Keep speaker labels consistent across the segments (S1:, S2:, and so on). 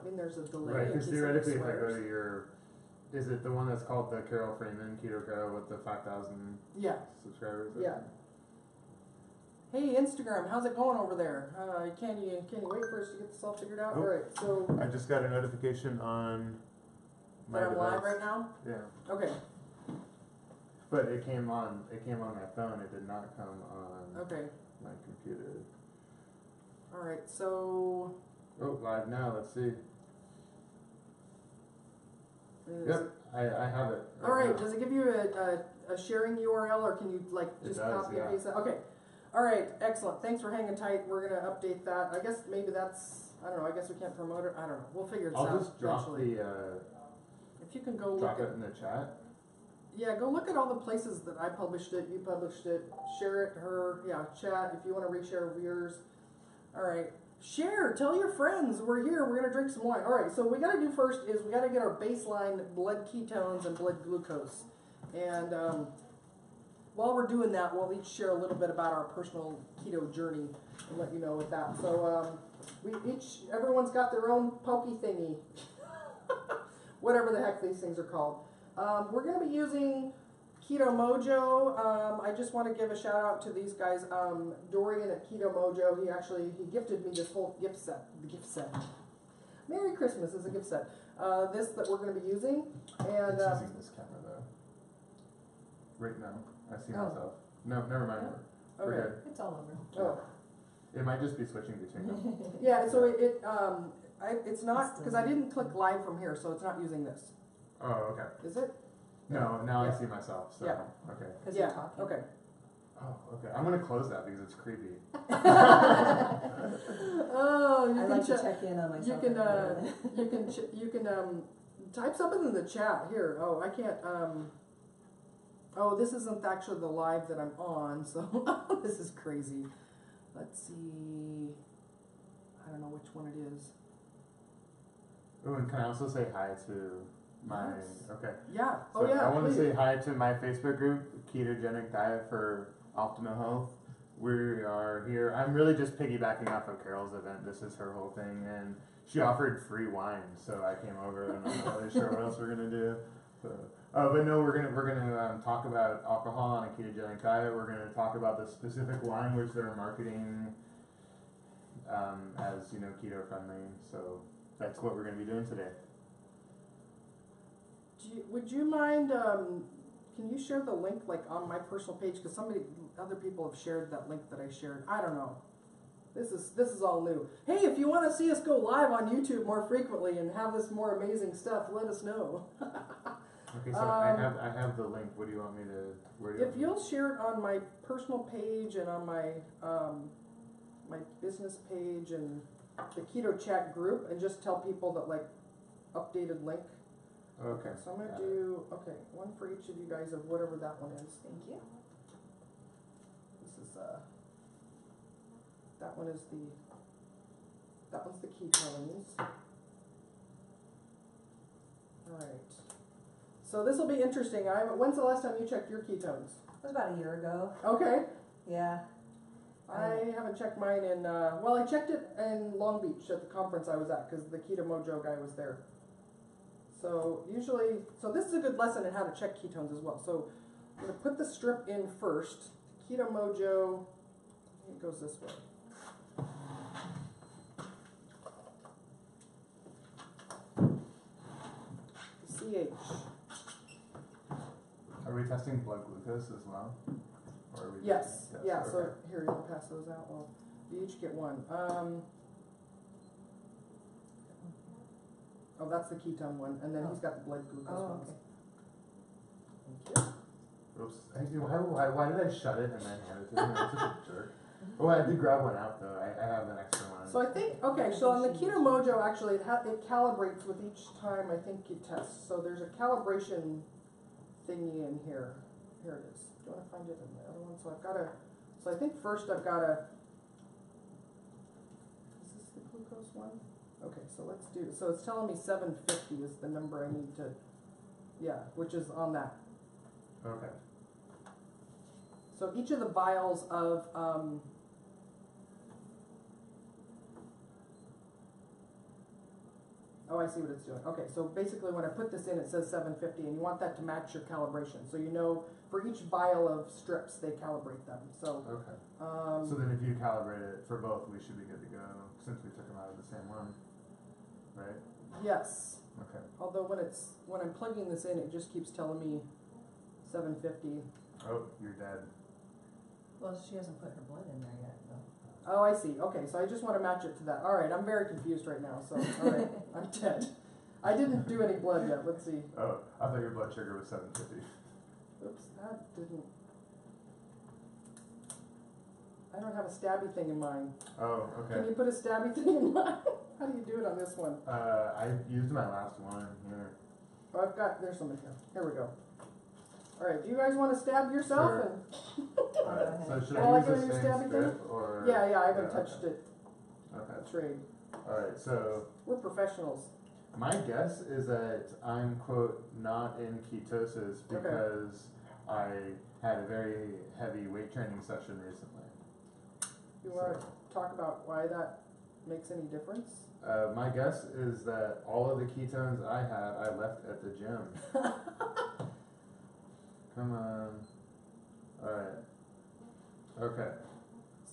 S1: I mean, there's a delay.
S2: Right, because theoretically, if I go to your, is it the one that's called the Carol Freeman Keto Co with the 5,000 subscribers?
S1: Yeah. Hey, Instagram, how's it going over there? Can you wait for us to get this all figured out?
S2: Oh.
S1: All right, so
S2: I just got a notification on my
S1: I'm
S2: device.
S1: live right now.
S2: Yeah.
S1: Okay.
S2: But it came on my phone. It did not come on my computer.
S1: All right, so.
S2: Oh, live now. Let's see. Yep, I have it.
S1: All right. Does it give you a sharing URL, or can you like just copy and paste that? Okay. All right. Excellent. Thanks for hanging tight. We're gonna update that. I guess maybe that's. I don't know. I guess we can't promote it. I don't know. We'll figure this out.
S2: I'll just drop
S1: eventually. If you can go look
S2: it in the chat.
S1: Yeah, go look at all the places that I published it, you published it, share it, chat, if you want to reshare of yours. All right, share, tell your friends, we're here, we're going to drink some wine. All right, so what we got to do first is we got to get our baseline blood ketones and blood glucose. And while we're doing that, we'll each share a little bit about our personal keto journey and let you know with that. So everyone's got their own pokey thingy, whatever the heck these things are called. We're going to be using Keto Mojo. I just want to give a shout out to these guys. Dorian at Keto Mojo, he gifted me this whole gift set. The gift set. Merry Christmas is a gift set. This that we're going to be using. And
S2: it's using this camera though. Right now, I see myself. No, never mind.
S1: Okay.
S2: We're good.
S3: It's all over.
S1: Oh.
S2: It might just be switching between them.
S1: Yeah. So it's not because I didn't click live from here, so it's not using this.
S2: Oh, okay.
S1: Is it?
S2: No, now I see myself. So okay.
S3: Because you're talking.
S1: Okay.
S2: Oh, okay. I'm gonna close that because it's creepy.
S1: Oh,
S3: I like to check in on myself.
S1: You can type something in the chat here. Oh, I can't. Oh, this isn't actually the live that I'm on, so this is crazy. Let's see. I don't know which one it is.
S2: Oh, and can I also say hi to my okay?
S1: Yeah.
S2: So I want to say hi to my Facebook group, Ketogenic Diet for Optimal Health. We are here. I'm really just piggybacking off of Carol's event. This is her whole thing, and she offered free wine, so I came over, and I'm not really sure what else we're gonna do. So, but no, we're gonna talk about alcohol on a ketogenic diet. We're gonna talk about the specific wine which they're marketing as keto friendly. So that's what we're gonna be doing today.
S1: Would you mind? Can you share the link like on my personal page? Because other people have shared that link that I shared. I don't know. This is all new. Hey, if you want to see us go live on YouTube more frequently and have this more amazing stuff, let us know.
S2: Okay, so I have the link. What do you want me to?
S1: If you'll share it on my personal page and on my my business page and the Keto Chat group, and just tell people that like updated link.
S2: Okay.
S1: So I'm gonna do one for each of you guys of whatever that one is.
S3: Thank you.
S1: This is that one's the ketones. All right. So this will be interesting. When's the last time you checked your ketones?
S3: It was about a year ago.
S1: Okay.
S3: Yeah.
S1: I haven't checked mine in. I checked it in Long Beach at the conference I was at because the Keto Mojo guy was there. So this is a good lesson in how to check ketones as well. So I'm going to put the strip in first. Keto Mojo, it goes this way. CH.
S2: Are we testing blood glucose as well? Or are we
S1: Yes. Yeah.
S2: Okay.
S1: So here, you can pass those out. Well, you each get one. Oh, that's the ketone one, and then he's got the blood glucose ones.
S3: Okay.
S1: Thank you.
S2: Oops. Why did I shut it and then hand it to him? I'm such a jerk. Oh, I did grab one out though. I have an extra one.
S1: So I think, so on the Keto Mojo, actually, it calibrates with each time I think you test. So there's a calibration thingy in here. Here it is. Do you want to find it in the other one? So I think first I've got to, is this the glucose one? Okay, so let's do, so it's telling me 750 is the number I need to, which is on that.
S2: Okay.
S1: So each of the vials of, Oh, I see what it's doing. Okay, so basically when I put this in, it says 750, and you want that to match your calibration. So you know for each vial of strips, they calibrate them. So,
S2: Okay. So then if you calibrate it for both, we should be good to go since we took them out of the same one, right?
S1: yes.
S2: Okay.
S1: Although when I'm plugging this in, it just keeps telling me 750.
S2: Oh, you're dead.
S3: Well, she hasn't put her blood in there yet, though.
S1: Oh, I see. Okay, so I just want to match it to that. All right, I'm very confused right now. So, all right, I'm dead. I didn't do any blood yet. Let's see.
S2: Oh, I thought your blood sugar was 750.
S1: Oops, that didn't. I don't have a stabby thing in mine.
S2: Oh, okay.
S1: Can you put a stabby thing in mine? How do you do it on this one?
S2: I used my last one here.
S1: Oh, there's some in here. Here we go. All right, do you guys want to stab yourself?
S2: Sure. Alright, so should
S1: Well,
S2: I
S1: I
S2: use
S1: give
S2: the
S1: you a
S2: same
S1: stabby
S2: strip or?
S1: Yeah, I haven't
S2: Yeah,
S1: touched
S2: okay.
S1: it.
S2: Okay.
S1: Trade.
S2: Alright, so
S1: We're professionals.
S2: my guess is that I'm, quote, not in ketosis because I had a very heavy weight training session recently.
S1: You want to talk about why that makes any difference?
S2: My guess is that all of the ketones I had, I left at the gym. Come on. Alright. Okay.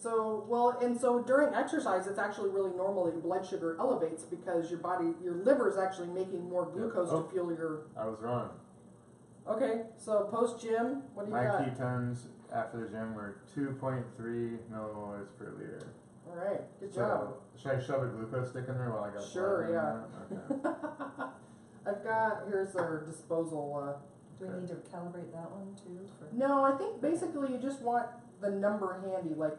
S1: So, well, and so during exercise, it's actually really normal that your blood sugar elevates because your liver is actually making more glucose
S2: Oh.
S1: to fuel your.
S2: I was wrong.
S1: Okay, so post gym, what do you
S2: My
S1: got?
S2: ketones after the gym were 2.3 millimoles per liter.
S1: All right, good
S2: So,
S1: job.
S2: should I shove a glucose stick in there while I got
S1: Sure,
S2: blood in
S1: yeah.
S2: that? Okay.
S1: I've got, here's our disposal.
S3: Do we need to calibrate that one too?
S1: No, I think basically you just want the number handy. Like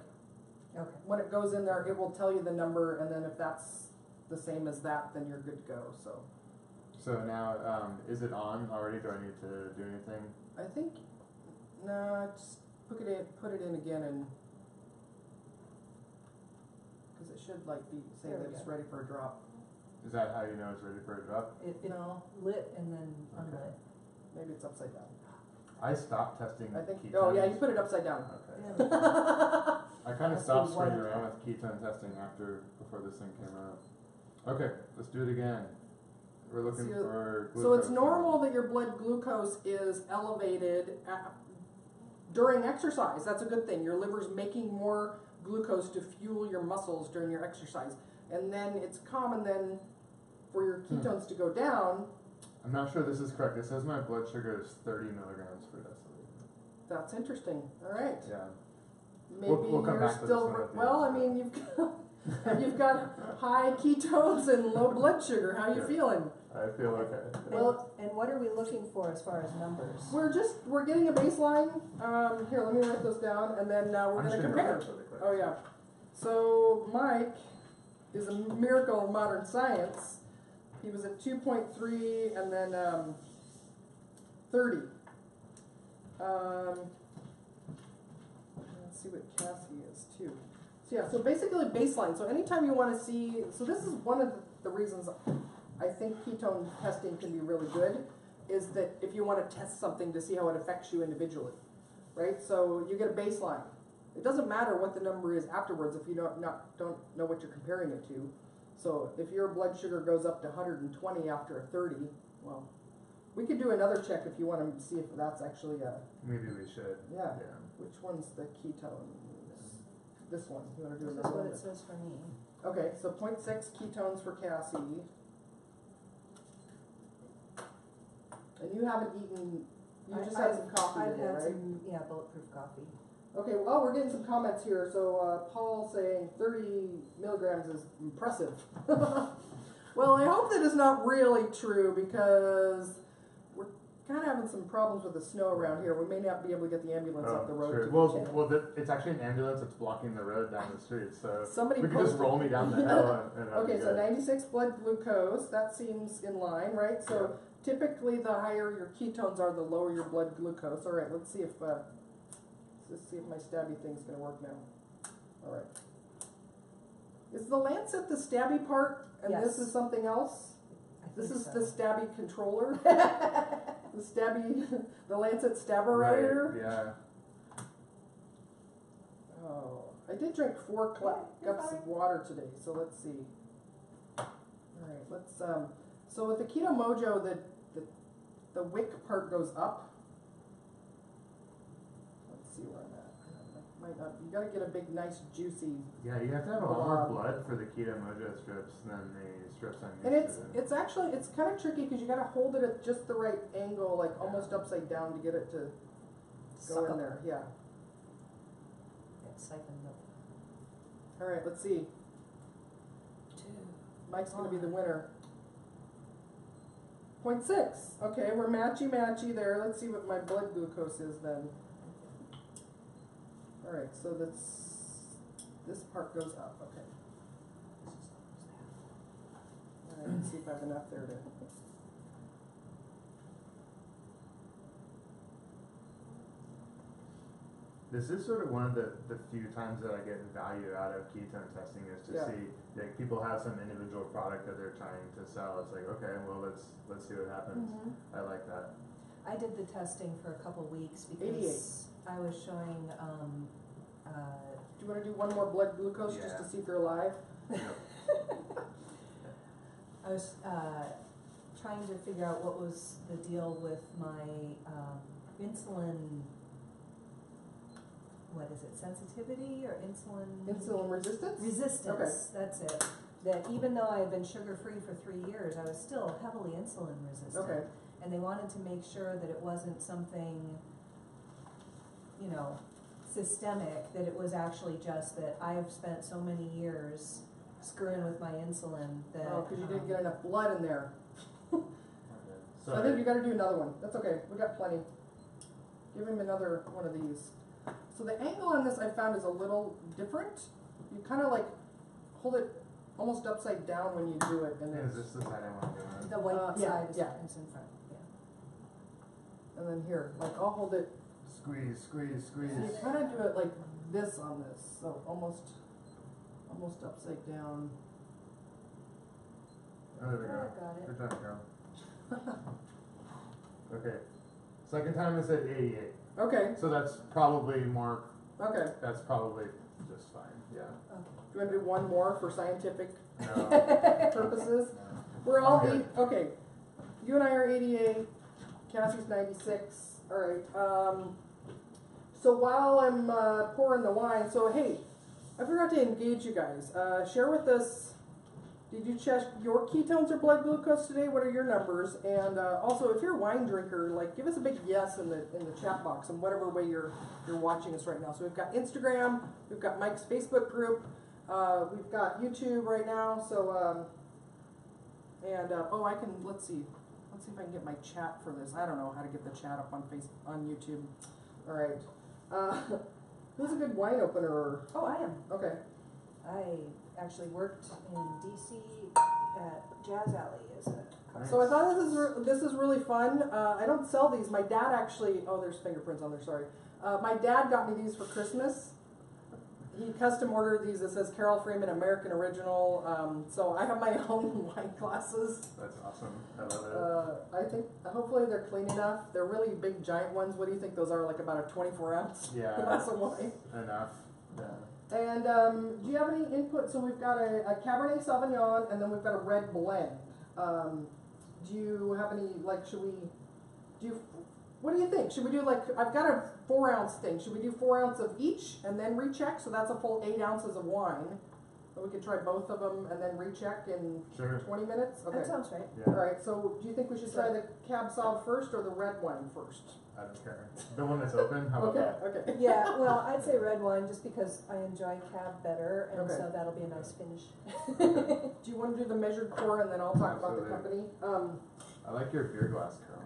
S3: Okay.
S1: when it goes in there, it will tell you the number, and then if that's the same as that, then you're good to go.
S2: So now, is it on already? Do I need to do anything?
S1: I think, nah, just put it in again, and because it should like be say
S3: There
S1: that
S3: we
S1: it's
S3: go.
S1: ready for a drop.
S2: Is that how you know it's ready for a drop?
S3: It
S1: No,
S3: lit and then unlit.
S1: maybe it's upside down.
S2: I stopped testing
S1: I think.
S2: ketones.
S1: Oh yeah, you put it upside down.
S2: Okay.
S3: Yeah.
S2: I kind of
S3: Must
S2: stopped
S3: be
S2: screwing
S3: white.
S2: around with ketone testing before this thing came out. Okay, let's do it again. We're looking
S1: So-
S2: for glucose.
S1: So it's normal that your blood glucose is elevated during exercise. That's a good thing. Your liver's making more glucose to fuel your muscles during your exercise. And then it's common then for your ketones to go down.
S2: I'm not sure this is correct. It says my blood sugar is 30 milligrams per deciliter.
S1: That's interesting. All right.
S2: Yeah.
S1: Maybe
S2: We'll come
S1: you're
S2: back to
S1: still
S2: this one at the
S1: well. I
S2: end.
S1: mean, you've got high ketones and low blood sugar. How you
S2: Yeah.
S1: feeling?
S2: I feel okay.
S1: Well,
S3: And what are we looking for as far as numbers?
S1: we're getting a baseline. Here, let me write those down, and then we're
S2: I'm
S1: going
S2: just
S1: to
S2: gonna
S1: compare.
S2: grab it really quick.
S1: Oh yeah. So Mike is a miracle of modern science. He was at 2.3 and then 30. Let's see what Cassie is too. So yeah, so basically baseline. So anytime you want to see, so this is one of the reasons I think ketone testing can be really good, is that if you want to test something to see how it affects you individually, right? So you get a baseline. It doesn't matter what the number is afterwards if you don't know what you're comparing it to. So if your blood sugar goes up to 120 after a 30, well, we could do another check if you want to see if that's actually a,
S2: Maybe we should.
S1: yeah.
S2: Yeah.
S1: Which one's the ketones? This one. You want to do
S3: This is
S1: another
S3: what
S1: one?
S3: it says for me.
S1: Okay, so 0.6 ketones for Cassie. And you haven't eaten, you just had some coffee
S3: I've
S1: today,
S3: had
S1: right?
S3: some, bulletproof coffee.
S1: Okay, well, we're getting some comments here. So Paul saying 30 milligrams is impressive. Well, I hope that is not really true because we're kind of having some problems with the snow around here. We may not be able to get the ambulance up the road.
S2: Sure.
S1: to
S2: Well,
S1: the check.
S2: it's actually an ambulance that's blocking the road down the street, so
S1: Somebody
S2: we could just
S1: posted-
S2: roll me down the hill. And
S1: Okay, so
S2: good.
S1: 96 blood glucose, that seems in line, right? So typically the higher your ketones are, the lower your blood glucose. All right, let's see if my stabby thing's gonna work now. All right. Is the Lancet the stabby part, and
S3: Yes.
S1: this is something else?
S3: I
S1: This
S3: think
S1: is
S3: so.
S1: the stabby controller? The stabby, the Lancet staberator?
S2: Right, yeah.
S1: Oh, I did drink 4
S3: you're
S1: cups
S3: fine.
S1: of water today, so let's see. All right, let's So with the Keto Mojo, the wick part goes up. Let's see where I'm at. Might not, you gotta get a big, nice, juicy.
S2: Yeah, you have to have a lot more blood for the Keto Mojo strips than the strips I'm used
S1: And
S2: to.
S1: it's actually, it's kind of tricky because you gotta hold it at just the right angle, like almost upside down to get it to go in there. Yeah.
S3: It's siphoned up.
S1: All right, let's see.
S3: 2.
S1: Mike's gonna be the winner. 0.6. Okay, we're matchy there. Let's see what my blood glucose is then. All right, so this part goes up. Okay. All right, let's see if I have enough there to.
S2: This is sort of one of the few times that I get value out of ketone testing is to see like people have some individual product that they're trying to sell. It's like, okay, well let's see what happens. I like that.
S3: I did the testing for a couple weeks because I was showing.
S1: Do you want to do one more blood glucose just to see if you're alive?
S3: I was trying to figure out what was the deal with my insulin. What is it? Sensitivity or insulin?
S1: Insulin resistance?
S3: Resistance.
S1: Okay.
S3: That's it. That even though I had been sugar-free for 3 years, I was still heavily insulin resistant.
S1: Okay.
S3: And they wanted to make sure that it wasn't something, you know, systemic, that it was actually just that I've spent so many years screwing with my insulin that...
S1: Oh, because you didn't get enough blood in there.
S2: So
S1: I think you got to do another one. That's okay. We got plenty. Give him another one of these. So the angle on this I found is a little different. You kind of like hold it almost upside down when you do it, and
S2: is this the side I want to do it?
S3: The white
S1: yeah,
S3: side
S1: yeah.
S3: is in front. Yeah.
S1: And then here, like I'll hold it.
S2: Squeeze, squeeze, squeeze.
S1: So you kind of do it like this on this, so almost upside down.
S2: Oh, there we go.
S3: Got it.
S2: Good job, Carol. Okay. Second time is at 88.
S1: Okay.
S2: So that's probably more.
S1: Okay.
S2: That's probably just fine. Yeah.
S3: Okay.
S1: Do you want to do one more for scientific
S2: No.
S1: purposes?
S2: No.
S1: We're all
S2: Okay.
S1: okay. You and I are 88. Cassie's 96. All right. So while I'm pouring the wine, so hey, I forgot to engage you guys. Share with us. Did you check your ketones or blood glucose today? What are your numbers? And also, if you're a wine drinker, like give us a big yes in the chat box in whatever way you're watching us right now. So we've got Instagram, we've got Mike's Facebook group, we've got YouTube right now. So oh, I can let's see if I can get my chat for this. I don't know how to get the chat up on YouTube. All right. Who's a good wine opener?
S3: Oh, I am.
S1: Okay.
S3: I actually worked in DC at Jazz Alley as a
S2: Nice.
S1: So I thought this is really fun. I don't sell these. My dad actually. Oh, there's fingerprints on there. Sorry. My dad got me these for Christmas. He custom ordered these. It says Carol Freeman American Original. So I have my own wine glasses.
S2: That's awesome. I love it.
S1: I think hopefully they're clean enough. They're really big, giant ones. What do you think those are? Like about a 24-ounce glass of wine.
S2: Enough. Yeah.
S1: And do you have any input? So we've got a Cabernet Sauvignon, and then we've got a red blend. Do you have any, like, what do you think? Should we do, like, I've got a 4-ounce thing. Should we do 4 ounces of each and then recheck? So that's a full 8 ounces of wine. So we could try both of them and then recheck in 20 minutes? Okay.
S3: That sounds right.
S2: Yeah.
S1: All right, so do you think we should try the Cab Sauv first or the red wine first?
S2: I don't care. The one that's open. How about that?
S1: Okay.
S3: Yeah, well, I'd say red wine just because I enjoy cab better, and
S1: Okay.
S3: so that'll be a nice finish.
S1: Do you want to do the measured pour and then I'll talk about the company?
S2: I like your beer glass, Carol.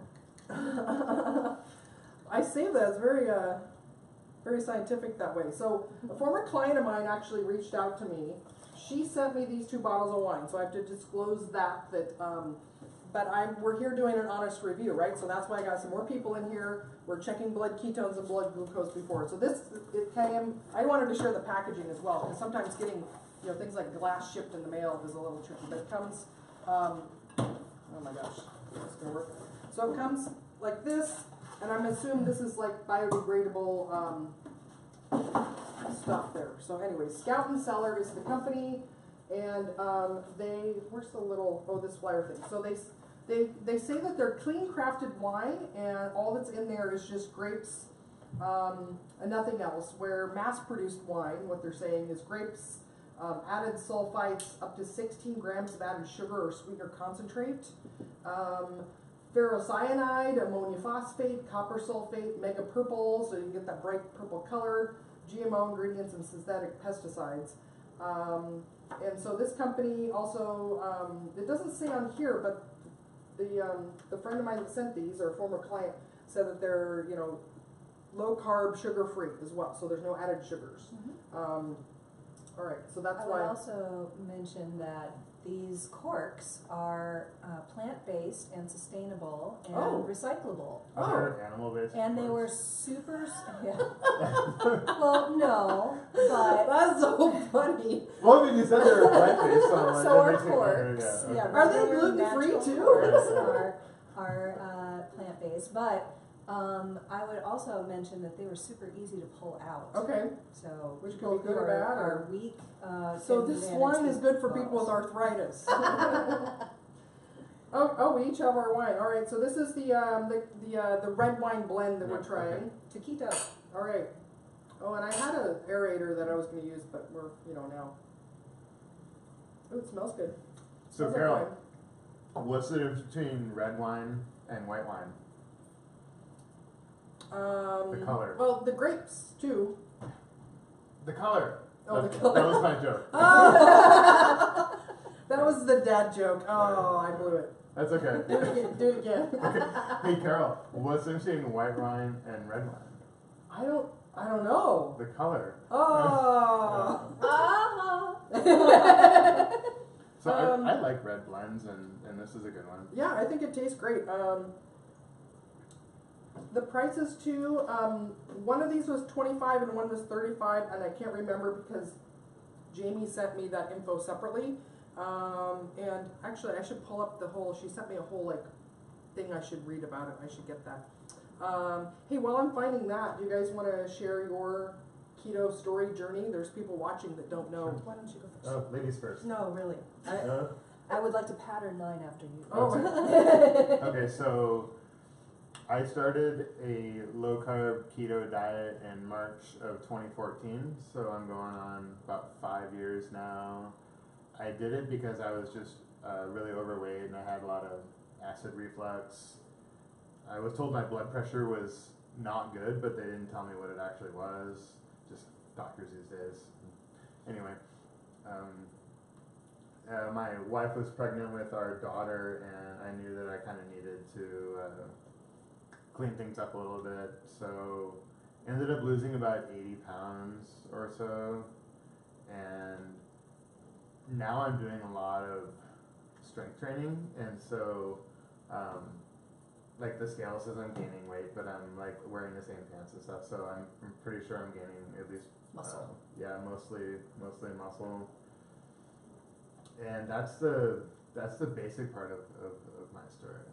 S1: I say that it's very, very scientific that way. So a former client of mine actually reached out to me. She sent me these 2 bottles of wine, so I have to disclose that. But we're here doing an honest review, right? So that's why I got some more people in here. We're checking blood ketones and blood glucose before. So it came. I wanted to share the packaging as well because sometimes getting things like glass shipped in the mail is a little tricky. But it comes. Oh my gosh, it's gonna work. So it comes like this, and I'm assuming this is like biodegradable stuff there. So anyway, Scout Cellar is the company. And where's the little, this flyer thing. So they say that they're clean crafted wine, and all that's in there is just grapes and nothing else. Where mass produced wine, what they're saying is grapes, added sulfites, up to 16 grams of added sugar or sweetener concentrate, ferrocyanide, ammonia phosphate, copper sulfate, mega purple, so you can get that bright purple color, GMO ingredients, and synthetic pesticides. And so this company also, it doesn't say on here, but the friend of mine that sent these, or a former client, said that they're, low carb, sugar free as well, so there's no added sugars. All right, so that's why.
S3: I would also mention that these corks are plant-based and sustainable and recyclable.
S2: They're animal-based.
S3: And they were super. Yeah. Well, no, but
S1: That's so funny.
S2: Well, I mean, you said they were plant-based, so I'm like,
S3: so
S2: that
S3: are
S2: makes me wonder,
S3: corks.
S2: okay.
S3: Yeah,
S1: Are they
S3: regular
S1: gluten-free
S3: natural
S1: too?
S3: Corks are plant-based, but I would also mention that they were super easy to pull out.
S1: Okay.
S3: So
S1: Which
S3: people
S1: can be good
S3: who
S1: or bad,
S3: are
S1: or-
S3: weak.
S1: So
S3: can
S1: this
S3: manage
S1: wine is
S3: these
S1: good for people with
S3: bottles.
S1: arthritis. We each have our wine. All right, so this is the red wine blend that we're trying.
S3: Taquito.
S1: All right. Oh, and I had an aerator that I was going to use, but we're now. Oh, it smells good.
S2: So,
S1: Smells like
S2: Carol, what's the difference between red wine and white wine?
S1: wine.
S2: The color.
S1: Well, the grapes too.
S2: The color.
S1: Oh, the
S2: That
S1: color.
S2: was my joke.
S1: Oh! That was the dad joke. Oh, I blew it.
S2: That's okay.
S1: Do it again. Do it again.
S2: Hey, Carol, what's the difference between white wine and red wine?
S1: I don't know.
S2: The color.
S1: Oh.
S2: So I like red blends, and this is a good one.
S1: Yeah, I think it tastes great. The prices too, one of these was 25 and one was 35, and I can't remember because Jamie sent me that info separately. And actually I should pull up she sent me a whole thing I should read about it. I should get that. Hey, while I'm finding that, do you guys want to share your keto story journey? There's people watching that don't know.
S3: Why don't you go first?
S2: Oh, ladies first.
S3: No, really. I would like to pattern mine after you.
S1: Oh,
S2: Okay, so I started a low carb keto diet in March of 2014, so I'm going on about 5 years now. I did it because I was just really overweight and I had a lot of acid reflux. I was told my blood pressure was not good, but they didn't tell me what it actually was. Just doctors these days. Anyway, my wife was pregnant with our daughter, and I knew that I kind of needed to clean things up a little bit. So ended up losing about 80 pounds or so, and now I'm doing a lot of strength training, and so the scale says I'm gaining weight, but I'm wearing the same pants and stuff, so I'm pretty sure I'm gaining at least
S3: Muscle.
S2: mostly muscle, and that's the basic part of my story.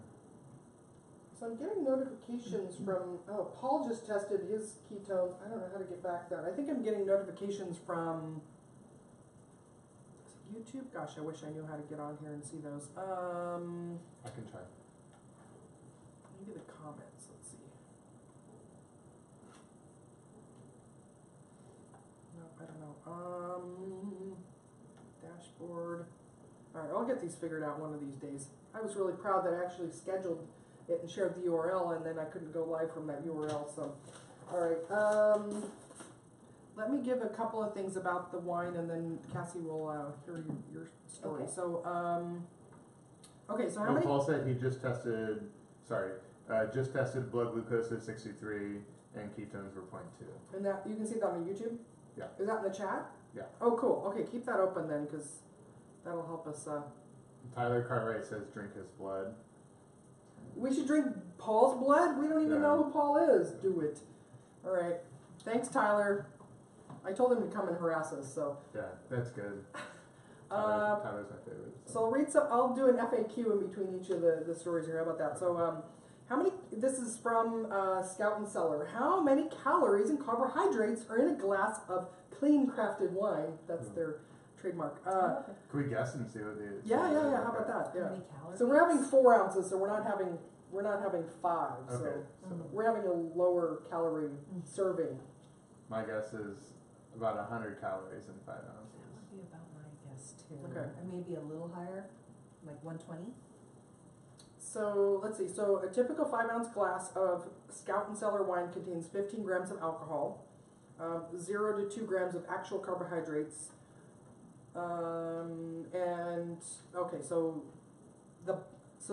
S1: so I'm getting notifications from, Paul just tested his ketones. I don't know how to get back there. I think I'm getting notifications from YouTube. Gosh, I wish I knew how to get on here and see those.
S2: I can try.
S1: Maybe the comments. Let's see. No, I don't know. Dashboard. All right, I'll get these figured out one of these days. I was really proud that I actually scheduled it and shared the URL, and then I couldn't go live from that URL. So, all right. Let me give a couple of things about the wine, and then Cassie will hear your story.
S3: Okay.
S1: So, so how many?
S2: Paul said he just tested. Just tested blood glucose at 63 and ketones were 0.2.
S1: And that you can see that on YouTube.
S2: Yeah.
S1: Is that in the chat?
S2: Yeah.
S1: Oh, cool. Okay, keep that open then, because that'll help us.
S2: Tyler Cartwright says drink his blood.
S1: We should drink Paul's blood. We don't even
S2: Yeah.
S1: know who Paul is. Do it. All right. Thanks, Tyler. I told him to come and harass us. So.
S2: Yeah, that's good. Tyler's my favorite.
S1: So I'll read some. I'll do an FAQ in between each of the stories here. How about that? So, how many? This is from Scout Cellar. How many calories and carbohydrates are in a glass of clean crafted wine? That's their trademark.
S3: Okay.
S2: Can we guess and see what the?
S1: Yeah. How about that?
S3: How
S1: Yeah.
S3: many calories?
S1: So we're having 4 ounces. So we're not having 5.
S2: Okay.
S1: So
S2: So
S1: we're having a lower calorie serving.
S2: my guess is about 100 calories in 5 ounces.
S3: That would be about my guess too.
S1: Okay.
S3: Maybe a little higher, like 120.
S1: So let's see. So a typical 5-ounce glass of Scout Cellar Wine contains 15 grams of alcohol, 0 to 2 grams of actual carbohydrates, and okay. So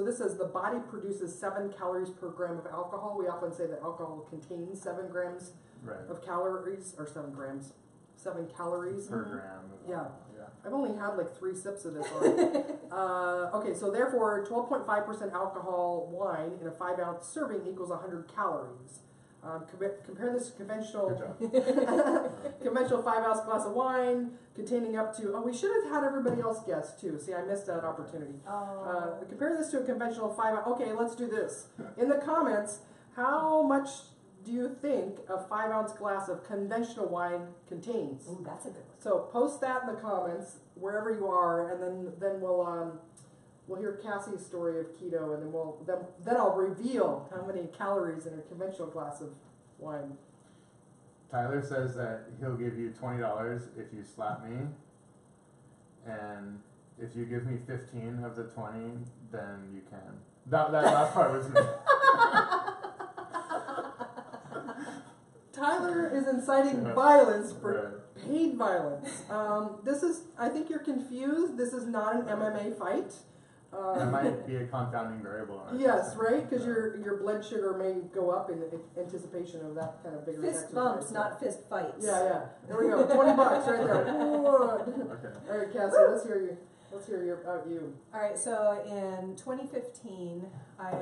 S1: this says the body produces 7 calories per gram of alcohol. We often say that alcohol contains 7 grams
S2: Right.
S1: of calories, or 7 grams, 7 calories
S2: Per gram. Of
S1: Yeah.
S2: alcohol, yeah.
S1: I've only had like 3 sips of this already. Okay, so therefore 12.5% alcohol wine in a 5-ounce serving equals 100 calories. Compare this to conventional
S2: Good job.
S1: conventional 5-ounce glass of wine containing up to, we should have had everybody else guess too. See, I missed that opportunity. Compare this to a conventional 5-ounce. Okay, let's do this. In the comments, how much do you think a 5-ounce glass of conventional wine contains?
S3: Ooh, that's a good one.
S1: So post that in the comments wherever you are, and then we'll hear Cassie's story of keto, and then I'll reveal how many calories in a conventional glass of wine.
S2: Tyler says that he'll give you $20 if you slap me, and if you give me 15 of the 20, then you can. That last part was me.
S1: Tyler is inciting violence for
S2: Right.
S1: paid violence. This is, I think you're confused. This is not an MMA fight.
S2: That might be a confounding variable. In our
S1: Yes,
S2: system.
S1: right? Because
S2: Yeah.
S1: your blood sugar may go up in anticipation of that kind of vigorous
S3: Fist
S1: exercise.
S3: bumps, not fist fights.
S1: Yeah. There we go. $20 right there.
S2: Okay.
S1: All right, Cassie, let's hear you. Let's hear about you.
S3: All right, so in 2015, I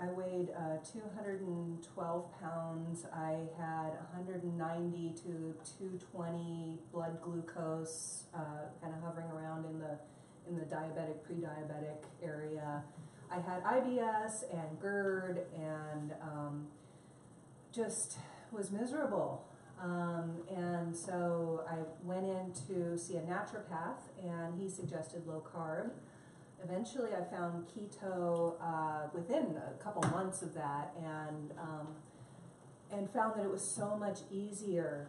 S3: weighed 212 pounds. I had 190 to 220 blood glucose, kind of hovering around in the diabetic, pre-diabetic area. I had IBS and GERD, and just was miserable. And so I went in to see a naturopath, and he suggested low carb. Eventually I found keto within a couple months of that, and found that it was so much easier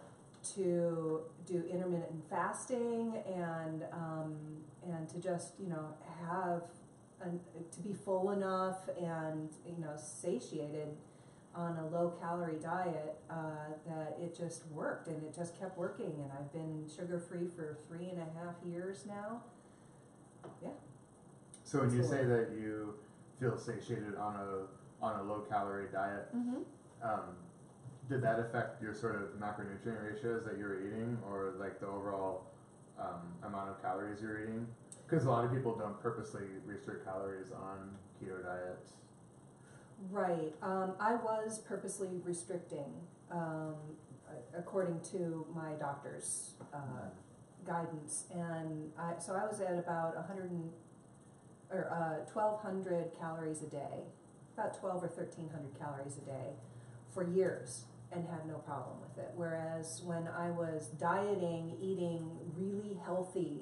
S3: to do intermittent fasting and to just, have to be full enough and, satiated on a low-calorie diet, that it just worked, and it just kept working, and I've been sugar-free for 3.5 years now. Yeah.
S2: So when you say that you feel satiated on a low-calorie diet, did that affect your sort of macronutrient ratios that you were eating, or like the overall amount of calories you're eating? Because a lot of people don't purposely restrict calories on keto diets.
S3: Right. I was purposely restricting, according to my doctor's guidance, and so I was at about 1,200 calories a day, about 1,200 or 1,300 calories a day, for years, and had no problem with it. Whereas when I was dieting, eating really healthy,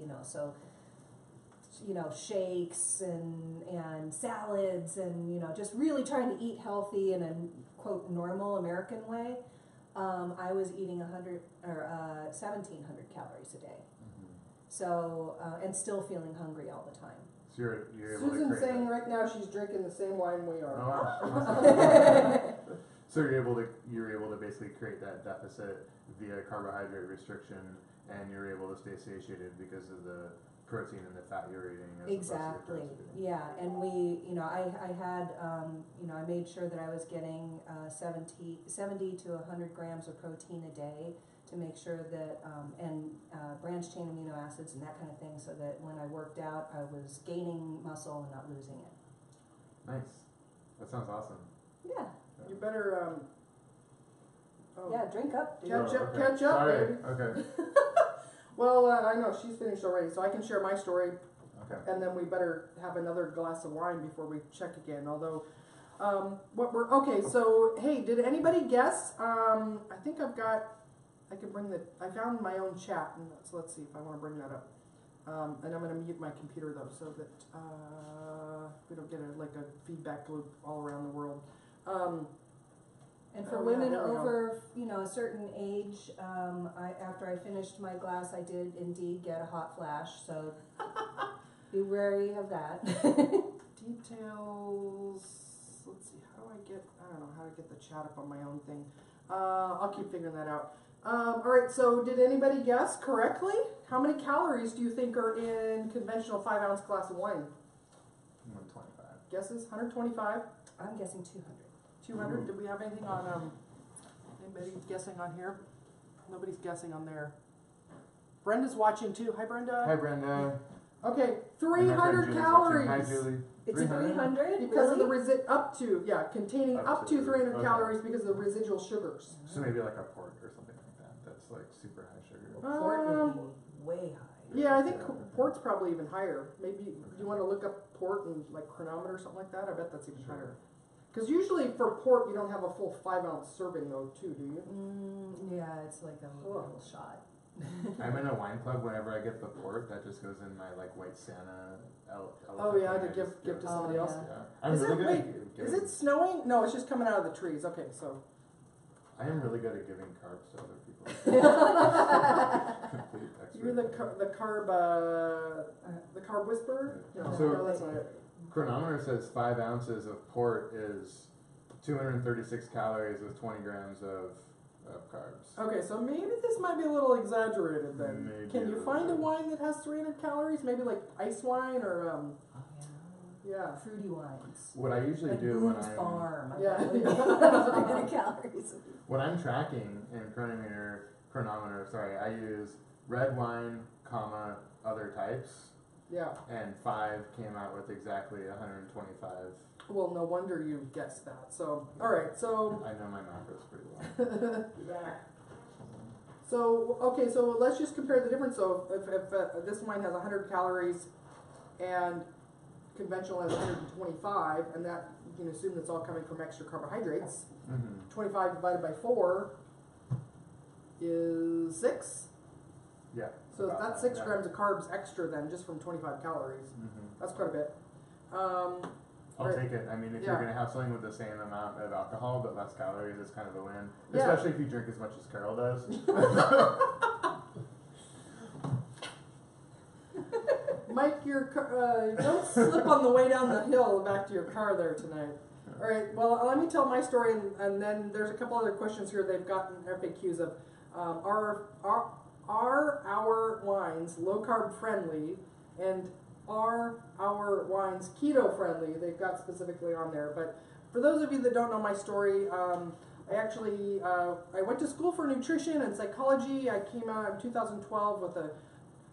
S3: shakes and salads, and just really trying to eat healthy in a quote normal American way, I was eating 1,700 calories a day. So and still feeling hungry all the time.
S2: So you're able to
S1: Susan's
S2: create
S1: saying
S2: that.
S1: right now she's drinking the same wine we
S2: Oh,
S1: are.
S2: wow. So you're able to basically create that deficit via carbohydrate restriction, and you're able to stay satiated because of the protein and the fat you're eating.
S3: Exactly. Yeah, and I had, I made sure that I was getting 70 to 100 grams of protein a day to make sure that, and branched chain amino acids and that kind of thing, so that when I worked out, I was gaining muscle and not losing it.
S2: Nice. That sounds awesome.
S3: Yeah.
S1: You better
S3: Yeah, drink up, dude.
S1: Catch up,
S2: okay.
S1: catch up,
S2: Sorry.
S1: baby.
S2: Okay.
S1: Well, I know she's finished already, so I can share my story,
S2: Okay.
S1: and then we better have another glass of wine before we check again. Although, so hey, did anybody guess? I think I can bring I found my own chat, and let's see if I want to bring that up. And I'm going to mute my computer though, so that we don't get a feedback loop all around the world.
S3: And for
S1: Oh, yeah,
S3: women
S1: there we go.
S3: over, a certain age, after I finished my glass, I did indeed get a hot flash. So be wary of that.
S1: Details. Let's see. I don't know how to get the chat up on my own thing. I'll keep figuring that out. All right. So did anybody guess correctly? How many calories do you think are in conventional 5-ounce glass of wine?
S2: 125.
S1: Guesses? 125.
S3: I'm guessing 200.
S1: 200. Did we have anything on, anybody guessing on here? Nobody's guessing on there. Brenda's watching too. Hi, Brenda.
S2: Hi, Brenda.
S1: Okay,
S2: And my friend
S1: 300
S2: Julie's
S1: calories.
S2: watching. Hi, Julie.
S3: It's
S2: 300?
S3: 300?
S1: Because of the
S3: Really?
S1: containing
S2: Up
S1: up
S2: to,
S1: to 300
S2: okay.
S1: calories because of the residual sugars.
S2: So maybe like a port or something like that. That's like super high sugar.
S3: Port would be way high.
S1: Yeah, I think port's probably even higher. Maybe you want to look up port and like chronometer or something like that. I bet that's even higher. Because usually for port you don't have a full 5-ounce serving though, too, do you?
S3: Yeah, it's like a little shot.
S2: I'm in a wine club. Whenever I get the port, that just goes in my like white Santa.
S1: Oh yeah, to give to somebody else.
S2: Yeah. I'm
S1: Is
S2: really
S1: it
S2: good
S1: wait?
S2: at
S1: Is
S2: giving.
S1: it snowing? No, it's just coming out of the trees. Okay, so.
S2: I am really good at giving carbs to other people. Complete expert.
S1: You're the carb whisperer? No,
S2: So-
S1: no, that's not it.
S2: Chronometer says 5 ounces of port is 236 calories with 20 grams of carbs.
S1: Okay, so maybe this might be a little exaggerated then.
S2: Maybe
S1: Can
S2: a
S1: you
S2: little
S1: find a
S2: bit.
S1: wine that has 300 calories? Maybe like ice wine or
S3: Oh,
S1: yeah.
S3: fruity wines.
S2: What I usually
S3: Like
S2: do when
S3: Boone's
S2: I'm
S3: Farm.
S1: Yeah.
S3: 300 calories.
S2: when I'm tracking in chronometer, sorry, I use red wine, other types,
S1: Yeah.
S2: and 5 came out with exactly 125.
S1: Well, no wonder you guessed that. So, all right. So,
S2: I know my macros pretty well.
S1: okay. So let's just compare the difference. So, if this wine has 100 calories and conventional has 125, and that you can assume that's all coming from extra carbohydrates. 25 divided by 4 is 6.
S2: Yeah.
S1: So
S2: about
S1: that's
S2: that,
S1: 6
S2: yeah.
S1: grams of carbs extra then, just from 25 calories. That's quite a bit.
S2: I'll
S1: Right.
S2: take it. I mean, if
S1: Yeah.
S2: you're going to have something with the same amount of alcohol but less calories, it's kind of a win.
S1: Yeah.
S2: Especially if you drink as much as Carol does.
S1: Mike, don't slip on the way down the hill back to your car there tonight. All right, well, let me tell my story, and then there's a couple other questions here they've gotten FAQs of. Are our wines low-carb friendly, and are our wines keto-friendly? They've got specifically on there. But for those of you that don't know my story, I actually I went to school for nutrition and psychology. I came out in 2012 with a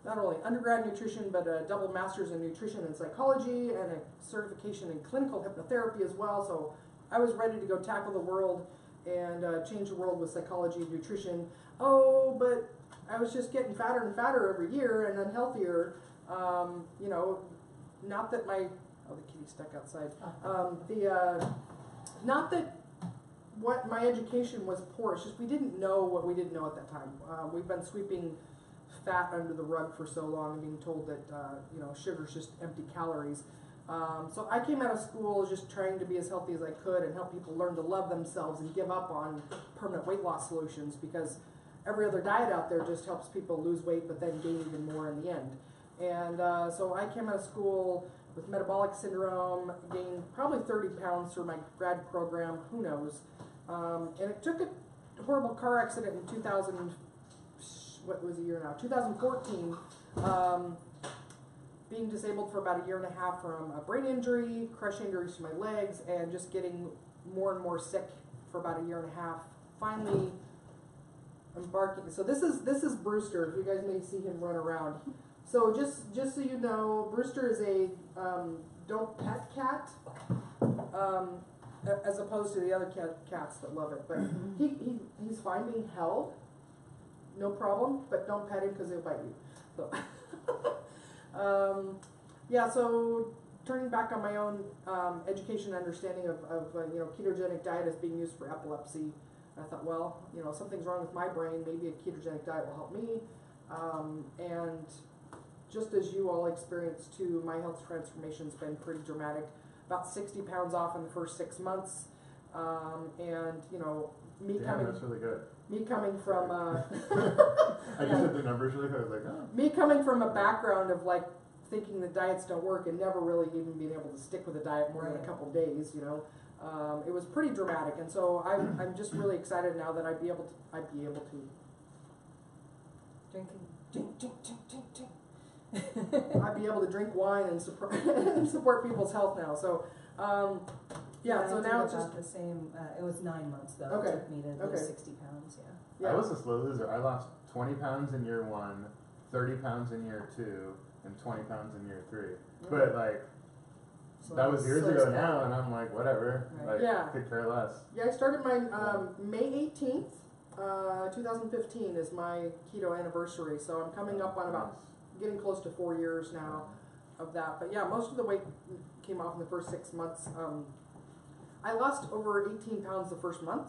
S1: not only undergrad nutrition, but a double master's in nutrition and psychology and a certification in clinical hypnotherapy as well. So I was ready to go tackle the world and change the world with psychology and nutrition. Oh, but I was just getting fatter and fatter every year and unhealthier. Not that the kitty's stuck outside. Not that what my education was poor. It's just we didn't know what we didn't know at that time. We've been sweeping fat under the rug for so long and being told that sugar's just empty calories. So I came out of school just trying to be as healthy as I could and help people learn to love themselves and give up on permanent weight loss solutions, because every other diet out there just helps people lose weight but then gain even more in the end. And so I came out of school with metabolic syndrome, gained probably 30 pounds through my grad program, who knows. And it took a horrible car accident in 2014, being disabled for about a year and a half from a brain injury, crush injuries to my legs, and just getting more and more sick for about a year and a half. Finally embarking. So this is Brewster. You guys may see him run around. So just so you know, Brewster is a don't pet cat, as opposed to the other cats that love it. But he's fine being held, no problem. But don't pet him because he'll bite you. So so turning back on my own education and understanding of ketogenic diet as being used for epilepsy, I thought, well, something's wrong with my brain. Maybe a ketogenic diet will help me. And just as you all experienced too, my health transformation's been pretty dramatic. About 60 pounds off in the first 6 months, and you know,
S2: That's really good.
S1: me coming from
S2: I just said the numbers really quick. I was like, oh.
S1: me coming from a background of like thinking that diets don't work and never really even being able to stick with a diet more than a couple days, you know, it was pretty dramatic. And so I'm just really excited now that I'd be able to I'd be able to drink wine and support people's health now. So so now it's just
S3: the same. It was 9 months though.
S1: Okay.
S3: It took me to lose 60 pounds.
S1: yeah.
S2: I was a slow loser. I lost 20 pounds in year 1, 30 pounds in year 2, and 20 pounds in year 3. But like,
S3: So
S2: that was years
S3: slows
S2: ago
S3: down.
S2: now, and I'm like, whatever.
S3: Right.
S2: Like, could care less.
S1: Yeah, I started my May 18th, 2015 is my keto anniversary. So I'm coming up on about getting close to 4 years now of that. But yeah, most of the weight came off in the first 6 months. I lost over 18 pounds the first month.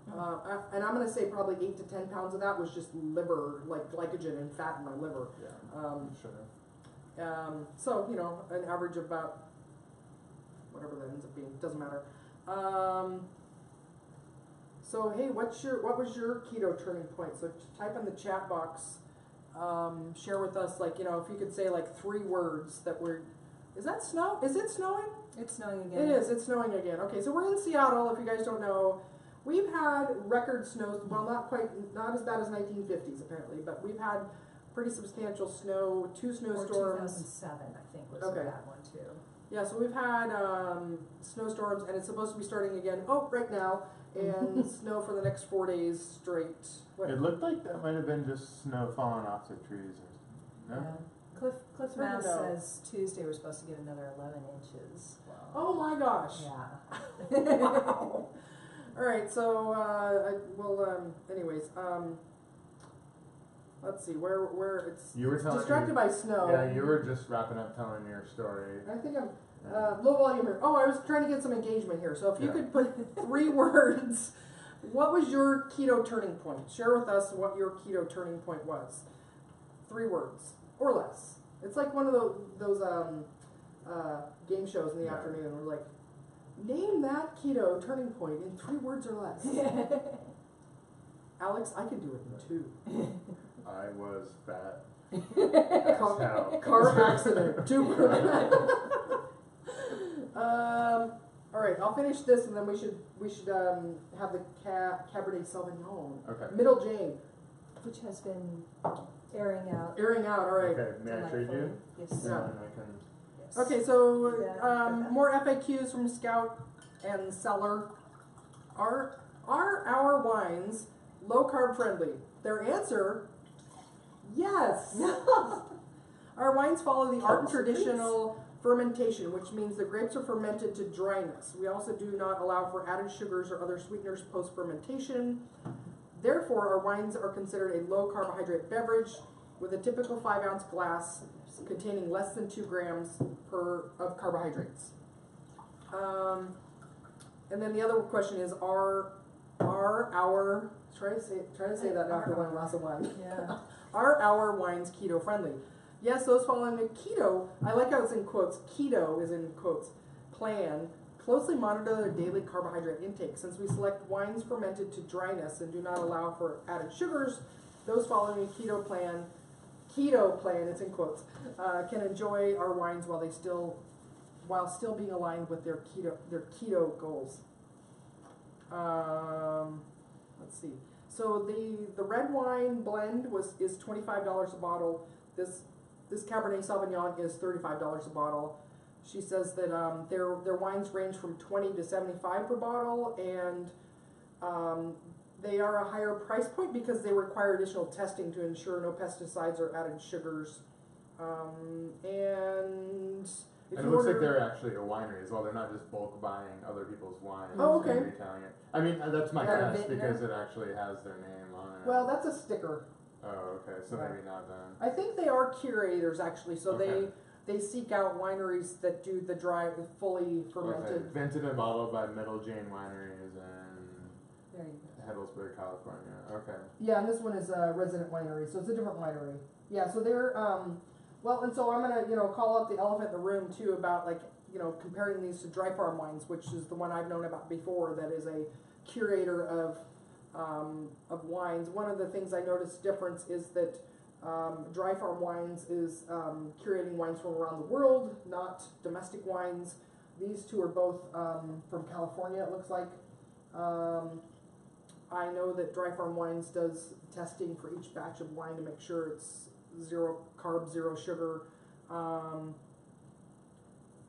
S1: And I'm going to say probably 8 to 10 pounds of that was just liver, like glycogen and fat in my liver.
S2: Yeah, sure.
S1: So, you know, an average of about whatever that ends up being, doesn't matter. So, hey, what was your keto turning point? So type in the chat box, share with us, like, you know, if you could say like 3 words that were, is that snow? Is it snowing?
S3: It's snowing again.
S1: It is, it's snowing again. Okay, so we're in Seattle, if you guys don't know. We've had record snows, well, not as bad as 1950s apparently, but we've had pretty substantial snow, 2 snowstorms.
S3: 2007, I think, was
S1: Okay.
S3: a bad one too.
S1: Yeah, so we've had snowstorms, and it's supposed to be starting again, right now, and snow for the next 4 days straight. What?
S2: It looked like that might have been just snow falling off the trees or something. No?
S3: Yeah. Cliff
S1: Hard to
S3: Mass
S1: know.
S3: says Tuesday we're supposed to get another 11 inches. Wow.
S1: Oh my gosh.
S3: Yeah.
S1: Wow. All right, so anyways, let's see where it's
S2: You were telling
S1: distracted by snow.
S2: Yeah, you were just wrapping up telling your story.
S1: I think I'm low volume here. Oh, I was trying to get some engagement here. So if you could put 3 words, what was your keto turning point? Share with us what your keto turning point was. 3 words or less. It's like one of those game shows in the afternoon. We're like, name that keto turning point in 3 words or less. Alex, I can do it in 2.
S2: I was fat.
S1: Car accident. 2 words. All right, I'll finish this, and then we should have the Cabernet Sauvignon.
S2: Okay.
S1: Middle Jane.
S3: Which has been airing out.
S1: Airing out. All right.
S2: Okay, may I trade you?
S3: Yes.
S1: Yeah.
S2: And I can.
S3: Yes.
S1: Okay, so more FAQs from Scout and Cellar. Are our wines low carb friendly? Their answer, yes. Our wines follow the art and traditional fermentation, which means the grapes are fermented to dryness. We also do not allow for added sugars or other sweeteners post-fermentation. Therefore, our wines are considered a low carbohydrate beverage with a typical 5-ounce glass containing less than 2 grams of carbohydrates. And then the other question is, are our try to say that after one glass of wine.
S3: Yeah.
S1: Are our wines keto friendly? Yes, those following a keto, I like how it's in quotes, keto is in quotes, plan, closely monitor their daily carbohydrate intake. Since we select wines fermented to dryness and do not allow for added sugars, those following a keto plan, it's in quotes, can enjoy our wines while still being aligned with their keto goals. Let's see. So the red wine blend is $25 a bottle. This Cabernet Sauvignon is $35 a bottle. She says that their wines range from $20 to $75 per bottle, and they are a higher price point because they require additional testing to ensure no pesticides or added sugars. And if
S2: And
S1: you
S2: it looks
S1: order,
S2: like they're actually a winery as well. They're not just bulk buying other people's wines
S1: Oh, okay.
S2: and retailing it. I mean, that's my
S1: Yeah.
S2: guess
S3: Vintner?
S2: because it actually has their name on it.
S1: well, that's a sticker.
S2: Oh, okay. So
S1: Yeah.
S2: maybe not then.
S1: I think they are curators actually, so
S2: Okay.
S1: they seek out wineries that do the dry, the fully
S2: Okay.
S1: fermented.
S2: Vented and bottled by Middle Jane Wineries in
S3: There you go.
S2: Heddlesburg, California. Okay.
S1: Yeah, and this one is a resident winery, so it's a different winery. Yeah, so Well, and so I'm gonna, call up the elephant in the room too about like, comparing these to Dry Farm Wines, which is the one I've known about before. That is a curator of wines. One of the things I noticed difference is that Dry Farm Wines is curating wines from around the world, not domestic wines. These two are both from California, it looks like. I know that Dry Farm Wines does testing for each batch of wine to make sure it's 0 carb, 0 sugar.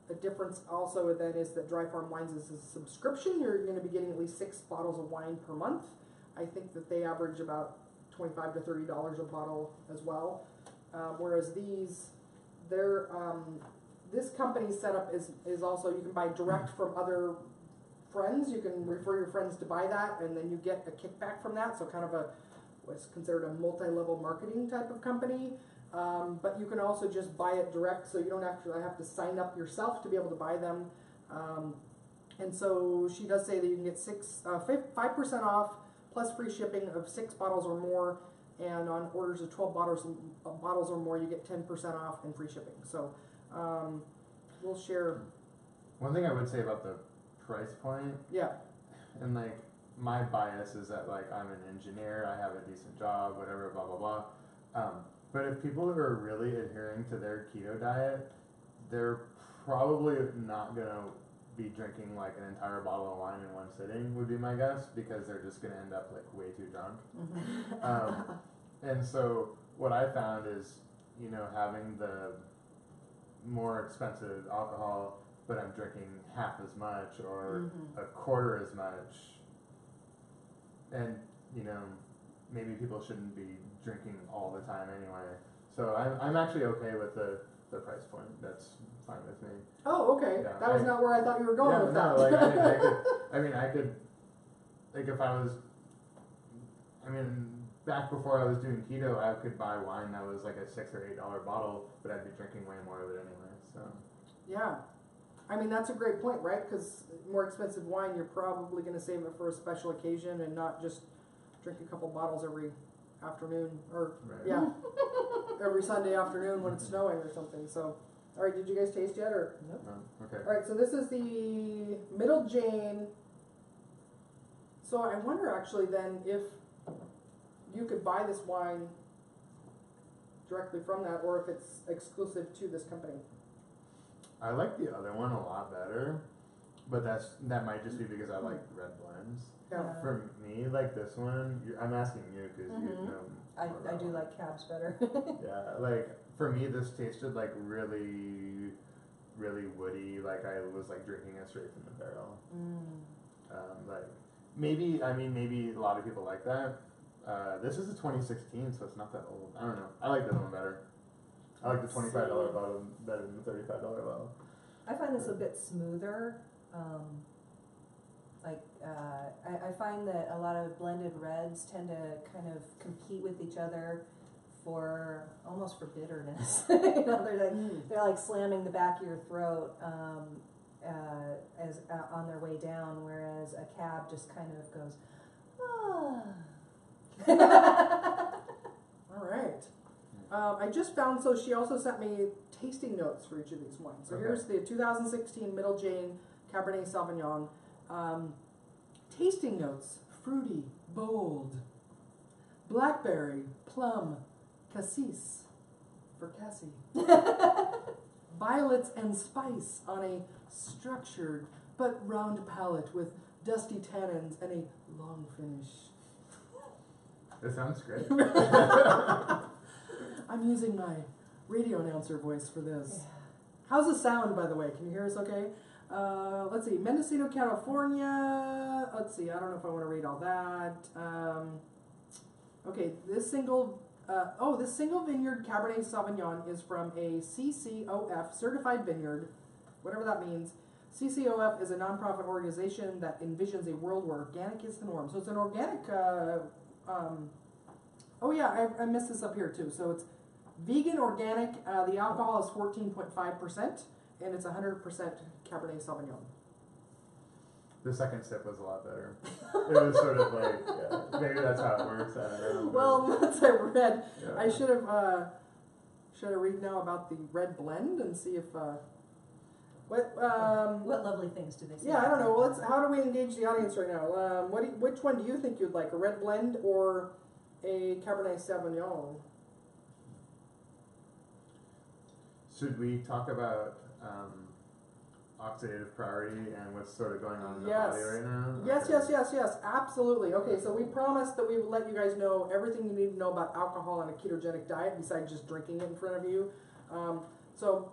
S1: The difference also then is that Dry Farm Wines is a subscription. You're going to be getting at least 6 bottles of wine per month. I think that they average about $25 to $30 a bottle as well. Whereas this company's setup is also, you can buy direct from other friends. You can refer your friends to buy that, and then you get a kickback from that. So kind of what's considered a multi-level marketing type of company. But you can also just buy it direct, so you don't actually have to sign up yourself to be able to buy them. And so she does say that you can get 5% off plus free shipping of 6 bottles or more, and on orders of 12 bottles or more, you get 10% off and free shipping. So we'll share.
S2: One thing I would say about the price point,
S1: yeah,
S2: and like my bias is that like I'm an engineer, I have a decent job, whatever, blah blah blah. But if people are really adhering to their keto diet, they're probably not gonna be drinking like an entire bottle of wine in one sitting, would be my guess, because they're just gonna end up like way too drunk. And so what I found is, having the more expensive alcohol, but I'm drinking half as much or a quarter as much, and maybe people shouldn't be drinking all the time anyway. So I'm actually okay with the price point. That's fine with me.
S1: Oh, okay.
S2: Yeah,
S1: that was not where I thought you were going with that.
S2: Like I could, like if I was, back before I was doing keto, I could buy wine that was like a $6 or $8 bottle, but I'd be drinking way more of it anyway. So
S1: yeah, that's a great point, right? Because more expensive wine, you're probably going to save it for a special occasion and not just drink a couple bottles every afternoon or every Sunday afternoon when it's snowing or something. So, all right, did you guys taste yet or
S3: nope?
S2: Okay.
S1: All right, so this is the Middle Jane. So I wonder actually then if you could buy this wine directly from that, or if it's exclusive to this company.
S2: I like the other one a lot better, but that might just be because I like red blends.
S1: Yeah.
S2: For me, like this one, I'm asking you because you know.
S3: I do like cabs better.
S2: Yeah, like for me, this tasted like really, really woody. Like I was like drinking it straight from the barrel. Like maybe a lot of people like that. This is a 2016, so it's not that old. I don't know. I like this one better. I like the $25 bottle better than the $35 bottle.
S3: I find this a bit smoother. I find that a lot of blended reds tend to kind of compete with each other almost for bitterness. They're like slamming the back of your throat as on their way down, whereas a cab just kind of goes, ah.
S1: All right. I just found, so she also sent me tasting notes for each of these wines. So here's the 2016 Middle Jane Cabernet Sauvignon. Tasting notes: fruity, bold, blackberry, plum, cassis, for Cassie, violets and spice on a structured but round palate with dusty tannins and a long finish.
S2: That sounds great.
S1: I'm using my radio announcer voice for this.
S3: Yeah.
S1: How's the sound, by the way? Can you hear us okay? Let's see. Mendocino, California. Let's see. I don't know if I want to read all that. Okay, this single vineyard Cabernet Sauvignon is from a CCOF, certified vineyard, whatever that means. CCOF is a nonprofit organization that envisions a world where organic is the norm. So it's an organic, I missed this up here too. So it's vegan, organic. The alcohol is 14.5%, and it's 100% Cabernet Sauvignon.
S2: The second sip was a lot better. It was sort of like, maybe that's how it works. I don't know.
S1: Well, once I read, I should Should I read now about the red blend and see if
S3: What lovely things do they say?
S1: yeah, I don't know. Well, how do we engage the audience right now? Which one do you think you'd like, a red blend or a Cabernet Sauvignon?
S2: Should we talk about oxidative priority and what's sort of going on in the
S1: Yes.
S2: body right now?
S1: Yes,
S2: Okay.
S1: yes, absolutely. Okay, so we promised that we would let you guys know everything you need to know about alcohol and a ketogenic diet besides just drinking it in front of you. So,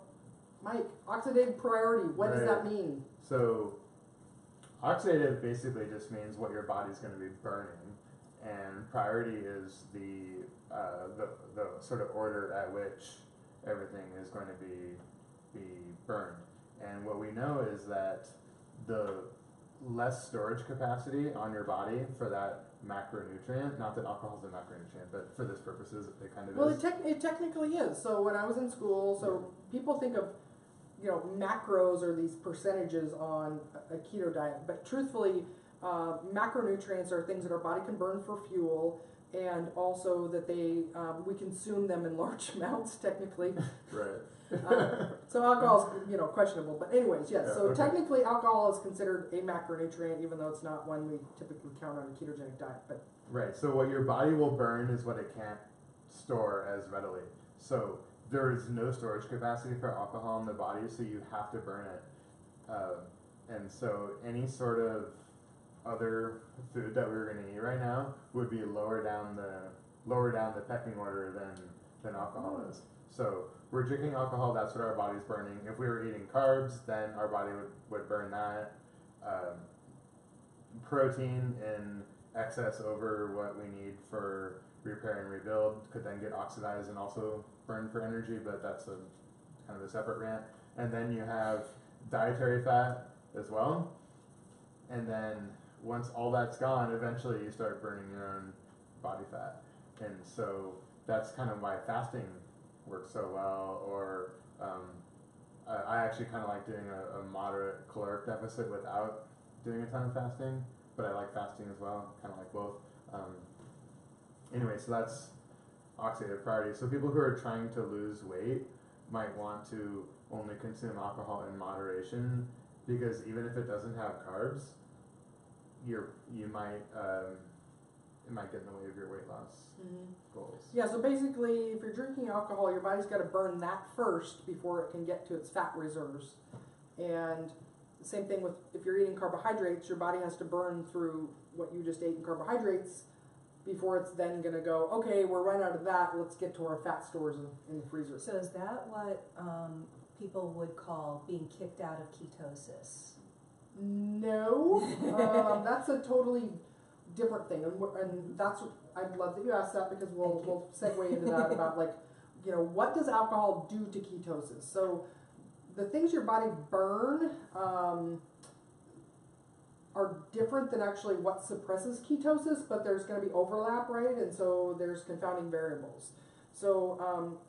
S1: Mike, oxidative priority, what does that mean?
S2: So, oxidative basically just means what your body's going to be burning, and priority is the sort of order at which everything is going to be burned. And what we know is that the less storage capacity on your body for that macronutrient, not that alcohol is a macronutrient, but for this purposes it kind of
S1: Well,
S2: is.
S1: it technically is. So when I was in school, people think of, macros or these percentages on a keto diet, but truthfully, macronutrients are things that our body can burn for fuel, and also that we consume them in large amounts technically.
S2: Right.
S1: So alcohol is questionable, but anyways, yes.
S2: Yeah,
S1: So
S2: okay.
S1: technically, alcohol is considered a macronutrient, even though it's not one we typically count on a ketogenic diet. But
S2: Right, so what your body will burn is what it can't store as readily. So there is no storage capacity for alcohol in the body, so you have to burn it. And so any sort of other food that we're going to eat right now would be lower down the pecking order than alcohol is. So we're drinking alcohol, that's what our body's burning. If we were eating carbs, then our body would burn that. Protein in excess over what we need for repair and rebuild could then get oxidized and also burned for energy, but that's kind of a separate rant. And then you have dietary fat as well. And then once all that's gone, eventually you start burning your own body fat. And so that's kind of why fasting works so well, or I actually kind of like doing a moderate caloric deficit without doing a ton of fasting, but I like fasting as well, kind of like both. Anyway, so that's oxidative priority. So people who are trying to lose weight might want to only consume alcohol in moderation, because even if it doesn't have carbs, it might get in the way of your weight loss goals.
S1: yeah, so basically, if you're drinking alcohol, your body's got to burn that first before it can get to its fat reserves. And the same thing with if you're eating carbohydrates, your body has to burn through what you just ate in carbohydrates before it's then going to go, okay, we're running out of that, let's get to our fat stores in the freezer.
S3: So is that what people would call being kicked out of ketosis?
S1: No, that's a totally different thing, and that's I'd love that you asked that, because we'll segue into that about what does alcohol do to ketosis. So the things your body burn are different than actually what suppresses ketosis, but there's going to be overlap, right? And so there's confounding variables. So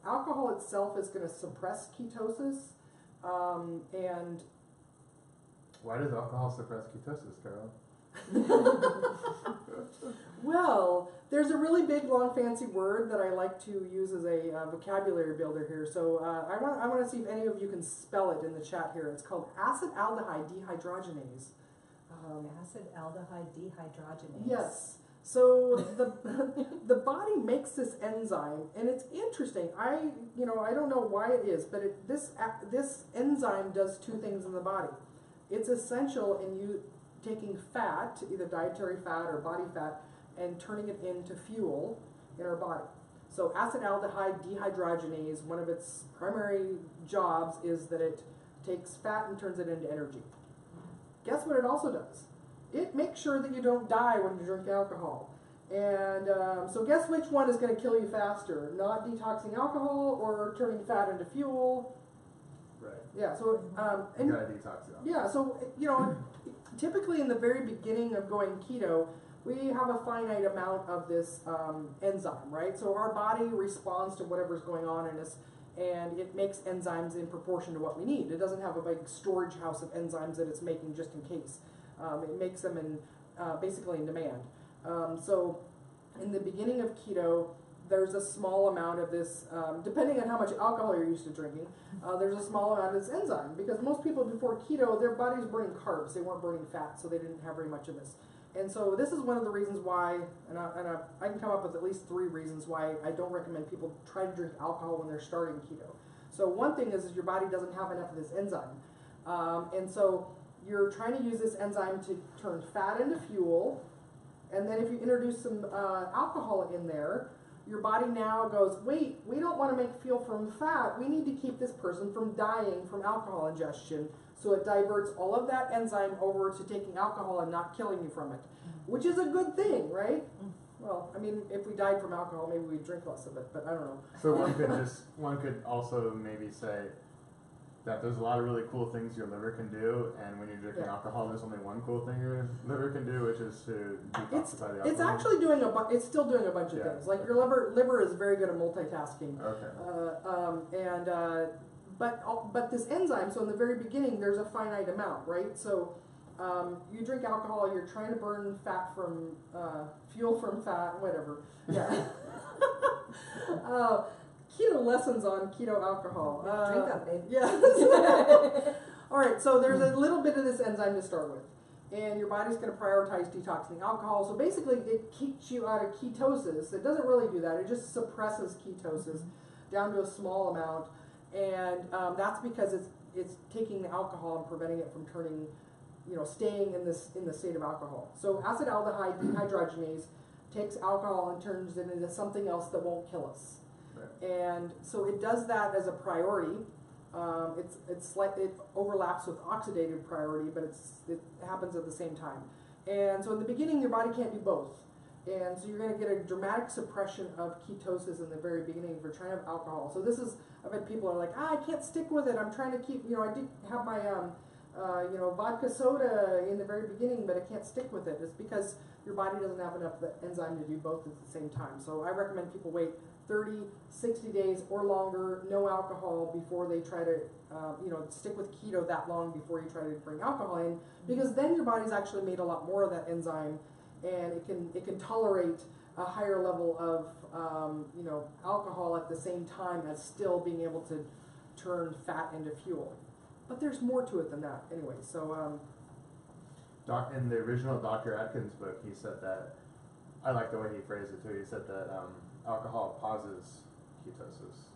S1: alcohol itself is going to suppress ketosis, and
S2: Why does alcohol suppress ketosis, Carol?
S1: well, there's a really big, long, fancy word that I like to use as a vocabulary builder here. So I want to see if any of you can spell it in the chat here. It's called acetaldehyde dehydrogenase.
S3: Acetaldehyde dehydrogenase.
S1: Yes. So the body makes this enzyme, and it's interesting. I don't know why it is, but this enzyme does two things in the body. It's essential in you taking fat, either dietary fat or body fat, and turning it into fuel in our body. So acetaldehyde dehydrogenase, one of its primary jobs is that it takes fat and turns it into energy. Guess what it also does? It makes sure that you don't die when you drink alcohol. And so guess which one is going to kill you faster? Not detoxing alcohol or turning fat into fuel?
S2: Right.
S1: Yeah, so
S2: You gotta detox it.
S1: yeah, so typically in the very beginning of going keto, we have a finite amount of this enzyme, right? So our body responds to whatever's going on in us, and it makes enzymes in proportion to what we need. It doesn't have a big storage house of enzymes that it's making just in case. It makes them in basically in demand. So in the beginning of keto, there's a small amount of this, depending on how much alcohol you're used to drinking, there's a small amount of this enzyme, because most people before keto, their body's burning carbs, they weren't burning fat, so they didn't have very much of this. And so this is one of the reasons why, I can come up with at least 3 reasons why I don't recommend people try to drink alcohol when they're starting keto. So one thing is your body doesn't have enough of this enzyme. And so you're trying to use this enzyme to turn fat into fuel, and then if you introduce some alcohol in there, your body now goes, wait, we don't want to make fuel from fat, we need to keep this person from dying from alcohol ingestion. So it diverts all of that enzyme over to taking alcohol and not killing you from it, which is a good thing, right? Well, I mean, if we died from alcohol, maybe we'd drink less of it, but I don't know.
S2: So one could also maybe say that there's a lot of really cool things your liver can do, and when you're drinking alcohol, there's only one cool thing your liver can do, which is to detoxify the alcohol.
S1: It's actually doing it's still doing a bunch of things. Like your liver is very good at multitasking.
S2: Okay.
S1: But this enzyme, so in the very beginning, there's a finite amount, right? So you drink alcohol, you're trying to burn fat from, fuel from fat, whatever. Yeah. Keto lessons on keto alcohol.
S3: Drink up, babe.
S1: Yeah. All right, so there's a little bit of this enzyme to start with. And your body's going to prioritize detoxing alcohol. So basically, it keeps you out of ketosis. It doesn't really do that. It just suppresses ketosis down to a small amount. And that's because it's taking the alcohol and preventing it from turning, staying in the state of alcohol. So acetaldehyde dehydrogenase takes alcohol and turns it into something else that won't kill us. Right. And so it does that as a priority. It overlaps with oxidative priority, but it happens at the same time. And so in the beginning, your body can't do both. And so you're going to get a dramatic suppression of ketosis in the very beginning if you're trying to have alcohol. So this is, I've had people are like, I can't stick with it. I'm trying to keep, I did have my, vodka soda in the very beginning, but I can't stick with it. It's because your body doesn't have enough enzyme to do both at the same time. So I recommend people wait 30, 60 days or longer, no alcohol, before they try to, stick with keto that long before you try to bring alcohol in, because then your body's actually made a lot more of that enzyme, and it can tolerate a higher level of alcohol at the same time as still being able to turn fat into fuel. But there's more to it than that anyway. So
S2: in the original Dr. Atkins book, he said that, I like the way he phrased it too, he said that alcohol pauses ketosis.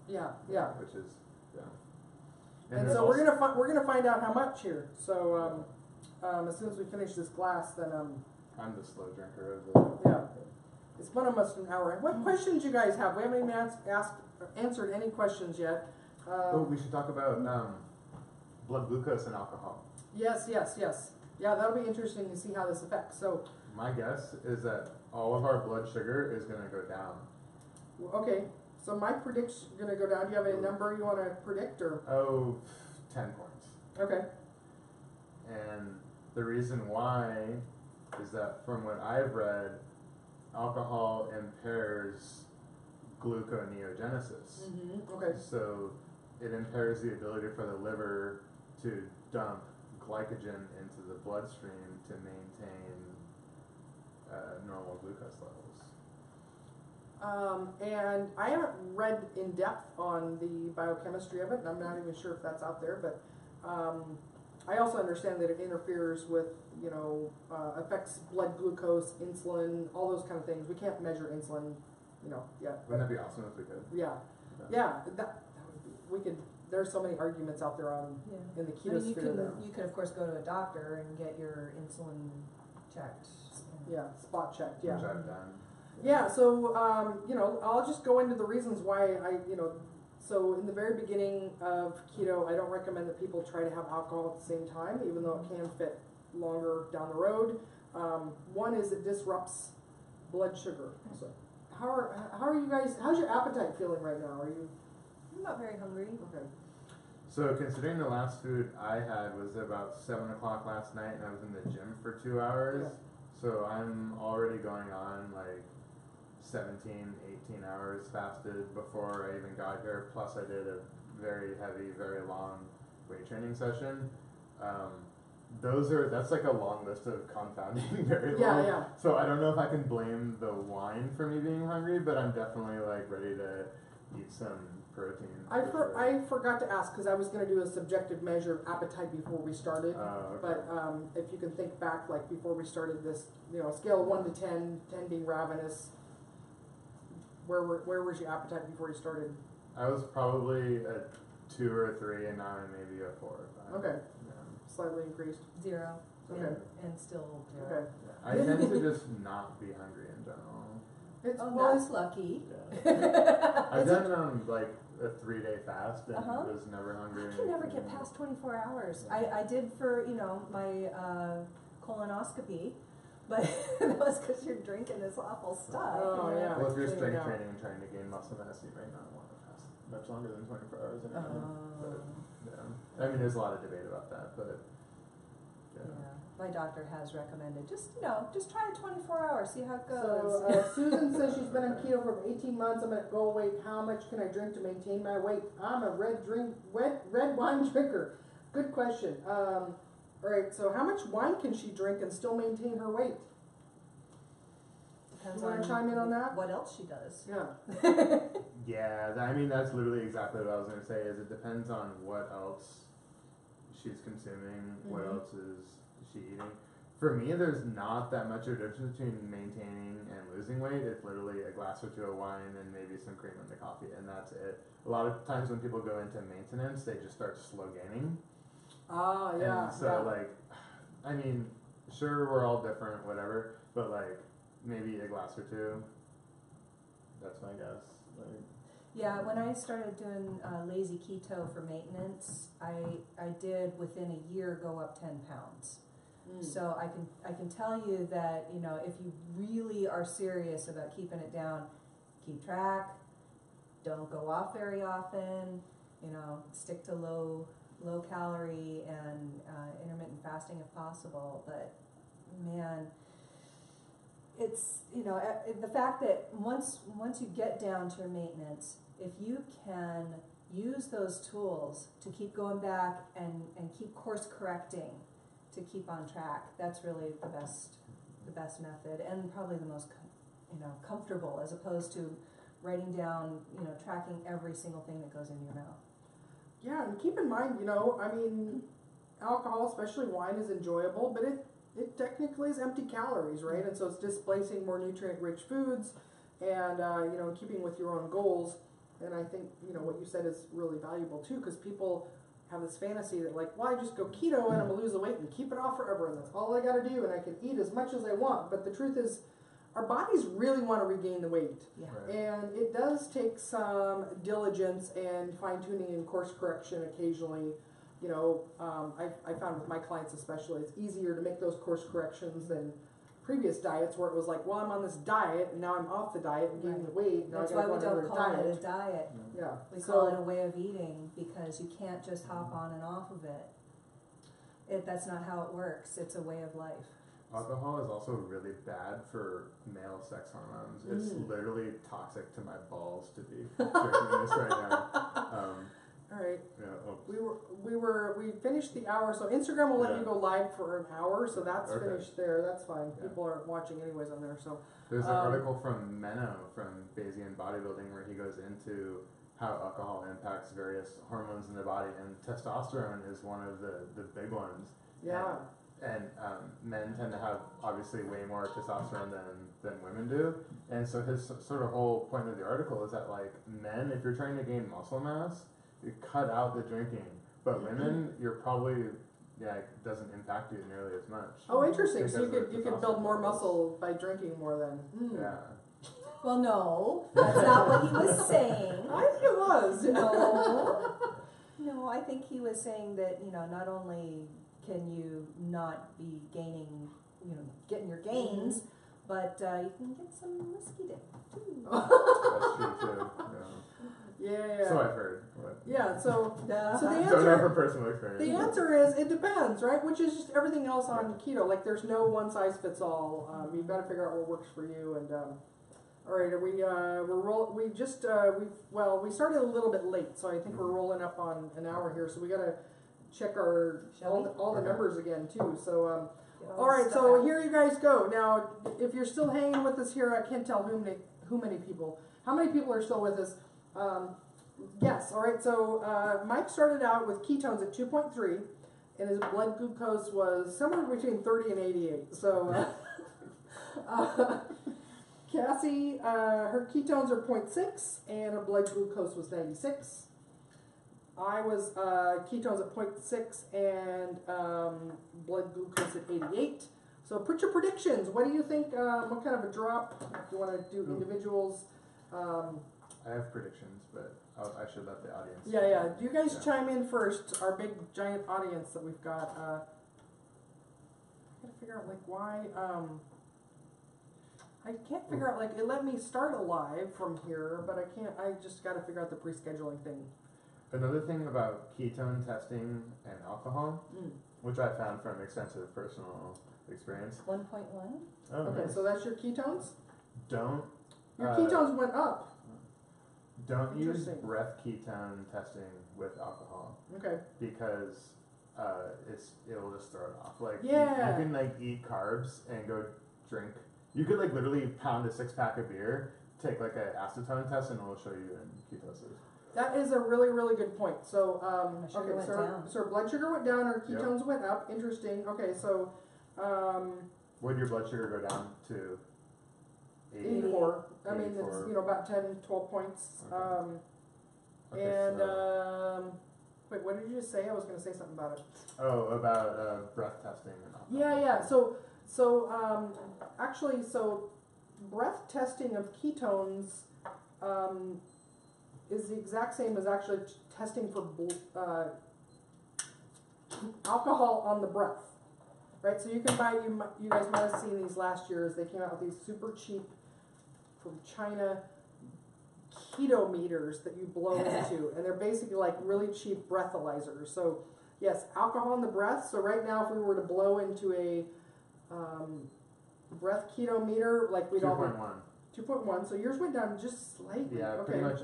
S1: Yeah.
S2: Which is,
S1: And so we're gonna find out how much here. So as soon as we finish this glass, then
S2: I'm the slow drinker of the...
S1: Yeah. It's been almost an hour. What questions you guys have? We haven't even answered any questions yet.
S2: we should talk about blood glucose and alcohol.
S1: Yes. Yeah, that'll be interesting to see how this affects. So
S2: my guess is that all of our blood sugar is going to go down.
S1: Okay, so my predict's going to go down. Do you have a number you want to predict? Or
S2: 10 points.
S1: Okay.
S2: And the reason why is that from what I've read, alcohol impairs gluconeogenesis.
S1: Okay.
S2: So it impairs the ability for the liver to dump glycogen into the bloodstream to maintain normal glucose levels.
S1: And I haven't read in depth on the biochemistry of it, and I'm not even sure if that's out there, but I also understand that it interferes with, affects blood glucose, insulin, all those kind of things. We can't measure insulin, yet.
S2: Wouldn't that be awesome if we could?
S1: Yeah, that would be, we could, there's so many arguments out there in the keto sphere.
S3: You could, of course, go to a doctor and get your insulin checked.
S1: Yeah, spot checked, yeah.
S2: Which I've done.
S1: Yeah, so, I'll just go into the reasons why so in the very beginning of keto, I don't recommend that people try to have alcohol at the same time, even though it can fit longer down the road. One is it disrupts blood sugar. So how are you guys, how's your appetite feeling right now? Are you?
S3: I'm not very hungry.
S1: Okay.
S2: So considering the last food I had was about 7 o'clock last night, and I was in the gym for 2 hours, so I'm already going on like 17, 18 hours fasted before I even got here, plus I did a very heavy, very long weight training session. that's like a long list of confounding variables.
S1: Yeah.
S2: So I don't know if I can blame the wine for me being hungry, but I'm definitely like ready to eat some protein.
S1: I forgot to ask because I was going to do a subjective measure of appetite before we started.
S2: Okay.
S1: But if you can think back, like before we started this, scale of 1 to 10, 10 being ravenous, where was your appetite before you started?
S2: I was probably a 2 or a 3, and now I'm maybe a 4 or 5.
S1: Okay.
S2: Yeah.
S1: Slightly increased.
S3: 0.
S1: Okay.
S3: And still 0.
S1: Okay.
S2: I tend to just not be hungry in general.
S3: That's lucky.
S2: Yeah. I've done like a 3-day fast and was never hungry.
S3: I can never get past 24 hours. I did for my colonoscopy, but that was because you're drinking this awful stuff.
S1: Oh yeah.
S2: Well, if you're strength training and trying to gain muscle mass, you might not want to fast much longer than 24 hours anyway. But, yeah. I mean, there's a lot of debate about that, but
S3: yeah. My doctor has recommended just try it 24 hours, see how it goes.
S1: So Susan says she's been on keto for 18 months. I'm at goal weight. How much can I drink to maintain my weight? I'm a red wine drinker. Good question. All right. So how much wine can she drink and still maintain her weight?
S3: Depends
S1: You want
S3: on
S1: to chime in on that?
S3: what else she does.
S1: Yeah.
S2: yeah, I mean that's literally exactly what I was going to say. Is it depends on what else she's consuming, what else is she eating. For me, there's not that much of a difference between maintaining and losing weight. It's literally a glass or two of wine and maybe some cream in the coffee, and that's it. A lot of times when people go into maintenance, they just start slow gaining.
S1: Ah, yeah.
S2: And so, like, I mean, sure, we're all different, whatever, but, like, maybe a glass or two. That's my guess. Like,
S3: yeah, when I started doing lazy keto for maintenance, I did within a year go up 10 pounds. So I can tell you that if you really are serious about keeping it down, keep track. Don't go off very often. Stick to low calorie and intermittent fasting if possible. But man, it's the fact that once you get down to your maintenance, if you can use those tools to keep going back and keep course correcting to keep on track, that's really the best method and probably the most comfortable, as opposed to writing down, tracking every single thing that goes in your mouth.
S1: Yeah, and keep in mind, I mean, alcohol, especially wine, is enjoyable, but it technically is empty calories, right? And so it's displacing more nutrient-rich foods and, keeping with your own goals. And I think, what you said is really valuable, too, because people have this fantasy that, like, well, I just go keto and I'm going to lose the weight and keep it off forever, and that's all I got to do, and I can eat as much as I want. But the truth is, our bodies really want to regain the weight.
S3: Yeah.
S2: right.
S1: And it does take some diligence and fine-tuning and course correction occasionally. I found with my clients especially, it's easier to make those course corrections than previous diets where it was like, well, I'm on this diet and now I'm off the diet and gaining the weight. Now
S3: That's
S1: I
S3: why
S1: gotta
S3: we
S1: go on
S3: don't
S1: another
S3: call
S1: diet.
S3: it a diet.
S1: Yeah.
S3: We call it a way of eating because you can't just hop on and off of it. That's not how it works. It's a way of life.
S2: Alcohol is also really bad for male sex hormones. It's literally toxic to my balls to be drinking this right now.
S1: All right.
S2: Yeah,
S1: We finished the hour, so Instagram will let you go live for an hour, so that's finished there. That's fine.
S2: Yeah.
S1: People aren't watching anyways on there, so.
S2: There's an article from Menno from Bayesian Bodybuilding where he goes into how alcohol impacts various hormones in the body, and testosterone is one of the big ones.
S1: Yeah.
S2: And men tend to have obviously way more testosterone than women do. And so his sort of whole point of the article is that, like, men, if you're trying to gain muscle mass, you cut out the drinking. But women, you're probably, it doesn't impact you nearly as much.
S1: Oh, interesting.
S2: Because
S1: So
S2: of
S1: you could build more muscle by drinking more then.
S2: Yeah.
S3: Well, no, that's not what he was saying.
S1: I think it was.
S3: No, I think he was saying that, not only can you not be gaining, getting your gains, but you can get some whiskey dick too.
S2: That's true too.
S1: Yeah.
S2: So I've heard.
S1: Yeah, so the
S2: Don't know
S1: answer,
S2: from personal experience.
S1: the answer is it depends, right? Which is just everything else on keto. Like, there's no one size fits all. You've got to figure out what works for you. And all right, are we started a little bit late, so I think we're rolling up on an hour here. So we got to check our
S3: Shall we?
S1: all the
S2: Okay.
S1: numbers again too. So
S3: Get
S1: all right,
S3: this
S1: so
S3: stuff out.
S1: here you guys go. Now, if you're still hanging with us here, I can't tell who many people. How many people are still with us? Yes. All right. So Mike started out with ketones at 2.3, and his blood glucose was somewhere between 30 and 88. So Cassie, her ketones are 0.6, and her blood glucose was 96. I was ketones at 0.6 and blood glucose at 88. So put your predictions. What do you think? What kind of a drop? If you want to do individuals.
S2: I have predictions, but I should let the audience.
S1: Yeah. You guys chime in first. Our big giant audience that we've got. I gotta figure out like why. I can't figure out like it let me start a live from here, but I can't. I just got to figure out the pre-scheduling thing.
S2: Another thing about ketone testing and alcohol, which I found from extensive personal experience.
S3: 1.1?
S2: Oh,
S1: Okay,
S2: nice.
S1: so that's your ketones.
S2: Don't
S1: Your ketones went up.
S2: don't use
S1: Interesting.
S2: breath ketone testing with alcohol
S1: Okay.
S2: because it'll just throw it off. Like
S1: Yeah.
S2: you can like eat carbs and go drink. You could like literally pound a 6-pack of beer, take like an acetone test, and it will show you in ketosis.
S1: That is a really, really good point. So,
S3: My sugar
S1: okay,
S3: went
S1: so
S3: down.
S1: her blood sugar went down, her ketones went up. Interesting. Okay, so,
S2: Would your blood sugar go down to
S1: 84. I mean,
S2: 84.
S1: it's, about 10, 12 points.
S2: Okay. Okay,
S1: And,
S2: so-
S1: wait, what did you just say? I was going to say something about it.
S2: Oh, about breath testing and alcohol.
S1: Yeah. Actually, breath testing of ketones, is the exact same as actually testing for alcohol on the breath, right? So you can buy, you guys might have seen these last year as they came out with these super cheap from China keto meters that you blow into, and they're basically like really cheap breathalyzers. So yes, alcohol in the breath. So right now, if we were to blow into a breath keto meter, like we'd all
S2: 2.1.
S1: 2.1. So yours went down just slightly.
S2: Yeah,
S1: Okay.
S2: pretty much.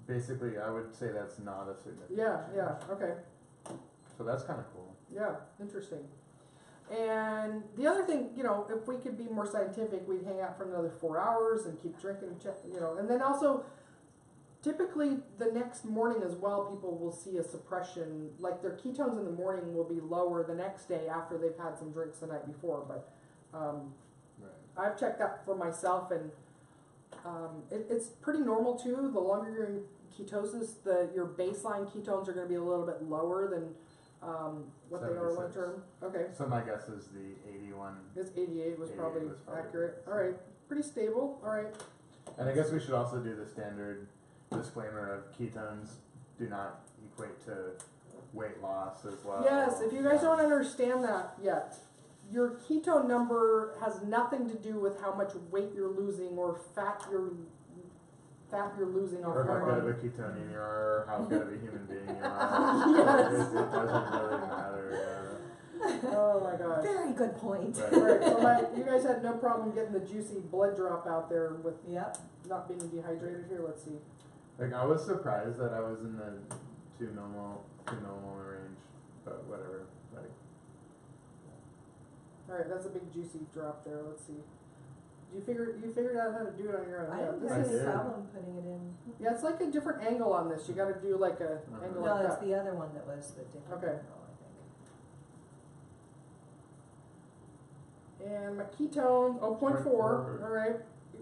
S2: Basically, I would say that's not a significant.
S1: Yeah. Okay.
S2: So that's kind of cool.
S1: Yeah. Interesting. And the other thing, if we could be more scientific, we'd hang out for another 4 hours and keep drinking, and then also, typically the next morning as well, people will see a suppression, like their ketones in the morning will be lower the next day after they've had some drinks the night before. But
S2: Right.
S1: I've checked that for myself, and it's pretty normal too. The longer you're in ketosis, your baseline ketones are going to be a little bit lower than what they are
S2: 76.
S1: long term. Okay.
S2: So my guess is the 81.
S1: This 88 was
S2: 88
S1: probably
S2: was probably
S1: accurate.
S2: good.
S1: All right, pretty stable. All right.
S2: And I guess we should also do the standard disclaimer of ketones do not equate to weight loss as well.
S1: Yes, if you guys don't understand that yet, your ketone number has nothing to do with how much weight you're losing or fat you're losing off
S2: Or how
S1: your
S2: good of a
S1: body.
S2: ketone you are, or how good of a human being you are.
S1: Yes.
S2: It doesn't really matter.
S1: Oh my gosh.
S3: Very good point.
S2: Right.
S1: All right, so you guys had no problem getting the juicy blood drop out there with
S3: Yep.
S1: not being dehydrated here. Let's see.
S2: Like I was surprised that I was in the 2 millimole range, but whatever. Like
S1: All right, that's a big juicy drop there. Let's see. You figured out how to do it on your own.
S3: I
S1: Yeah,
S3: didn't
S1: this
S3: have
S1: is-
S3: any
S2: did.
S3: problem putting it in.
S1: Yeah, it's like a different angle on this. You got to do like a angle
S3: No,
S1: like
S3: it's
S1: that.
S3: the other one that was the different
S1: Okay.
S3: angle, I think.
S1: And my ketones, 0.4.
S2: 0.4.
S1: All right.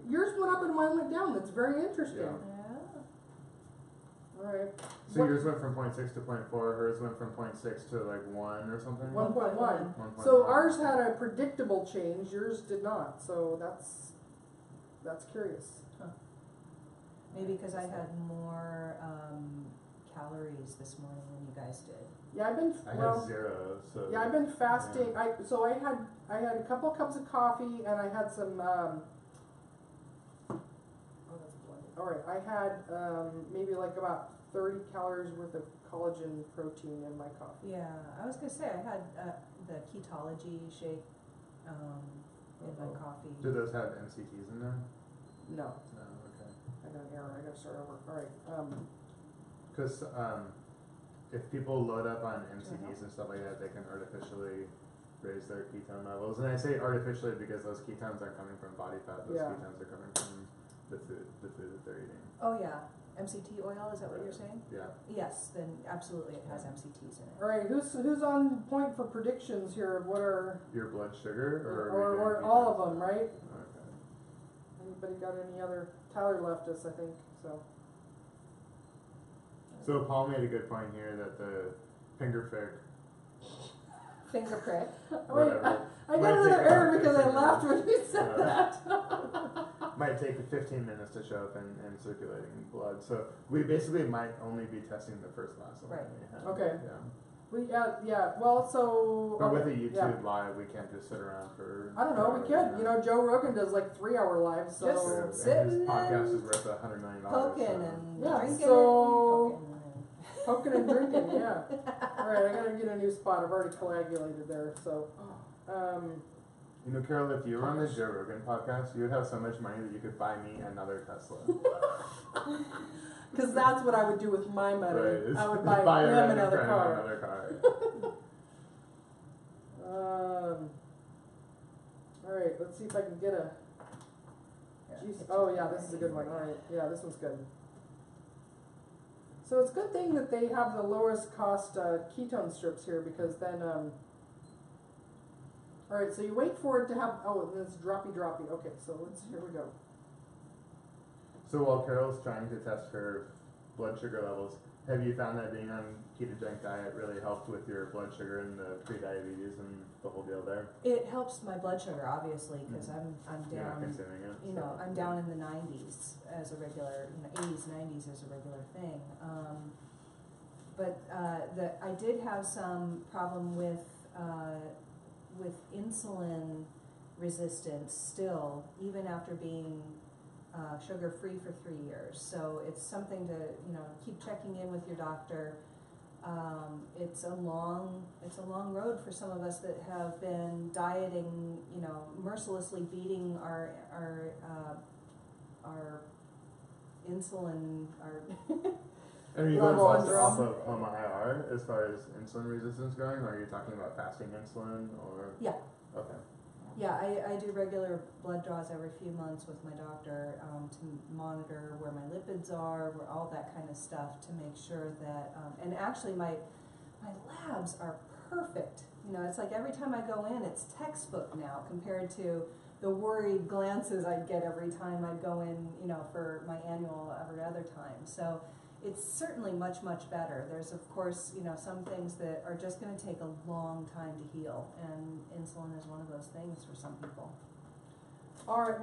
S1: Yours went up and mine went down. That's very interesting.
S2: Yeah.
S3: Yeah.
S1: All right.
S2: so
S1: What-
S2: yours went from 0.6 to 0.4, hers went from 0.6 to like 1 or something.
S1: 1.1.
S2: 1.1.
S1: So ours had a predictable change. Yours did not. So that's curious.
S3: Maybe because I had more calories this morning than you guys did.
S1: Yeah, I've been
S2: I had 0, so
S1: Yeah, I've been fasting. I had a couple cups of coffee and I had some. Oh, that's bloody. All right, I had maybe like about 30 calories worth of collagen protein in my coffee.
S3: Yeah, I was gonna say I had the ketology shake in my coffee.
S2: Do those have MCTs in them?
S1: No,
S2: No, okay.
S1: I got an error. I got to start over. All right.
S2: Because if people load up on MCTs and stuff like that, they can artificially raise their ketone levels. And I say artificially because those ketones aren't coming from body fat; those ketones are coming from the food that they're eating.
S3: Oh yeah, MCT oil. Is that what you're saying?
S2: Yeah.
S3: Yes, then absolutely it has MCTs in it.
S1: All right, who's on point for predictions here of what are
S2: Your blood sugar,
S1: or all of them, right?
S2: Okay.
S1: Anybody got any other? Tyler left us, I think.
S2: So Paul made a good point here that the finger
S3: Finger prick.
S1: Wait, I got another error because I laughed when you said that.
S2: might take 15 minutes to show up in circulating blood. So we basically might only be testing the first glass of wine we had.
S1: Okay.
S2: Yeah.
S1: Well, so.
S2: But with a YouTube live, we can't just sit around for.
S1: I don't know. We could. You know, Joe Rogan does like 3-hour lives. So.
S3: Just
S2: and his
S3: sitting
S2: podcast is worth $100 million.
S3: Poking
S2: so.
S3: and
S1: Yeah,
S3: drinking
S1: so-
S3: and
S1: Poking and drinking, yeah. All right, I gotta get a new spot. I've already coagulated there, so.
S2: You know, Carol, if you were on the Joe Rogan podcast, you would have so much money that you could buy me another Tesla.
S1: Because that's what I would do with my money.
S2: Right.
S1: I would buy him another car. All right, let's see if I can get a. Jeez. Oh yeah, this is a good one. All right, yeah, this one's good. So it's a good thing that they have the lowest cost ketone strips here because then. All right, so you wait for it to have. Oh, and it's droppy. Okay, so here we go.
S2: So while Carol's trying to test her blood sugar levels, have you found that being on ketogenic diet really helped with your blood sugar and the pre-diabetes and the whole deal there?
S3: it helps my blood sugar obviously because I'm
S2: You're not
S3: down.
S2: consuming it.
S3: You know, I'm down in the 90s as a regular, 80s, 90s as a regular thing. But I did have some problem with insulin resistance still, even after being sugar-free for 3 years. So it's something to, keep checking in with your doctor. It's a long road for some of us that have been dieting, mercilessly beating our insulin,
S2: Are you
S1: Level
S2: going
S1: under
S2: off of home IR as far as insulin resistance going, or are you talking about fasting insulin, or?
S3: Yeah.
S2: Okay.
S3: Yeah, I do regular blood draws every few months with my doctor to monitor where my lipids are, where all that kind of stuff, to make sure that, and actually my labs are perfect. It's like every time I go in, it's textbook now compared to the worried glances I'd get every time I'd go in, for my annual every other time. So it's certainly much, much better. There's, of course, some things that are just going to take a long time to heal, and insulin is one of those things for some people.
S1: All right,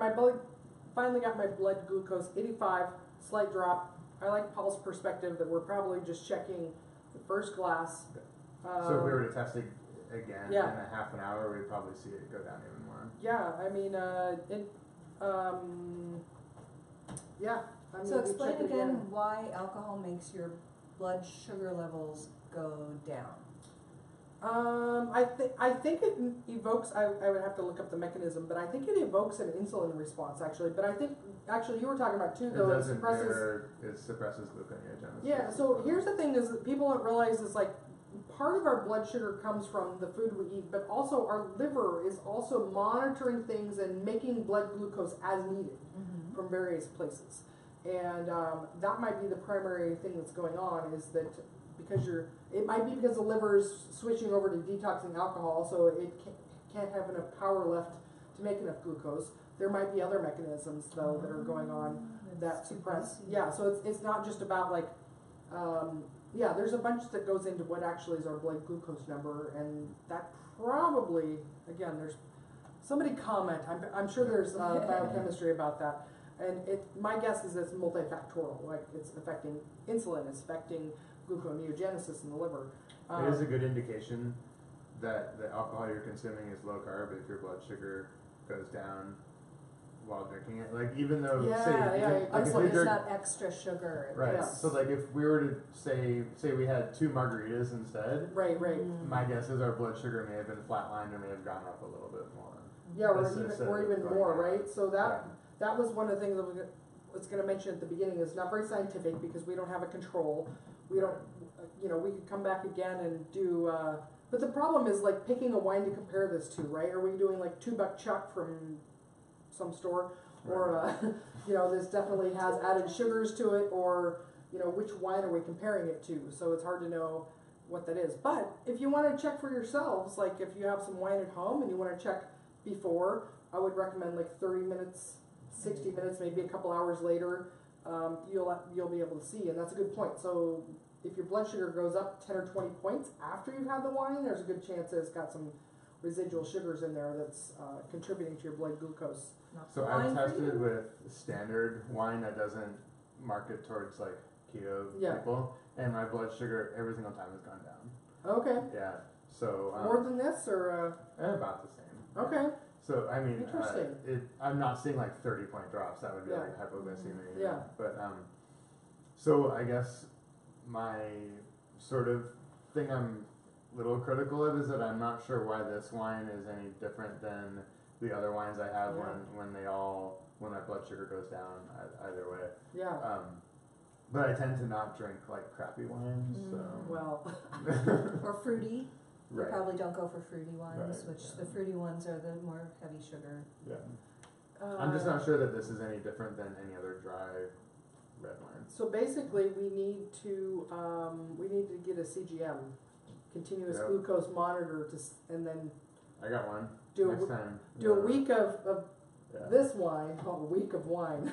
S1: finally got my blood glucose 85, slight drop. I like Paul's perspective that we're probably just checking the first glass.
S2: So if we were to test it again in a half an hour, we'd probably see it go down even more.
S1: Yeah, I mean,
S3: So explain again why alcohol makes your blood sugar levels go down.
S1: I think it evokes. I would have to look up the mechanism, but I think it evokes an insulin response actually. But I think actually you were talking about too though.
S2: It suppresses gluconeogenesis.
S1: Yeah. So here's the thing: is that people don't realize is like part of our blood sugar comes from the food we eat, but also our liver is also monitoring things and making blood glucose as needed from various places. And that might be the primary thing that's going on is that because it might be because the liver is switching over to detoxing alcohol, so it can't have enough power left to make enough glucose. There might be other mechanisms though that are going on that suppress. Yeah, so it's not just about like, there's a bunch that goes into what actually is our blood glucose number, and that probably, again, there's somebody comment. I'm sure there's biochemistry about that. And my guess is it's multifactorial, like it's affecting insulin, it's affecting gluconeogenesis in the liver.
S2: It is a good indication that the alcohol you're consuming is low carb if your blood sugar goes down while drinking it. Like even though
S3: It's not extra sugar.
S2: Right. Yeah. So like if we were to say we had 2 margaritas instead.
S1: Right.
S2: My guess is our blood sugar may have been flatlined or may have gone up a little bit more.
S1: Yeah, or even more, right? So that was one of the things that I was going to mention at the beginning. It's not very scientific because we don't have a control. We don't. we could come back again and do. But the problem is like picking a wine to compare this to, right? Are we doing like $2 Chuck from some store, or this definitely has added sugars to it, or which wine are we comparing it to? So it's hard to know what that is. But if you want to check for yourselves, like if you have some wine at home and you want to check before, I would recommend like 30 minutes, 60 minutes, maybe a couple hours later. You'll be able to see, and that's a good point. So if your blood sugar goes up 10 or 20 points after you've had the wine, there's a good chance that it's got some residual sugars in there that's contributing to your blood glucose.
S2: So I've tested with standard wine that doesn't market towards like keto people, and my blood sugar every single time has gone down.
S1: Okay.
S2: Yeah. So
S1: more than this, or
S2: about the same.
S1: Okay.
S2: So I mean,
S1: interesting.
S2: I'm not seeing like 30-point drops. That would be like hypoglycemia.
S1: Yeah.
S2: But so I guess my sort of thing I'm a little critical of is that I'm not sure why this wine is any different than the other wines I have when my blood sugar goes down either way.
S1: Yeah.
S2: But I tend to not drink like crappy wines. So.
S1: Well.
S3: Or fruity. You
S2: Right.
S3: probably don't go for fruity wines,
S2: Right,
S3: which the fruity ones are the more heavy sugar.
S2: Yeah. I'm just not sure that this is any different than any other dry red wine.
S1: So basically, we need to get a CGM, continuous glucose monitor, and then
S2: I got one.
S1: do
S2: Next time.
S1: a week of this wine, a week of wine,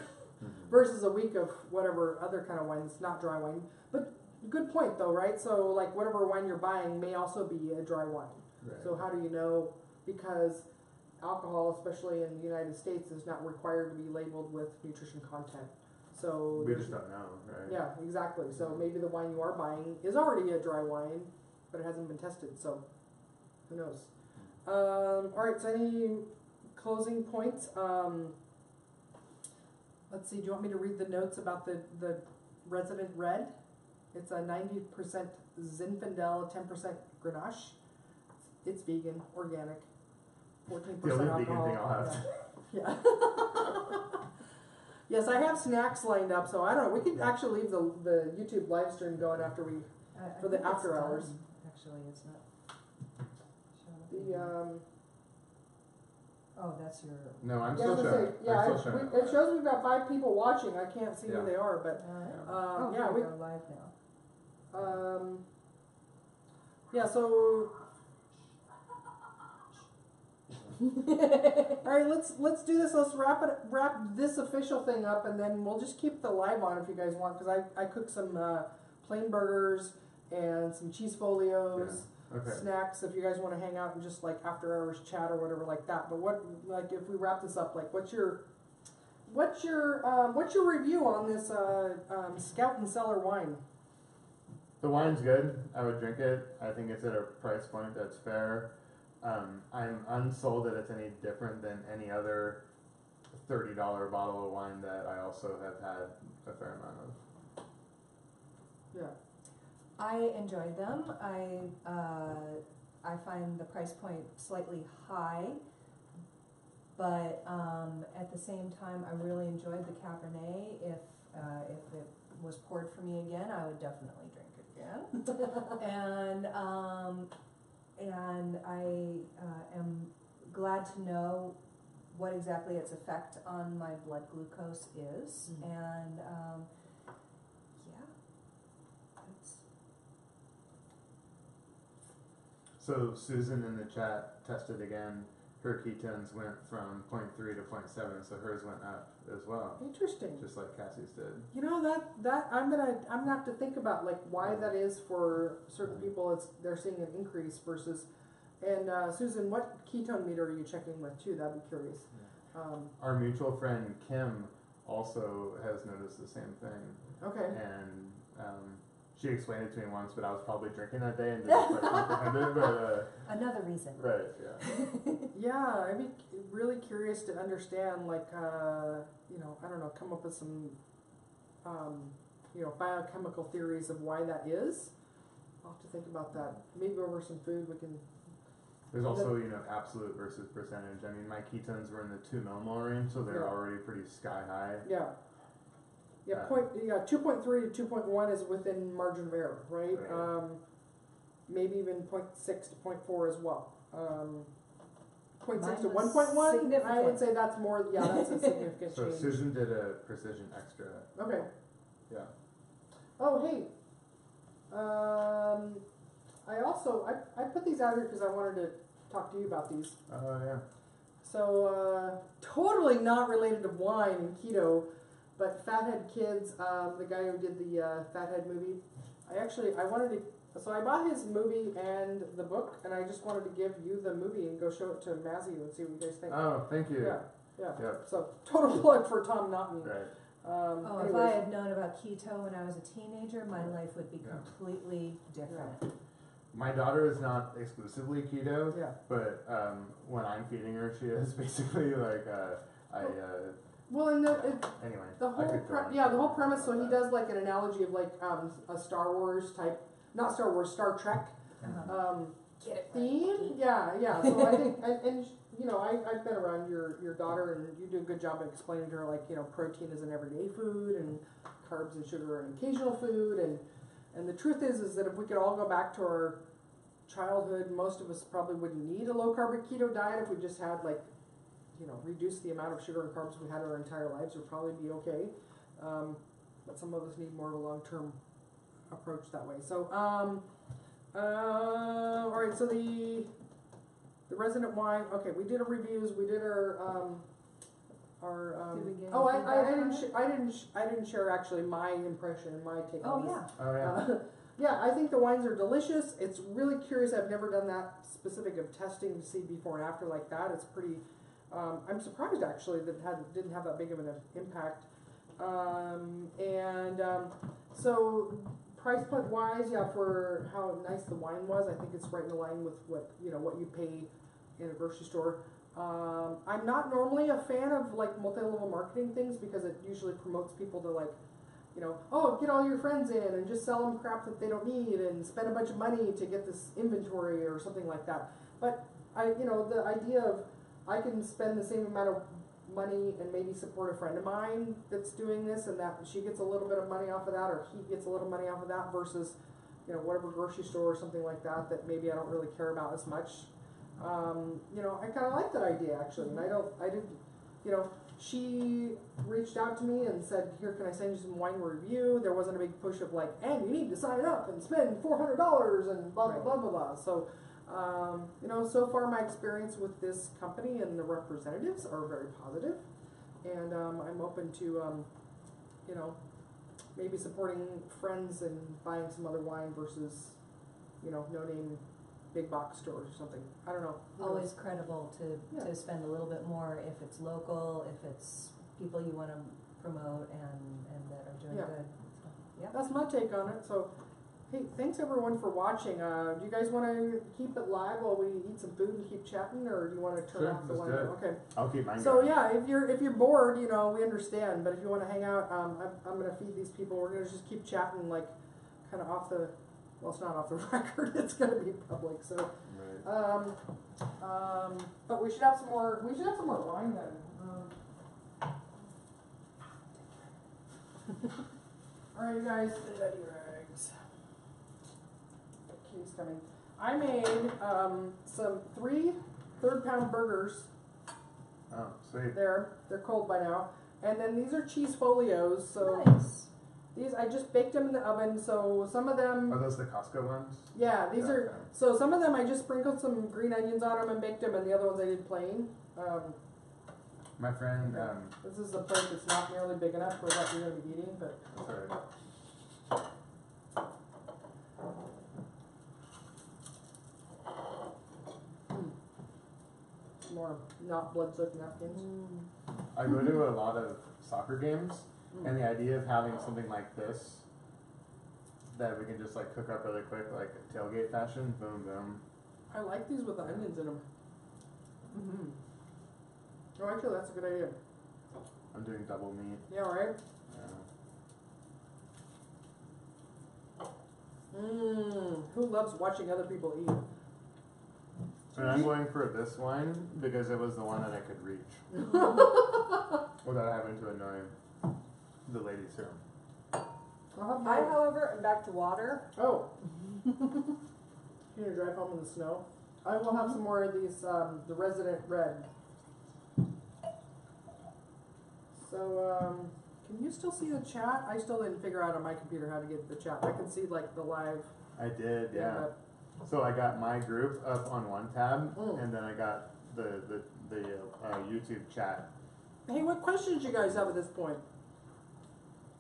S1: versus a week of whatever other kind of wine. It's not dry wine, but good point though, right? So like whatever wine you're buying may also be a dry wine.
S2: Right.
S1: So how do you know? Because alcohol, especially in the United States, is not required to be labeled with nutrition content. So
S2: we just don't know, right?
S1: Yeah, exactly. So maybe the wine you are buying is already a dry wine, but it hasn't been tested. So who knows? All right. So any closing points? Let's see. Do you want me to read the notes about the Resident Red? It's a 90% Zinfandel, 10% Grenache. It's vegan, organic, 14%
S2: The only
S1: alcohol.
S2: vegan thing I'll have.
S1: Yeah. Yes, I have snacks lined up, so I don't know. We could actually leave the YouTube live stream going after we for the after hours.
S3: Actually, it's not.
S1: The
S3: Oh, that's your.
S2: No, I'm
S1: yeah,
S2: still showing. I'm still showing.
S1: it shows we've got 5 people watching. I can't see who they are, but
S3: yeah, we go live now.
S1: Yeah, so all right, let's do this. Let's wrap this official thing up, and then we'll just keep the live on if you guys want, because I cooked some plain burgers and some cheese folios, snacks. If you guys want to hang out and just like after hours chat or whatever like that. But if we wrap this up, like what's your review on this Scout Cellar Wine?
S2: The wine's good. I would drink it. I think it's at a price point that's fair. I'm unsold that it's any different than any other $30 bottle of wine that I also have had a fair amount of.
S1: Yeah.
S3: I enjoyed them. I find the price point slightly high, but at the same time, I really enjoyed the Cabernet. If it was poured for me again, I would definitely drink it again. And I am glad to know what exactly its effect on my blood glucose is, and that's.
S2: So Susan in the chat tested again. Her ketones went from 0.3 to 0.7, so hers went up as well.
S1: Interesting.
S2: Just like Cassie's did.
S1: You know that I'm gonna have to think about like why that is for certain people. They're seeing an increase versus. And Susan, what ketone meter are you checking with too? That'd be curious.
S2: Our mutual friend Kim also has noticed the same thing.
S1: Okay.
S2: And she explained it to me once, but I was probably drinking that day and didn't quite comprehend it. But
S3: another reason.
S2: right, yeah.
S1: Yeah, I'd be really curious to understand, like, I don't know, come up with some, biochemical theories of why that is. I'll have to think about that. Maybe over some food we can.
S2: There's also, absolute versus percentage. I mean, my ketones were in the 2 millimole range, so they're already pretty sky high.
S1: Yeah. Yeah, 2.3 to 2.1 is within margin of error, right?
S2: Right.
S1: Maybe even 0.6 to 0.4 as well. 0.6
S3: Mine
S1: to
S3: was
S1: 1.1, I would
S3: significant.
S1: say that's more, yeah, that's a significant
S2: So
S1: change.
S2: Susan did a precision extra.
S1: Okay.
S2: Yeah.
S1: Oh, hey. I put these out here because I wanted to talk to you about these.
S2: Oh yeah.
S1: So, totally not related to wine and keto, but Fathead Kids, the guy who did the Fathead movie, so I bought his movie and the book, and I just wanted to give you the movie and go show it to Mazzy and see what you guys think.
S2: Oh, thank you.
S1: Yeah.
S2: Yep.
S1: So, total plug for Tom Naughton.
S2: Right.
S3: If I had known about keto when I was a teenager, my life would be completely different.
S2: My daughter is not exclusively keto,
S1: Yeah.
S2: but when I'm feeding her, she is basically like
S1: Well, and
S2: anyway.
S1: the whole premise. So he does like an analogy of like a Star Wars type, not Star Wars, Star Trek
S3: Get it
S1: theme.
S3: right.
S1: Yeah. So I think, and you know, I've been around your daughter, and you do a good job of explaining to her like, you know, protein is an everyday food, and carbs and sugar are an occasional food, and the truth is that if we could all go back to our childhood, most of us probably wouldn't need a low carb keto diet if we just had like, you know, reduce the amount of sugar and carbs we had our entire lives, would probably be okay. But some of us need more of a long-term approach that way. So, all right. So the resident wine. Okay, we did our reviews. We did our.
S3: Did we get
S1: Oh,
S3: any feedback on it?
S1: I didn't share actually my impression and my take on
S3: Oh
S1: this.
S3: yeah.
S2: Oh yeah.
S1: Yeah, I think the wines are delicious. It's really curious. I've never done that specific of testing to see before and after like that. It's pretty. I'm surprised actually that it didn't have that big of an impact. So price point wise, yeah, for how nice the wine was, I think it's right in line with what you pay in a grocery store. I'm not normally a fan of like multi-level marketing things because it usually promotes people to like, you know, oh, get all your friends in and just sell them crap that they don't need and spend a bunch of money to get this inventory or something like that. But the idea of I can spend the same amount of money and maybe support a friend of mine that's doing this, and that she gets a little bit of money off of that, or he gets a little money off of that, versus, you know, whatever grocery store or something like that that maybe I don't really care about as much. I kind of like that idea actually, and she reached out to me and said, here, can I send you some wine review? There wasn't a big push of like, and you need to sign up and spend $400 and blah, blah, blah, blah, blah. So, so far my experience with this company and the representatives are very positive, and I'm open to, maybe supporting friends and buying some other wine versus, no-name big box stores or something. I don't know.
S3: Always credible to spend a little bit more if it's local, if it's people you want to promote and that are doing good. So, yeah.
S1: That's my take on it. So, hey, thanks everyone for watching. Do you guys want to keep it live while we eat some food and keep chatting, or do you want to turn off the
S2: let's
S1: one?
S2: do it.
S1: Okay.
S2: I'll keep mine
S1: So
S2: going.
S1: yeah, if you're bored, we understand. But if you want to hang out, I'm gonna feed these people. We're gonna just keep chatting, like, kind of off the. Well, it's not off the record. It's gonna be public. So.
S2: Right.
S1: But we should have some more. We should have some more wine then. All right, you guys. Daddy rags. Keys coming. I made some 3 third-pound burgers.
S2: Oh, sweet.
S1: They're cold by now, and then these are cheese folios. So
S3: Nice.
S1: these I just baked them in the oven. So some of them.
S2: Are those the Costco ones?
S1: Yeah, these are.
S2: Okay.
S1: So some of them I just sprinkled some green onions on them and baked them, and the other ones I did plain.
S2: My friend,
S1: This is a plate that's not nearly big enough for what you're going to be eating, but.
S2: sorry.
S1: More not blood-soaked napkins.
S2: I go to a lot of soccer games, and the idea of having something like this that we can just like cook up really quick, like tailgate fashion, boom, boom.
S1: I like these with the onions in them. Oh, actually, that's a good idea.
S2: I'm doing double meat.
S1: Yeah, right? Who loves watching other people eat?
S2: And I'm going for this wine because it was the one that I could reach without having to annoy him. the ladies' serum.
S1: I'll have
S3: I,
S1: more.
S3: however, am back to water.
S1: Oh. You're gonna drive home in the snow? I will have some more of these, the Resident Red. So, can you still see the chat? I still didn't figure out on my computer how to get the chat. I can see like the live.
S2: I did,
S1: thing,
S2: yeah.
S1: but-
S2: So I got my group up on one tab,
S1: Mm.
S2: and then I got the YouTube chat.
S1: Hey, what questions you guys have at this point?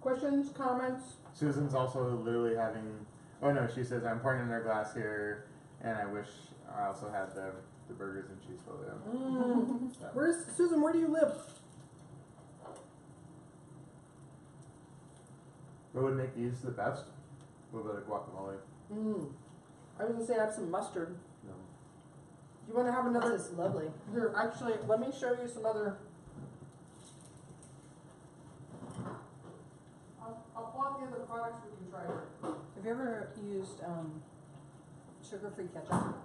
S1: Questions, comments?
S2: Susan's also literally having. Oh no, she says I'm pouring in her glass here, and I wish I also had the burgers and cheese fillet. So.
S1: Where's Susan? Where do you live?
S2: What would make these the best? A little bit of guacamole.
S1: I was gonna say I have some mustard.
S2: No.
S1: You want to have another?
S3: This is lovely.
S1: Here, actually, let me show you some other. I'll pull out the other products we can try here.
S3: Have you ever used sugar-free ketchup?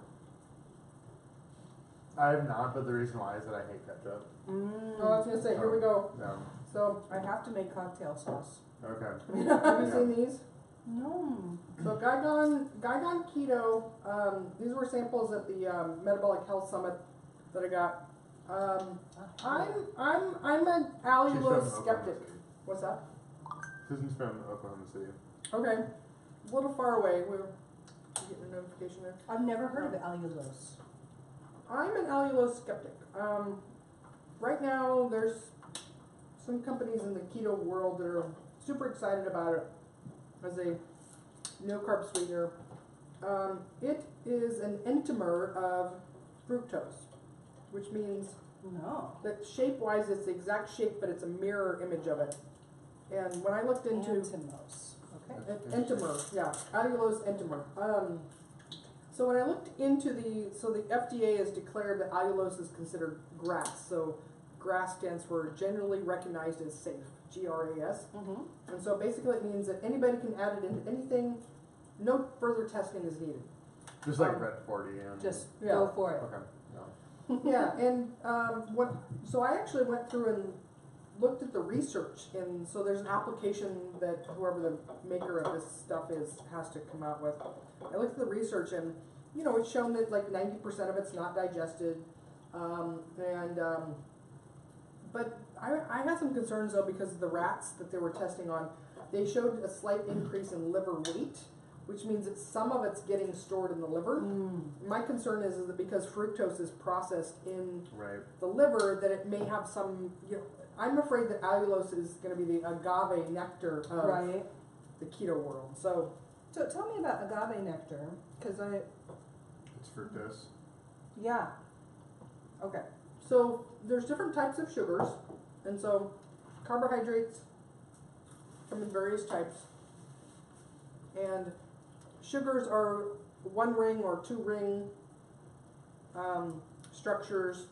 S2: I have not, but the reason why is that I hate ketchup.
S1: Oh, I was gonna say, here we go.
S2: No.
S1: So,
S3: I have to make cocktail sauce.
S2: Okay.
S1: have you seen these?
S3: No.
S1: So Guigon Keto, these were samples at the Metabolic Health Summit that I got. I'm an
S2: She's
S1: allulose
S2: from
S1: skeptic.
S2: Oklahoma City.
S1: What's that?
S2: Susan's from Oklahoma City.
S1: Okay, a little far away. We're getting a notification there.
S3: I've never heard of allulose.
S1: I'm an allulose skeptic. Right now, there's some companies in the keto world that are super excited about it as a no carb sweetener. It is an enantiomer of fructose, which means
S3: No.
S1: that shape-wise it's the exact shape, but it's a mirror image of it. And when I looked into
S3: Antimose. Okay.
S1: enantiomer, yeah, allulose enantiomer. So when I looked into the FDA has declared that allulose is considered GRAS. So GRAS stands for generally recognized as safe, GRAS.
S3: Mm-hmm.
S1: And so basically it means that anybody can add it into anything. No further testing is needed.
S2: Just like Red 40 and.
S3: Just
S1: Yeah.
S3: go for it.
S2: Okay. No.
S1: Yeah, and so I actually went through and looked at the research, and so there's an application that whoever the maker of this stuff has to come out with. I looked at the research, and it's shown that like 90% of it's not digested, but I had some concerns though because of the rats that they were testing on. They showed a slight increase in liver weight, which means that some of it's getting stored in the liver. My concern is that because fructose is processed in the liver, that it may have some, I'm afraid that allulose is going to be the agave nectar of
S3: Right.
S1: the keto world. So
S3: So tell me about agave nectar, because
S2: It's fructose.
S3: yeah. Okay.
S1: So there's different types of sugars, and so carbohydrates come in various types, and sugars are 1 ring or 2 ring structures,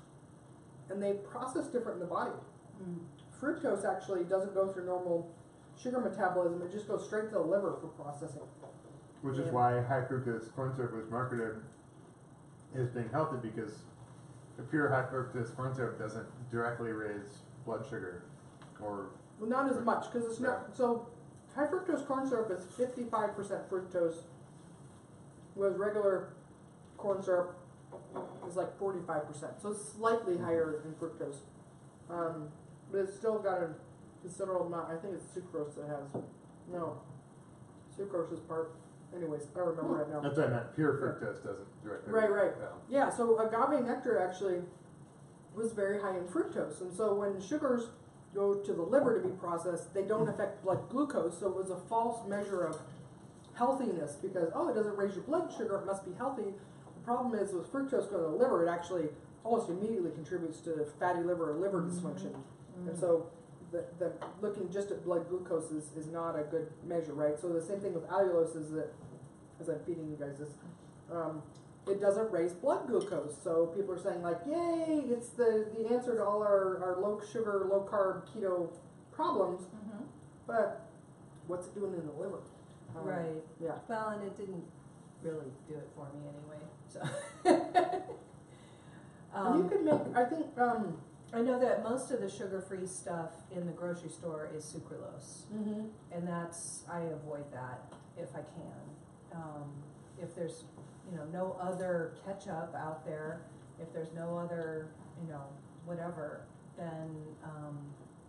S1: and they process different in the body. Fructose actually doesn't go through normal sugar metabolism; it just goes straight to the liver for processing.
S2: Which is why high fructose corn syrup was marketed as being healthy, because a pure high fructose corn syrup doesn't directly raise blood sugar, or
S1: Well, not as much because it's not. So high fructose corn syrup is 55% fructose, whereas regular corn syrup is like 45%. So it's slightly higher than fructose, but it's still got a considerable amount. I think it's sucrose that has. No, sucrose is part. Anyways, I don't remember right now.
S2: that's what I meant. Pure fructose doesn't directly.
S1: Right.
S2: Yeah.
S1: Yeah, so agave nectar actually was very high in fructose, and so when sugars go to the liver to be processed, they don't affect blood glucose, so it was a false measure of healthiness because, it doesn't raise your blood sugar, it must be healthy. The problem is with fructose going to the liver, it actually almost immediately contributes to fatty liver or liver dysfunction. And so the looking just at blood glucose is not a good measure, right? So the same thing with allulose is that, as I'm feeding you guys this, it doesn't raise blood glucose. So people are saying like, yay, it's the answer to all our low sugar, low carb, keto problems. But what's it doing in the liver?
S3: Right.
S1: Yeah.
S3: Well, and it didn't really do it for me anyway. So.
S1: And you could make, I think,
S3: I know that most of the sugar-free stuff in the grocery store is sucralose, and I avoid that if I can. If there's, no other ketchup out there, if there's no other, whatever, then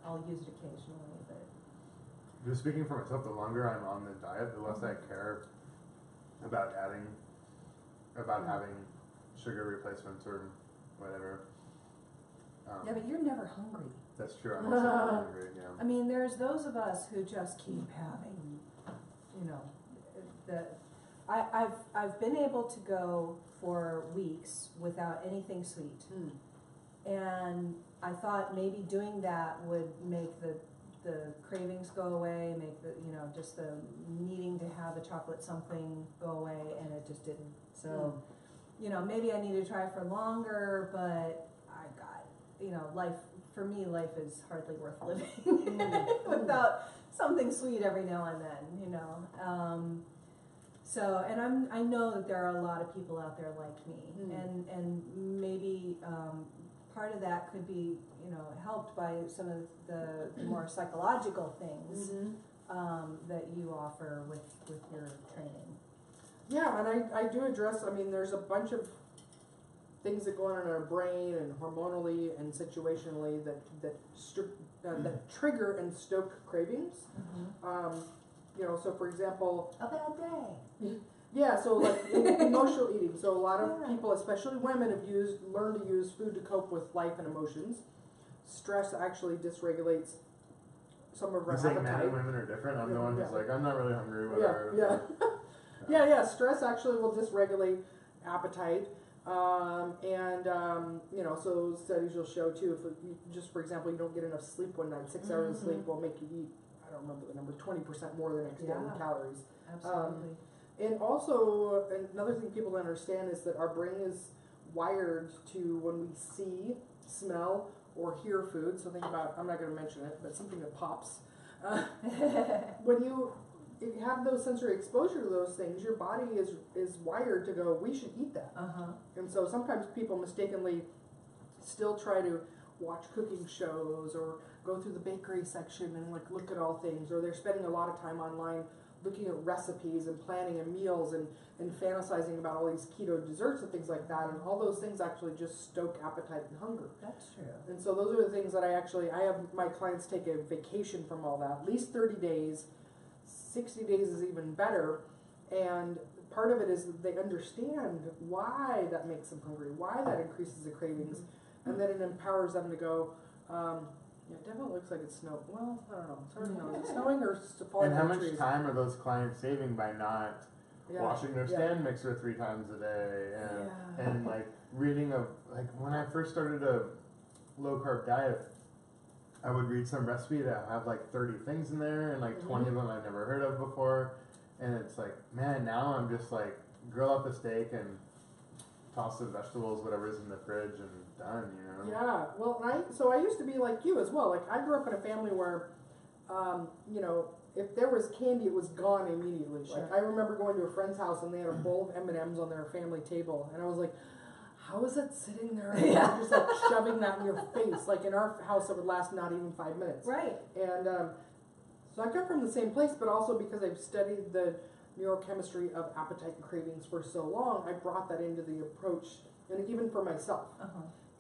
S3: I'll use it occasionally, but.
S2: Just speaking for myself, the longer I'm on the diet, the less I care about having sugar replacements or whatever.
S3: Yeah, but you're never hungry.
S2: That's true. I'm also not hungry. Yeah.
S3: I mean, there's those of us who just keep having, I've been able to go for weeks without anything sweet, and I thought maybe doing that would make the cravings go away, make the just the needing to have a chocolate something go away, and it just didn't. So, maybe I need to try for longer, but I got life. For me, life is hardly worth living without something sweet every now and then, So, and I know that there are a lot of people out there like me, and maybe part of that could be, helped by some of the more psychological things that you offer with your training.
S1: Yeah, and I do address. I mean, there's a bunch of things that go on in our brain and hormonally and situationally that trigger and stoke cravings. So for example,
S3: a bad day.
S1: Yeah, so like emotional eating. So a lot of people, especially women, have learned to use food to cope with life and emotions. Stress actually dysregulates some of our appetite.
S2: You're saying men and women are different? I'm the one who's like, I'm not really hungry, whatever.
S1: Yeah. Stress actually will dysregulate appetite. So studies will show too, if just for example, you don't get enough sleep one night, 6 hours of sleep will make you eat, I don't remember the number, 20% more the next day in calories.
S3: Absolutely.
S1: And also, another thing people don't understand is that our brain is wired to, when we see, smell, or hear food, so think about, I'm not going to mention it, but something that pops. When you have those sensory exposure to those things, your body is wired to go, we should eat that. And so sometimes people mistakenly still try to watch cooking shows or go through the bakery section and like look at all things, or they're spending a lot of time online looking at recipes and planning and meals and fantasizing about all these keto desserts and things like that, and all those things actually just stoke appetite and hunger.
S3: That's true.
S1: And so those are the things that I have my clients take a vacation from all that, at least 30 days, 60 days is even better, and part of it is that they understand why that makes them hungry, why that increases the cravings, and then it empowers them to go, it definitely looks like it's snowing. Well, I don't know. It's hard to know. Is it snowing or is it falling
S2: And how
S1: on the
S2: much
S1: trees?
S2: time are those clients saving by not washing their stand mixer 3 times a day and like reading when I first started a low carb diet, I would read some recipe that have like 30 things in there and like 20 of them I've never heard of before, and it's like, man, now I'm just like grill up a steak and toss the vegetables, whatever's in the fridge, and done,
S1: Yeah, well, I used to be like you as well. Like, I grew up in a family where, if there was candy, it was gone immediately.
S3: Sure.
S1: Like, I remember going to a friend's house and they had a bowl of M&Ms on their family table, and I was like, how is it sitting there? And you're just like shoving that in your face. Like, in our house, it would last not even 5 minutes.
S3: Right.
S1: And so I come from the same place, but also because I've studied the neurochemistry of appetite and cravings for so long, I brought that into the approach, and even for myself.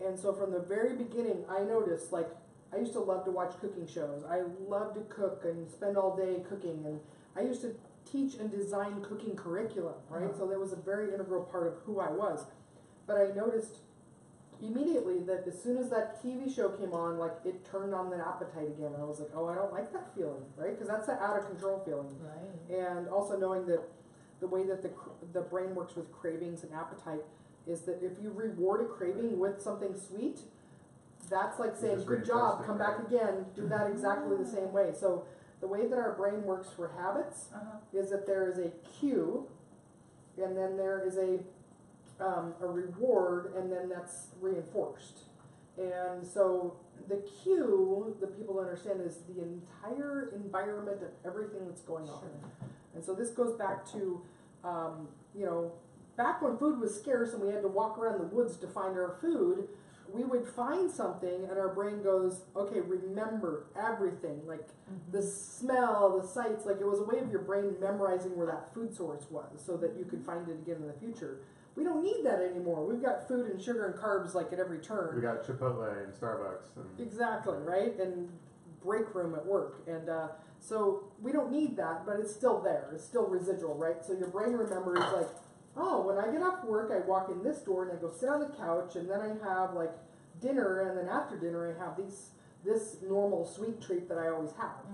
S1: And so from the very beginning, I noticed, like, I used to love to watch cooking shows. I loved to cook and spend all day cooking, and I used to teach and design cooking curriculum, right? So that was a very integral part of who I was. But I noticed immediately that as soon as that TV show came on, like, it turned on the appetite again. And I was like, oh, I don't like that feeling, right? Because that's an out of control feeling.
S3: Right.
S1: And also knowing that the way that the brain works with cravings and appetite is that if you reward a craving with something sweet, that's like saying, good job, come back again, do that exactly the same way. So the way that our brain works for habits is that there is a cue, and then there is a reward, and then that's reinforced. And so the cue that people understand is the entire environment of everything that's going on. And so this goes back to, back when food was scarce and we had to walk around the woods to find our food, we would find something and our brain goes, okay, remember everything, like the smell, the sights, like it was a way of your brain memorizing where that food source was so that you could find it again in the future. We don't need that anymore. We've got food and sugar and carbs like at every turn.
S2: We got Chipotle and Starbucks. And
S1: exactly, right? And break room at work. And so we don't need that, but it's still there. It's still residual, right? So your brain remembers like, oh, when I get off work, I walk in this door and I go sit on the couch, and then I have like dinner, and then after dinner I have this normal sweet treat that I always have.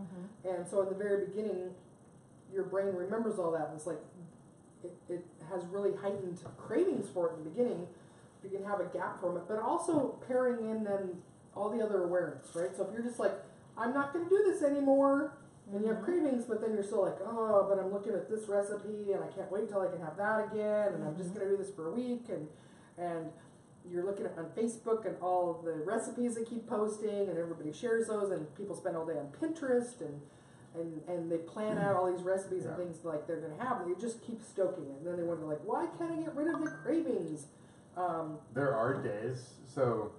S1: And so in the very beginning, your brain remembers all that, and it's like it has really heightened cravings for it in the beginning. You can have a gap from it, but also pairing in then all the other awareness, right? So if you're just like, I'm not going to do this anymore, and you have cravings, but then you're still like, oh, but I'm looking at this recipe, and I can't wait till I can have that again, and I'm just going to do this for a week, and you're looking at on Facebook and all of the recipes they keep posting, and everybody shares those, and people spend all day on Pinterest, and they plan out all these recipes and things like they're going to have, and you just keep stoking it, and then they wonder like, why can't I get rid of the cravings?
S2: There are days, so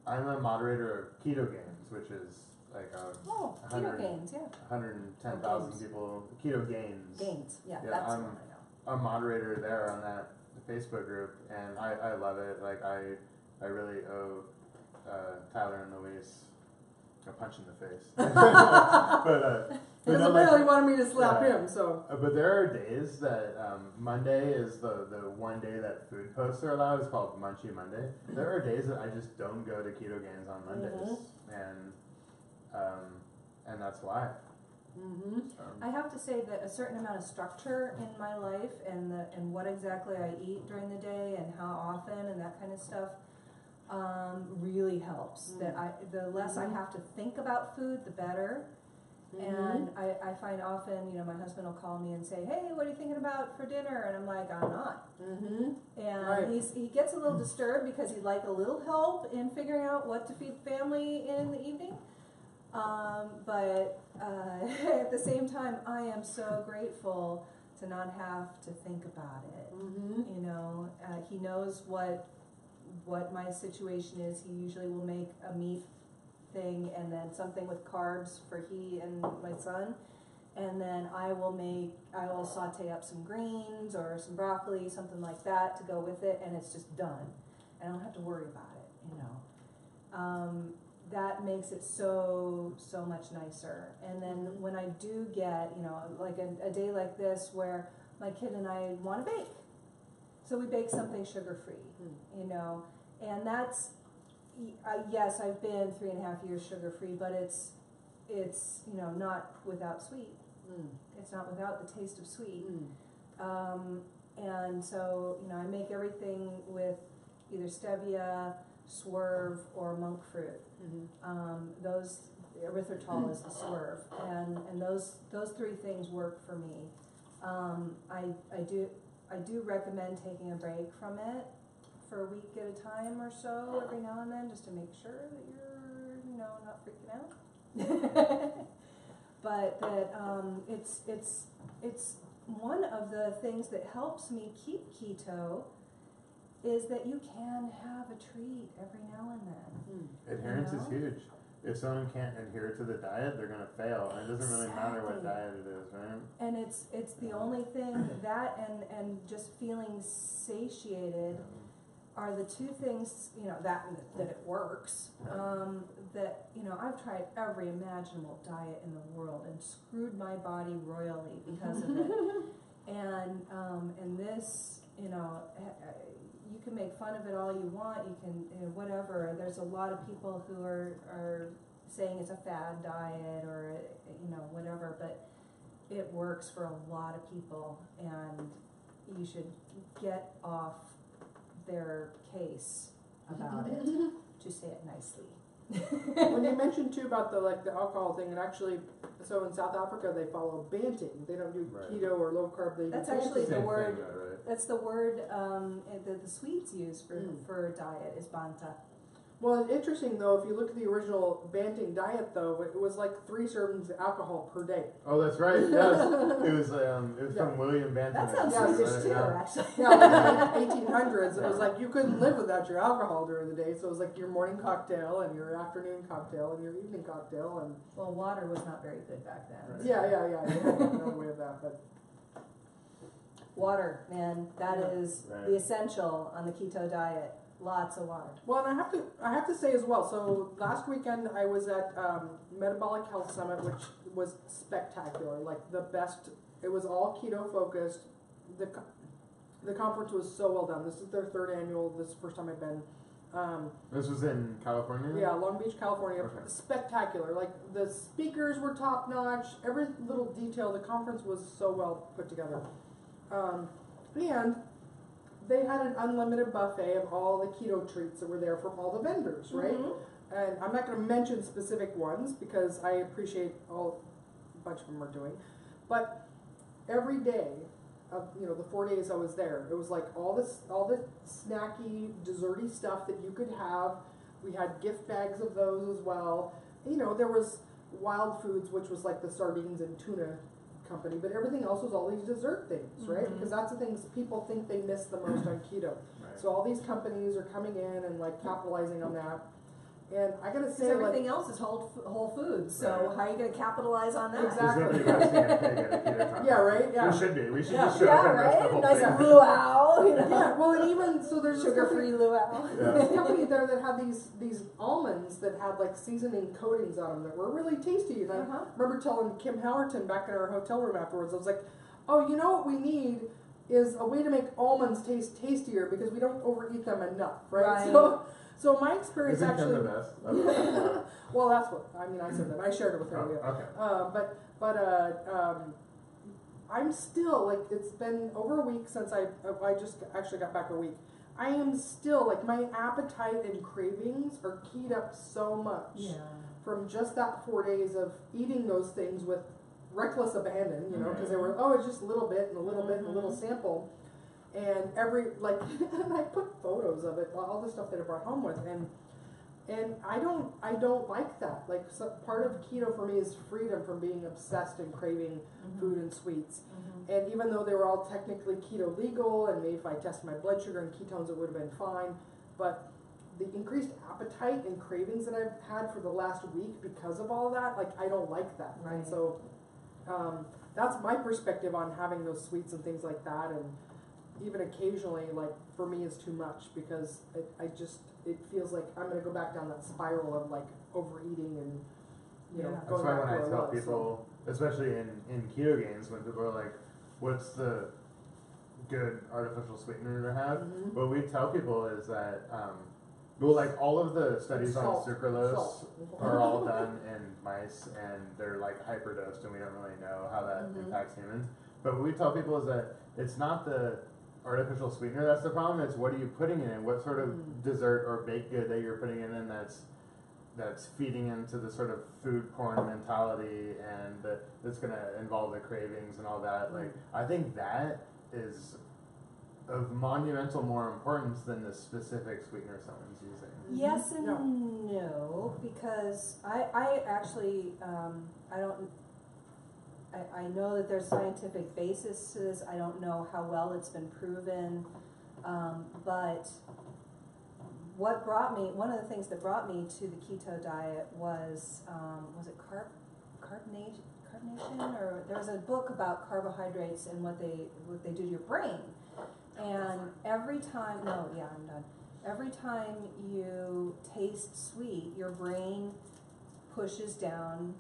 S2: I'm a moderator of Keto Games, which is like
S3: Keto Games,
S2: 110,000 people. Keto Games.
S3: Yeah,
S2: Yeah,
S3: that's
S2: I'm
S3: one I know.
S2: a moderator there on that Facebook group, and I love it. Like I really owe Tyler and Luis a punch in the face.
S1: Because apparently wanted me to slap him, so.
S2: But there are days that Monday is the one day that food posts are allowed. It's called Munchie Monday. There are days that I just don't go to Keto Games on Mondays, and that's why.
S3: I have to say that a certain amount of structure in my life and what exactly I eat during the day and how often and that kind of stuff really helps. The less I have to think about food, the better. And I find often, my husband will call me and say, hey, what are you thinking about for dinner? And I'm like, I'm not. And he gets a little disturbed because he'd like a little help in figuring out what to feed the family in the evening. But at the same time, I am so grateful to not have to think about it. He knows what my situation is. He usually will make a meat thing and then something with carbs for he and my son, and then I will saute up some greens or some broccoli, something like that to go with it, and it's just done. I don't have to worry about it. That makes it so much nicer. And then when I do get like a day like this where my kid and I want to bake, so we bake something sugar-free, and that's yes, I've been 3.5 years sugar-free, but it's not without sweet. It's not without the taste of sweet. And so I make everything with either stevia, swerve, or monk fruit. Those erythritol is the swerve, and those three things work for me. I do recommend taking a break from it for a week at a time or so every now and then, just to make sure that you're not freaking out. But that it's one of the things that helps me keep keto is that you can have a treat every now and then.
S2: Adherence is huge. If someone can't adhere to the diet, they're going to fail. And it doesn't really matter what diet it is, right?
S3: And it's the only thing that and just feeling satiated are the two things, that it works. That I've tried every imaginable diet in the world and screwed my body royally because of it. And this, you can make fun of it all you want. You can, whatever. There's a lot of people who are saying it's a fad diet or whatever, but it works for a lot of people, and you should get off their case about it, to say it nicely.
S1: When you mentioned too about the alcohol thing, and actually, so in South Africa they follow Banting. They don't do keto or low carb. They
S3: That's
S1: do
S3: actually
S1: Banting.
S3: the word. That's the word that the Swedes use for diet is banta.
S1: Well, interesting though, if you look at the original Banting diet though, it was like 3 servings of alcohol per day.
S2: Oh, that's right. Yes, it was
S1: Yeah.
S2: from William Banting.
S3: That sounds
S1: Yeah,
S3: Swedish too,
S2: Yeah.
S3: actually.
S1: Yeah, like in the 1800s, it was like you couldn't live without your alcohol during the day. So it was like your morning cocktail and your afternoon cocktail and your evening cocktail and
S3: Well, water was not very good back then.
S2: Right.
S1: yeah. You had another way of that, but
S3: Water, man, that
S1: Yeah.
S3: is
S2: Right.
S3: the essential on the keto diet. Lots of water.
S1: well, and I have to say as well. So last weekend I was at Metabolic Health Summit, which was spectacular. Like the best. It was all keto focused. The conference was so well done. This is their 3rd annual. This is the first time I've been.
S2: This was in California?
S1: Yeah, Long Beach, California.
S2: Okay.
S1: Spectacular. Like the speakers were top notch. Every little detail. The conference was so well put together. And they had an unlimited buffet of all the keto treats that were there from all the vendors, right?
S3: Mhm.
S1: And I'm not going to mention specific ones because I appreciate all a bunch of them are doing. But every day of the 4 days I was there, it was like all the snacky, desserty stuff that you could have. We had gift bags of those as well. There was Wild Foods, which was like the sardines and tuna company, but everything else was all these dessert things, right?
S3: Mhm.
S1: Because that's the things people think they miss the most on keto.
S2: Right.
S1: So all these companies are coming in and like capitalizing on that. And I gotta
S3: Because
S1: say,
S3: everything
S1: like,
S3: else is whole foods, so
S2: Right.
S3: how are you going to capitalize on that?
S1: Exactly.
S2: There's nobody roasting a pig at a keto conference.
S1: Yeah, right? Yeah.
S2: We should be. We should
S1: Yeah.
S2: just show
S3: Yeah,
S2: up and roast the
S3: right?
S2: whole
S3: Nice
S2: thing.
S3: luau, you know.
S1: Yeah, well, and even so, there's this
S3: Sugar-free luau.
S1: This company there that had these almonds that had like seasoning coatings on them that were really tasty. And
S3: Uh-huh.
S1: I remember telling Kim Howerton back in our hotel room afterwards, I was like, "Oh, you know what we need is a way to make almonds taste tastier because we don't overeat them enough, right?"
S3: Right.
S1: So my experience
S2: Isn't
S1: actually.
S2: Kim the best? I love it.
S1: Well, that's what I said that I shared it with her.
S2: Oh,
S1: Yeah.
S2: okay.
S1: I'm still like it's been over a week since I just actually got back a week. I am still like my appetite and cravings are keyed up so much
S3: Yeah.
S1: from just that 4 days of eating those things with reckless abandon, because they were it's just a little bit and a little bit and a little sample, and and I put photos of it, all the stuff that I brought home with, and I don't like that. Like part of keto for me is freedom from being obsessed and craving food and sweets. And even though they were all technically keto legal, and maybe if I tested my blood sugar and ketones, it would have been fine, but the increased appetite and cravings that I've had for the last week because of all that, like I don't like that.
S3: Right.
S1: And so that's my perspective on having those sweets and things like that, and even occasionally, like for me, is too much because it feels like I'm gonna go back down that spiral of like overeating and
S3: Yeah.
S1: going
S2: That's why
S1: back
S2: when I
S1: to
S2: tell
S1: what it was.
S2: people, especially in keto gains, when people are like, "What's the good artificial sweetener to have?"
S1: Mhm.
S2: What we tell people is that, well, like all of the studies on
S1: Salt.
S2: sucralose
S1: Salt.
S2: are all done in mice, and they're like hyperdosed, and we don't really know how that impacts humans. But what we tell people is that it's not the artificial sweetener that's the problem. It's what are you putting in it? What sort of dessert or baked good that you're putting in that's feeding into the sort of food porn mentality, and that's going to involve the cravings and all that. Like, I think that is of monumental more importance than the specific sweetener someone's using.
S3: Yes and
S1: Yeah.
S3: no, because I actually, I know that there's scientific basis to this. I don't know how well it's been proven, but one of the things that brought me to the keto diet was it carbonation, or there was a book about carbohydrates and what they do to your brain. And every time you taste sweet, your brain pushes down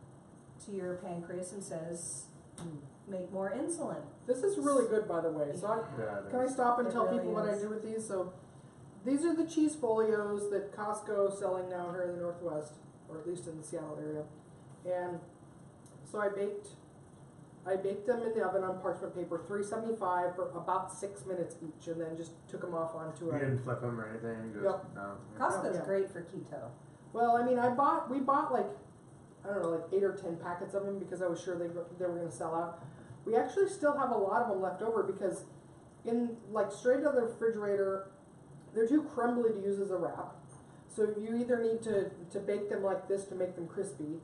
S3: to your pancreas and says, make more insulin.
S1: This is really good, by the way. So can I stop and
S3: It
S1: tell
S3: really
S1: people what I
S3: is.
S1: do with these? So these are the cheese folios that Costco is selling now here in the Northwest, or at least in the Seattle area. And so I baked them in the oven on parchment paper, 375 for about 6 minutes each, and then just took them off onto
S2: You
S1: a.
S2: didn't flip them or anything? Just,
S1: Yep.
S2: no.
S3: Costco's
S1: Yeah.
S3: great for keto.
S1: Well, I mean, we bought like, I don't know, like 8 or 10 packets of them because I was sure they were going to sell out. We actually still have a lot of them left over because straight out of the refrigerator, they're too crumbly to use as a wrap. So you either need to bake them like this to make them crispy,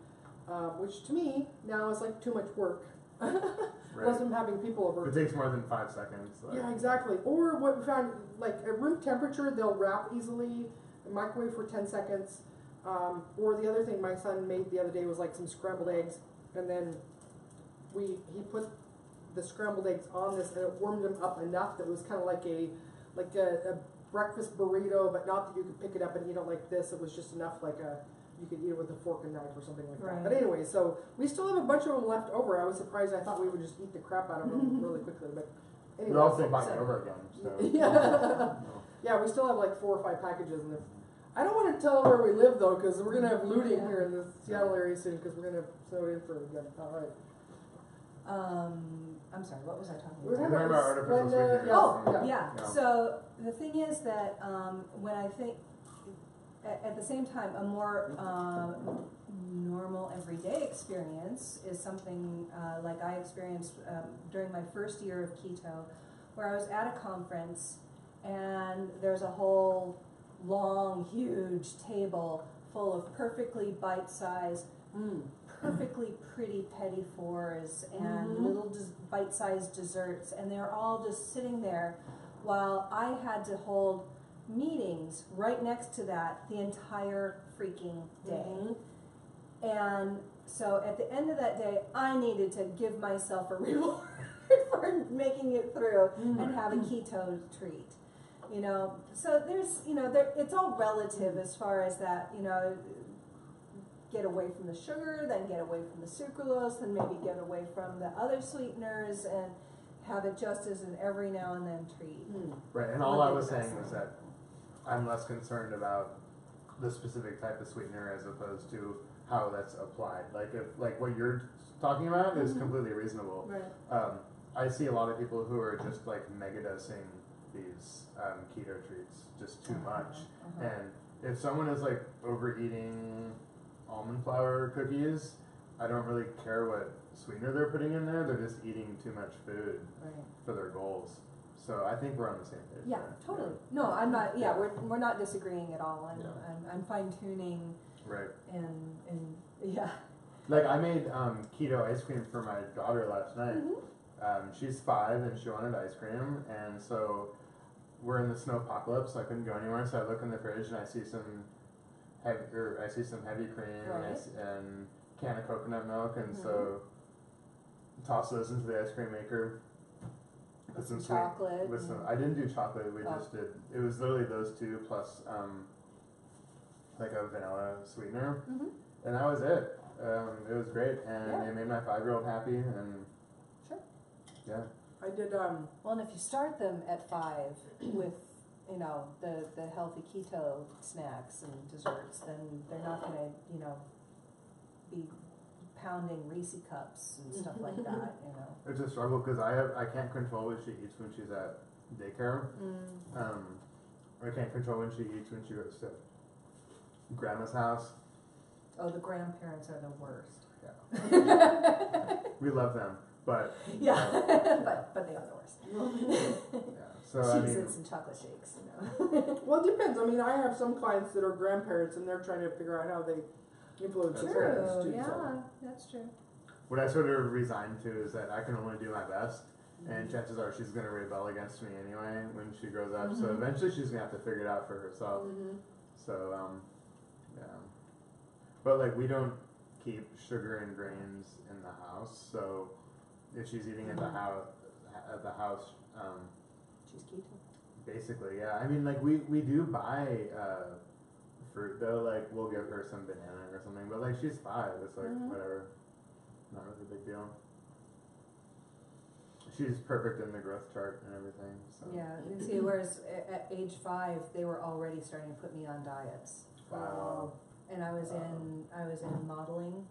S1: which to me now is like too much work. Unless I'm having people over.
S2: It takes more than 5 seconds. Like.
S1: Yeah, exactly. Or what we found, like at room temperature, they'll wrap easily, microwave for 10 seconds. Or the other thing my son made the other day was like some scrambled eggs, and then he put the scrambled eggs on this, and it warmed them up enough that it was kind of like a breakfast burrito, but not that you could pick it up and eat it like this. It was just enough like you could eat it with a fork and knife or something like that. But anyway, so we still have a bunch of them left over. I was surprised. I thought we would just eat the crap out of them really quickly. But anyway.
S2: We're also buying over again. So.
S1: Yeah. Yeah, we still have like 4 or 5 packages. And I don't want to tell them where we live, though, because we're going to have looting here in the Seattle area soon, because we're going to throw it in for again. All right.
S3: I'm sorry, what was I talking
S1: We're
S3: about?
S1: talking
S2: about artificial sweeteners.
S3: Oh,
S1: yeah.
S3: yeah. So the thing is that when I think, at the same time, a more normal everyday experience is something like I experienced during my first year of keto, where I was at a conference and there's a whole long, huge table full of perfectly bite-sized, perfectly pretty petit fours and little bite-sized desserts, and they're all just sitting there while I had to hold meetings right next to that the entire freaking day. And so at the end of that day, I needed to give myself a reward for making it through and have a keto treat. You know, so there's, you know, it's all relative as far as that, you know, get away from the sugar, then get away from the sucralose, then maybe get away from the other sweeteners, and have it just as an every now and then treat.
S2: Right, and all I was saying was that I'm less concerned about the specific type of sweetener as opposed to how that's applied. Like if what you're talking about is completely reasonable.
S3: Right.
S2: I see a lot of people who are just like mega dosing these keto treats just too much. And if someone is like overeating almond flour cookies, I don't really care what sweetener they're putting in there. They're just eating too much food for their goals. So I think we're on the same page.
S3: Yeah,
S2: there.
S3: totally. No, I'm not. Yeah, we're not disagreeing at all. I'm fine tuning.
S2: Right.
S3: And yeah.
S2: Like I made keto ice cream for my daughter last night. She's 5 and she wanted ice cream, and so we're in the snowpocalypse, so I couldn't go anywhere. So I look in the fridge and I see some heavy cream and can of coconut milk, and so toss those into the ice cream maker. With some
S3: chocolate.
S2: With some, I didn't do chocolate. We just did. It was literally those two plus like a vanilla sweetener, and that was it. It was great, and it made my 5-year-old happy, and yeah.
S1: I did.
S3: Well, and if you start them at 5 with, you know, the healthy keto snacks and desserts, then they're not going to, you know, be pounding Reese cups and stuff like that, you know.
S2: It's a struggle because I can't control what she eats when she's at daycare. I can't control when she eats when she goes to grandma's house.
S3: Oh, the grandparents are the worst.
S2: Yeah. We love them, but
S3: but they are the worst.
S2: So
S3: Cheez-Its and chocolate shakes, you know.
S1: Well, it depends. I mean, I have some clients that are grandparents, and they're trying to figure out how they influence their parents too.
S3: Yeah, that's true.
S2: what I sort of resigned to is that I can only do my best, and chances are she's going to rebel against me anyway when she grows up. So eventually she's going to have to figure it out for herself. So, yeah. But like we don't keep sugar and grains in the house, so if she's eating at the house,
S3: She's keto.
S2: basically, yeah. I mean, like we do buy fruit though. Like we'll give her some banana or something, but like she's 5, it's like whatever, not really a big deal. She's perfect in the growth chart and everything. So.
S3: Yeah, you see, whereas at age 5, they were already starting to put me on diets.
S2: Wow.
S3: And I was in modeling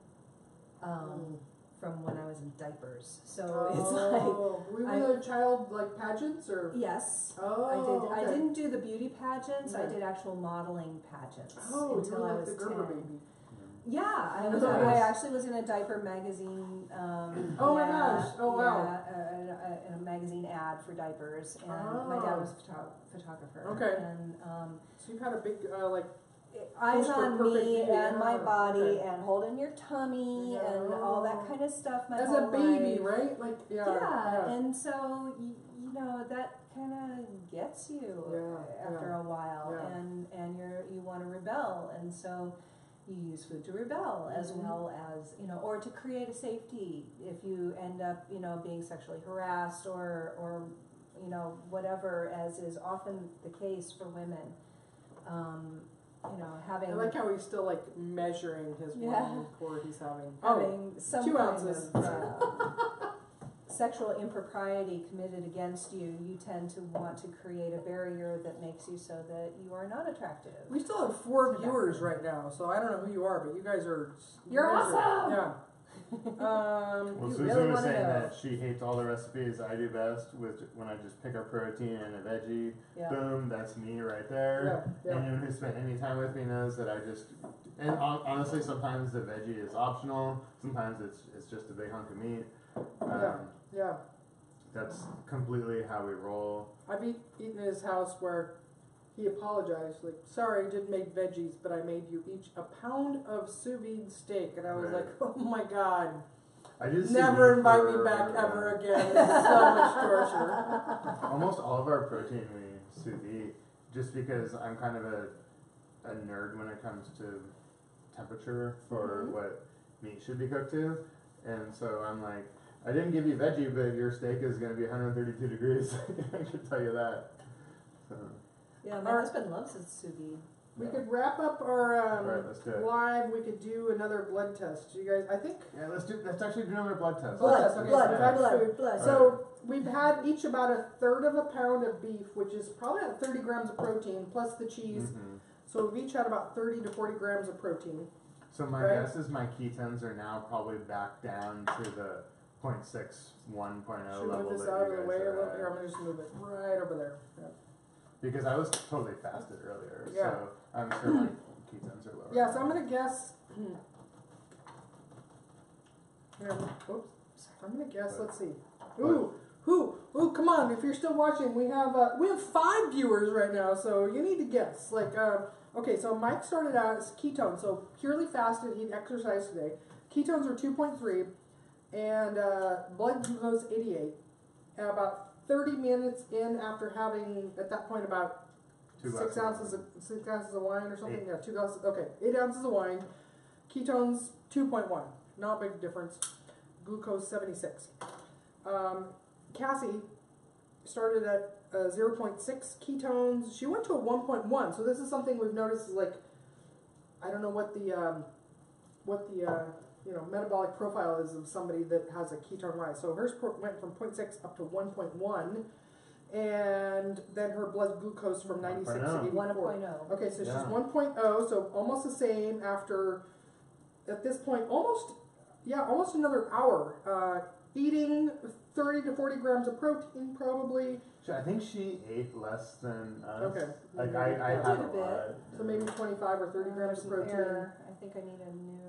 S3: from when I was in diapers. So it's like
S1: were the child like pageants or?
S3: Yes.
S1: Oh,
S3: I didn't do the beauty pageants. I did actual modeling pageants until I was
S1: the Gerber
S3: 10.
S1: baby.
S3: Yeah, I actually was in a diaper magazine.
S1: Oh my gosh! Oh wow!
S3: Yeah, in a magazine ad for diapers, and my dad was a photographer.
S1: Okay.
S3: And
S1: so you've had a big
S3: eyes
S1: for
S3: on
S1: perfect
S3: me
S1: beauty,
S3: and my
S1: yeah,
S3: body
S1: okay.
S3: and holding your tummy
S1: Yeah.
S3: and all that kind of stuff. My
S1: As
S3: whole
S1: a baby,
S3: life.
S1: right? Like,
S3: Yeah, and so you know that kind of gets you
S1: Yeah,
S3: after
S1: yeah,
S3: a while,
S1: yeah.
S3: and you want to rebel, and so you use food to rebel as
S1: Mhm.
S3: well as, you know, or to create a safety if you end up, you know, being sexually harassed or you know, whatever, as is often the case for women. You know, having
S1: I like how he's still like measuring his wine pour he's having.
S3: having some
S1: 2
S3: kind
S1: ounces.
S3: of sexual impropriety committed against you, you tend to want to create a barrier that makes you so that you are not attractive.
S1: We still have 4 viewers right now, so I don't know who you are, but you guys are.
S3: You're
S1: you guys are-
S3: awesome!
S1: Yeah.
S2: Well,
S3: You
S2: Susan
S3: really
S2: was
S3: wanna
S2: saying
S3: know.
S2: that she hates all the recipes I do best with when I just pick a protein and a veggie.
S3: Yeah.
S2: Boom, that's me right there.
S1: Yeah, yeah.
S2: Anyone who spent any time with me knows that I just. And honestly, sometimes the veggie is optional. Sometimes it's just a big hunk of meat.
S1: Yeah.
S2: That's completely how we roll.
S1: I've eaten in his house where he apologized, like, sorry, I didn't make veggies, but I made you each a pound of sous vide steak. And I was
S2: Right.
S1: like, oh my God.
S2: I did
S1: Never
S2: see
S1: invite
S2: for-
S1: me back ever again. It's so much torture.
S2: Almost all of our protein we sous vide, just because I'm kind of a nerd when it comes to temperature for what meat should be cooked to, and so I'm like, I didn't give you veggie, but your steak is going to be 132 degrees. I can tell you that. So,
S3: Yeah, my husband loves his sous vide.
S1: We
S2: yeah.
S1: could wrap up our
S2: Alright, let's do it.
S1: live. We could do another blood test. You guys, I think.
S2: Yeah, let's actually do another blood test.
S1: Blood test, okay, so we've had food.
S3: blood.
S1: So we've had each about a third of a pound of beef, which is probably about 30 grams of protein, plus the cheese.
S2: Mhm.
S1: So we've each had about 30 to 40 grams of protein.
S2: So my
S1: Right.
S2: guess is my ketones are now probably back down to the 0.61.0
S1: Should we
S2: level
S1: move this
S2: that
S1: out of
S2: you
S1: the
S2: guys
S1: way a
S2: are
S1: little?
S2: at.
S1: Here, I'm gonna just move it right over there. Yeah.
S2: Because I was totally fasted earlier,
S1: Yeah.
S2: so I'm sure my ketones are lower.
S1: Yeah, so I'm gonna guess. Here, oops. I'm gonna guess. Let's see. Ooh, come on! If you're still watching, we have 5 viewers right now, so you need to guess. Like, okay, so Mike started out as ketone, so purely fasted. He'd exercised today. Ketones are 2.3, and blood glucose 88. And about 30 minutes in, after having at that point about 6 ounces of wine or something.
S2: 8.
S1: Yeah, 2 glasses. Okay, 8 ounces of wine. Ketones 2.1. Not a big difference. Glucose 76. Cassie started at 0.6 ketones. She went to a 1.1. So this is something we've noticed. Is like, I don't know what the metabolic profile is of somebody that has a ketone rise. So hers went from 0.6 up to 1.1. And then her blood glucose from 96 to 84.
S3: 1.0.
S1: Okay, so she's
S2: Yeah.
S1: 1.0, so almost the same after, at this point, almost another hour. Eating 30 to 40 grams of protein, probably.
S2: I think she ate less than us.
S1: Okay.
S2: Like I
S3: Did
S2: had
S3: a
S2: a
S3: bit.
S2: lot.
S1: So maybe 25 or 30 grams of
S3: There's an
S1: protein.
S3: error. I think I need a new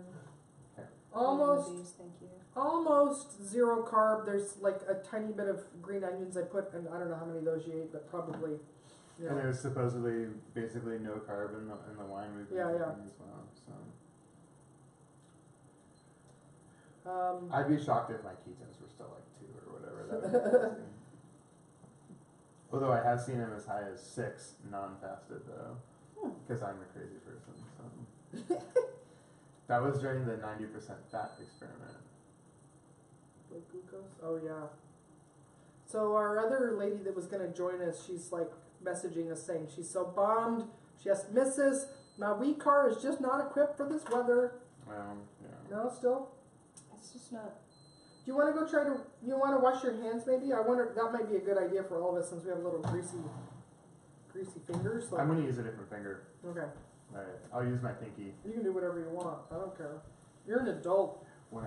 S1: Almost,
S3: one of these, thank you.
S1: almost zero carb. There's like a tiny bit of green onions I put, and I don't know how many of those you ate, but probably. You
S2: And
S1: know.
S2: there's supposedly basically no carb in the wine we've been
S1: Yeah, yeah.
S2: drinking as well. So
S1: Um,
S2: I'd be shocked if my ketones were still like 2 or whatever. That would be crazy. Although I have seen them as high as 6 non-fasted though, because I'm a crazy person. So that was during the 90% fat experiment.
S1: blood glucose. Oh yeah. So our other lady that was going to join us, she's like messaging us saying she's so bummed. She has to miss this. My wee car is just not equipped for this weather.
S2: Yeah.
S1: No, still.
S3: It's just not.
S1: Do you want to go try to? You want to wash your hands? Maybe. I wonder. That might be a good idea for all of us since we have little greasy fingers. So.
S2: I'm gonna use a different finger.
S1: Okay.
S2: All right, I'll use my pinky
S1: You can do whatever you want. I don't care. You're an adult.
S2: when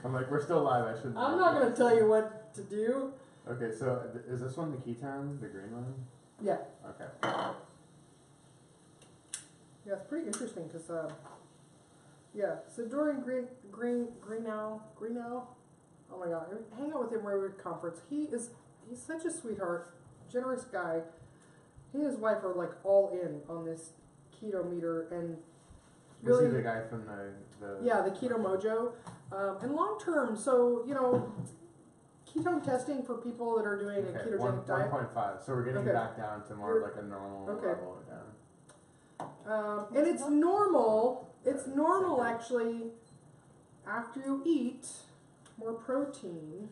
S2: I'm like, we're still live. I should.
S1: I'm not going to tell you what to do.
S2: Okay, so is this one the ketone, the green one?
S1: Yeah.
S2: Okay.
S1: Yeah, it's pretty interesting because, yeah. So during Greenow, oh my God, I hang out with him every conference. He's such a sweetheart, generous guy. he and his wife are like all in on this keto meter and
S2: Is
S1: really,
S2: he the guy from the
S1: yeah, the Keto Mojo. And long term, so, you know, ketone testing for people that are doing a ketogenic diet.
S2: 1.5. So we're getting
S1: Okay.
S2: back down to more of like a normal
S1: Okay.
S2: level again.
S1: And it's normal. It's normal actually after you eat more protein.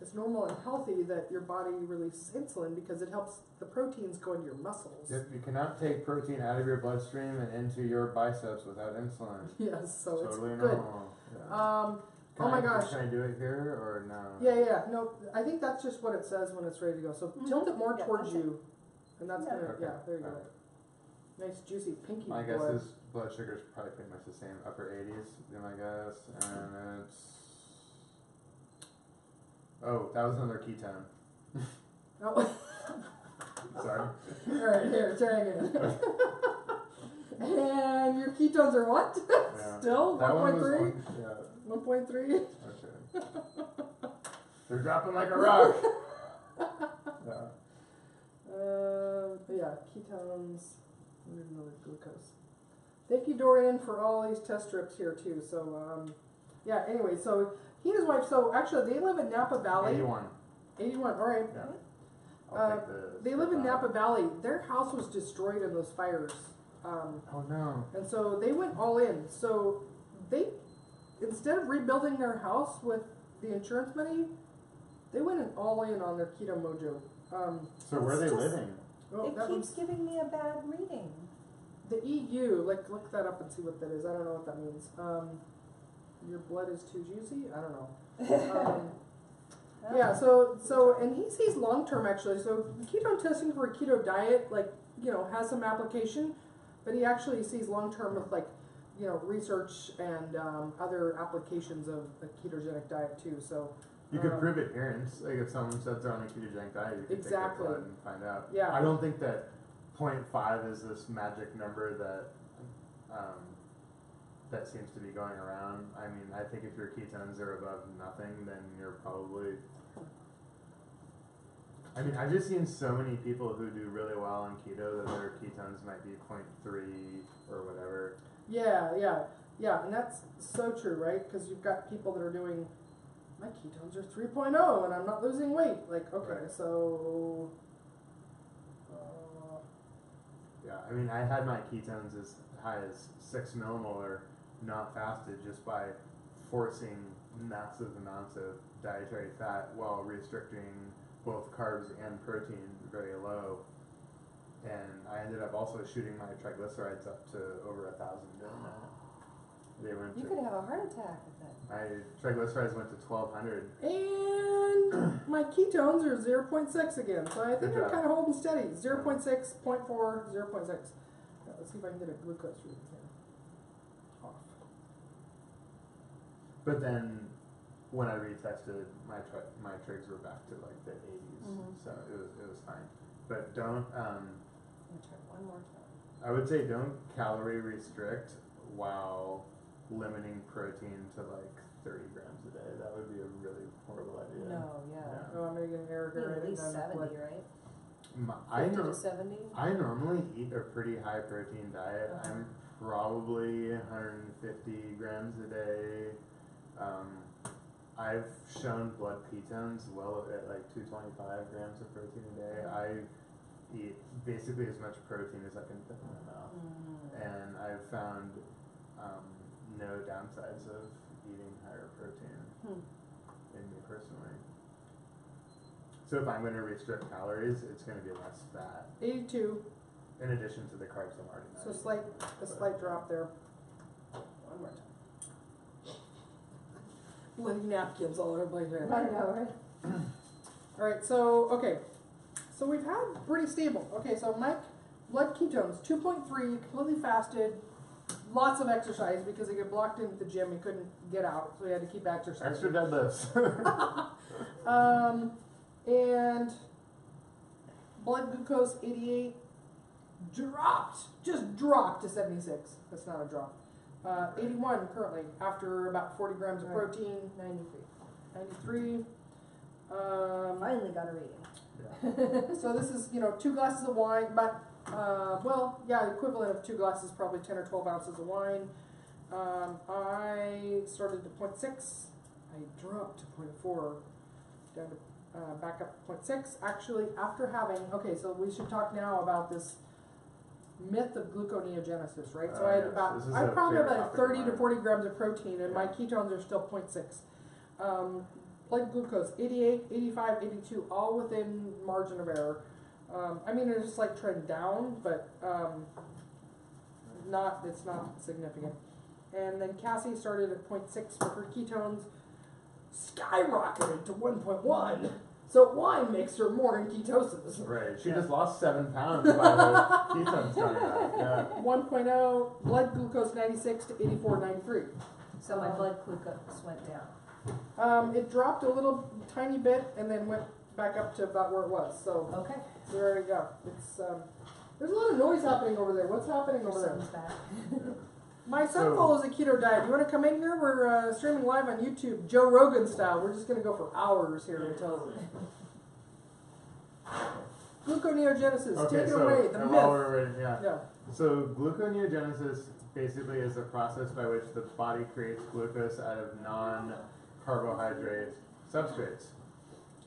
S1: It's normal and healthy that your body releases insulin because it helps the proteins go into your muscles.
S2: Yep, you cannot take protein out of your bloodstream and into your biceps without insulin.
S1: Yes, so
S2: Totally
S1: it's good.
S2: normal. Yeah.
S1: Oh my gosh.
S2: Can I do it here or no?
S1: Yeah. No, I think that's just what it says when it's ready to go. So tilt it more
S3: Yeah,
S1: towards
S3: okay.
S1: you, and that's gonna.
S2: Okay.
S1: Yeah, there you go.
S2: Alright.
S1: Nice juicy pinky
S2: My guess
S1: blood.
S2: is blood sugar is probably pretty much the same, upper 80s, be my guess, and it's. Oh, that was another ketone.
S1: Oh.
S2: Sorry.
S1: All right, here, try again. And your ketones are what?
S2: Yeah.
S1: Still
S2: That one was
S1: 1.3.
S2: yeah.
S1: 1.3.
S2: Okay. They're dropping like a rock. Yeah.
S1: Yeah, ketones. We need another glucose. Thank you, Dorian, for all these test strips here too. So, yeah. Anyway, so he and his wife. So actually, they live in Napa Valley.
S2: 81.
S1: 81. All right.
S2: Yeah. I'll take the
S1: They live in
S2: strip out.
S1: Napa Valley. Their house was destroyed in those fires.
S2: Oh no.
S1: And so they went all in. So they, instead of rebuilding their house with the insurance money, they went all in on their Keto Mojo.
S2: So where are they
S3: It's just-
S2: living?
S1: Well,
S3: It
S1: that
S3: keeps
S1: was
S3: giving me a bad reading.
S1: the EU. Like, look that up and see what that is. I don't know what that means. Your blood is too juicy. I don't know. Yeah. So, and he sees long term actually. So ketone testing for a keto diet, like, you know, has some application, but he actually sees long term with like, you know, research and other applications of a ketogenic diet too. So
S2: You could prove adherence. Like if someone says they're on a ketogenic diet, you could
S1: Exactly.
S2: take their blood and find out.
S1: Yeah.
S2: I don't think that 0.5 is this magic number that that seems to be going around. I mean, I think if your ketones are above nothing, then you're probably. I mean, I've just seen so many people who do really well on keto that their ketones might be 0.3 or whatever.
S1: Yeah, and that's so true, right? Because you've got people that are doing, my ketones are 3.0 and I'm not losing weight. Like, okay,
S2: Right.
S1: so.
S2: Yeah, I mean, I had my ketones as high as 6 millimolar, not fasted, just by forcing massive amounts of dietary fat while restricting both carbs and protein very low. And I ended up also shooting my triglycerides up to over 1,000 doing that. They went
S3: You
S2: to,
S3: could have a heart attack with it.
S2: my triglycerides went to 1,200.
S1: And my ketones are 0.6 again. So I think
S2: Good
S1: I'm
S2: job.
S1: kind of holding steady. 0.6, 0.4, 0.6. Yeah, let's see if I can get a glucose reading here. Off.
S2: But then when I retested, my trigs were back to like the 80s,
S3: Mhm.
S2: so it was fine. But don't
S3: I'm gonna try one more time.
S2: I would say don't calorie restrict while limiting protein to like 30 grams a day. That would be a really horrible idea.
S3: No, yeah.
S1: Oh, I'm making an error
S3: You
S1: here.
S3: need
S1: I
S3: at least
S1: didn't have
S3: 70,
S1: blood.
S3: right?
S2: I
S3: 50
S2: know.
S3: to 70?
S2: I normally eat a pretty high protein diet.
S3: Uh-huh.
S2: I'm probably 150 grams a day. I've shown blood ketones well at like 225 grams of protein a day. I eat basically as much protein as I can fit in my mouth. And I've found no downsides of eating higher protein in me personally. So if I'm going to restrict calories, it's going to be less fat
S1: 82.
S2: in addition to the carbs I'm already
S1: So
S2: not
S1: a slight drop there.
S3: One more time.
S1: Bloody napkins all over my hair.
S3: I know, right?
S1: All right, so okay, so we've had pretty stable. Okay, so Mike, blood ketones 2.3, completely fasted, lots of exercise because he got blocked in at the gym. He couldn't get out, so he had to keep exercising.
S2: Extra deadlifts.
S1: And blood glucose 88 just dropped to 76. That's not a drop. 81 currently after about 40 grams of
S3: Right.
S1: protein.
S3: 93.
S1: 93.
S3: Finally got a reading.
S1: So this is, 2 glasses of wine, but, equivalent of 2 glasses, probably 10 or 12 ounces of wine. I started to 0.6. I dropped to 0.4, down to back up to 0.6. Actually, after having, so we should talk now about this myth of gluconeogenesis, right? So I had I probably have about 30 to 40 grams of protein, and my ketones are still 0.6. Blood glucose, 88, 85, 82, all within margin of error. It's just like trend down, but it's not significant. And then Cassie started at 0.6 for her ketones, skyrocketed to 1.1. So wine makes her more in ketosis.
S2: Right. She just lost 7 pounds by her ketones going up. Yeah.
S1: 1.0, blood glucose 96 to 84, 93.
S3: So my blood glucose went down.
S1: It dropped a little tiny bit and then went back up to about where it was. So
S3: Okay.
S1: there you go. It's there's a lot of noise happening over there. What's happening over there?
S3: Son's back.
S1: My son follows a keto diet. Do you want to come in here? We're streaming live on YouTube, Joe Rogan style. We're just going to go for hours here until gluconeogenesis. Take it away. The myth.
S2: Yeah. So gluconeogenesis basically is a process by which the body creates glucose out of non-carbohydrate substrates.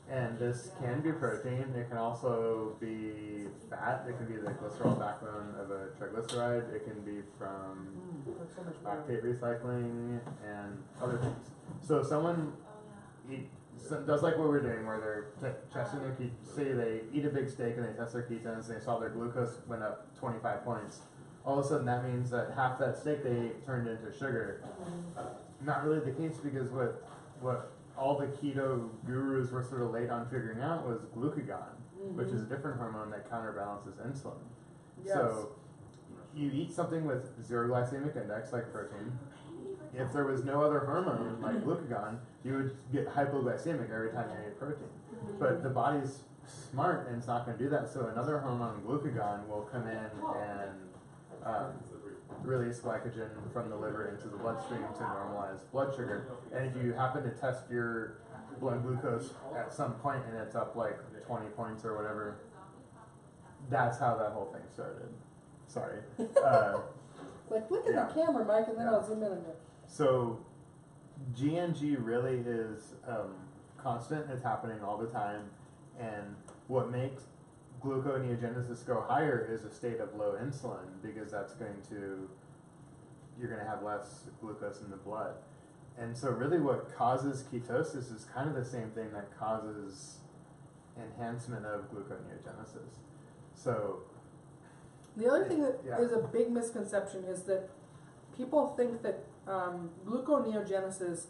S2: And this can be protein. It can also be fat. It can be the glycerol backbone of a triglyceride. It can be from lactate recycling and other things. So if someone does like what we're doing, where they're testing their say they eat a big steak and they test their ketones and they saw their glucose went up 25 points. All of a sudden that means that half that steak they ate turned into sugar. Not really the case, because what all the keto gurus were sort of late on figuring out was glucagon, which is a different hormone that counterbalances insulin. Yes. So you eat something with 0 glycemic index, like protein. If there was no other hormone, like glucagon, you would get hypoglycemic every time you ate protein. But the body's smart and it's not going to do that, so another hormone, glucagon, will come in and release glycogen from the liver into the bloodstream to normalize blood sugar. And if you happen to test your blood glucose at some point and it's up like 20 points or whatever, that's how that whole thing started. Sorry.
S1: Look at the camera, Mike, and then I'll zoom in on it.
S2: So GNG really is constant. It's happening all the time. And what makes gluconeogenesis go higher is a state of low insulin, because you're going to have less glucose in the blood. And so really what causes ketosis is kind of the same thing that causes enhancement of gluconeogenesis. So
S1: the other thing that is a big misconception is that people think that gluconeogenesis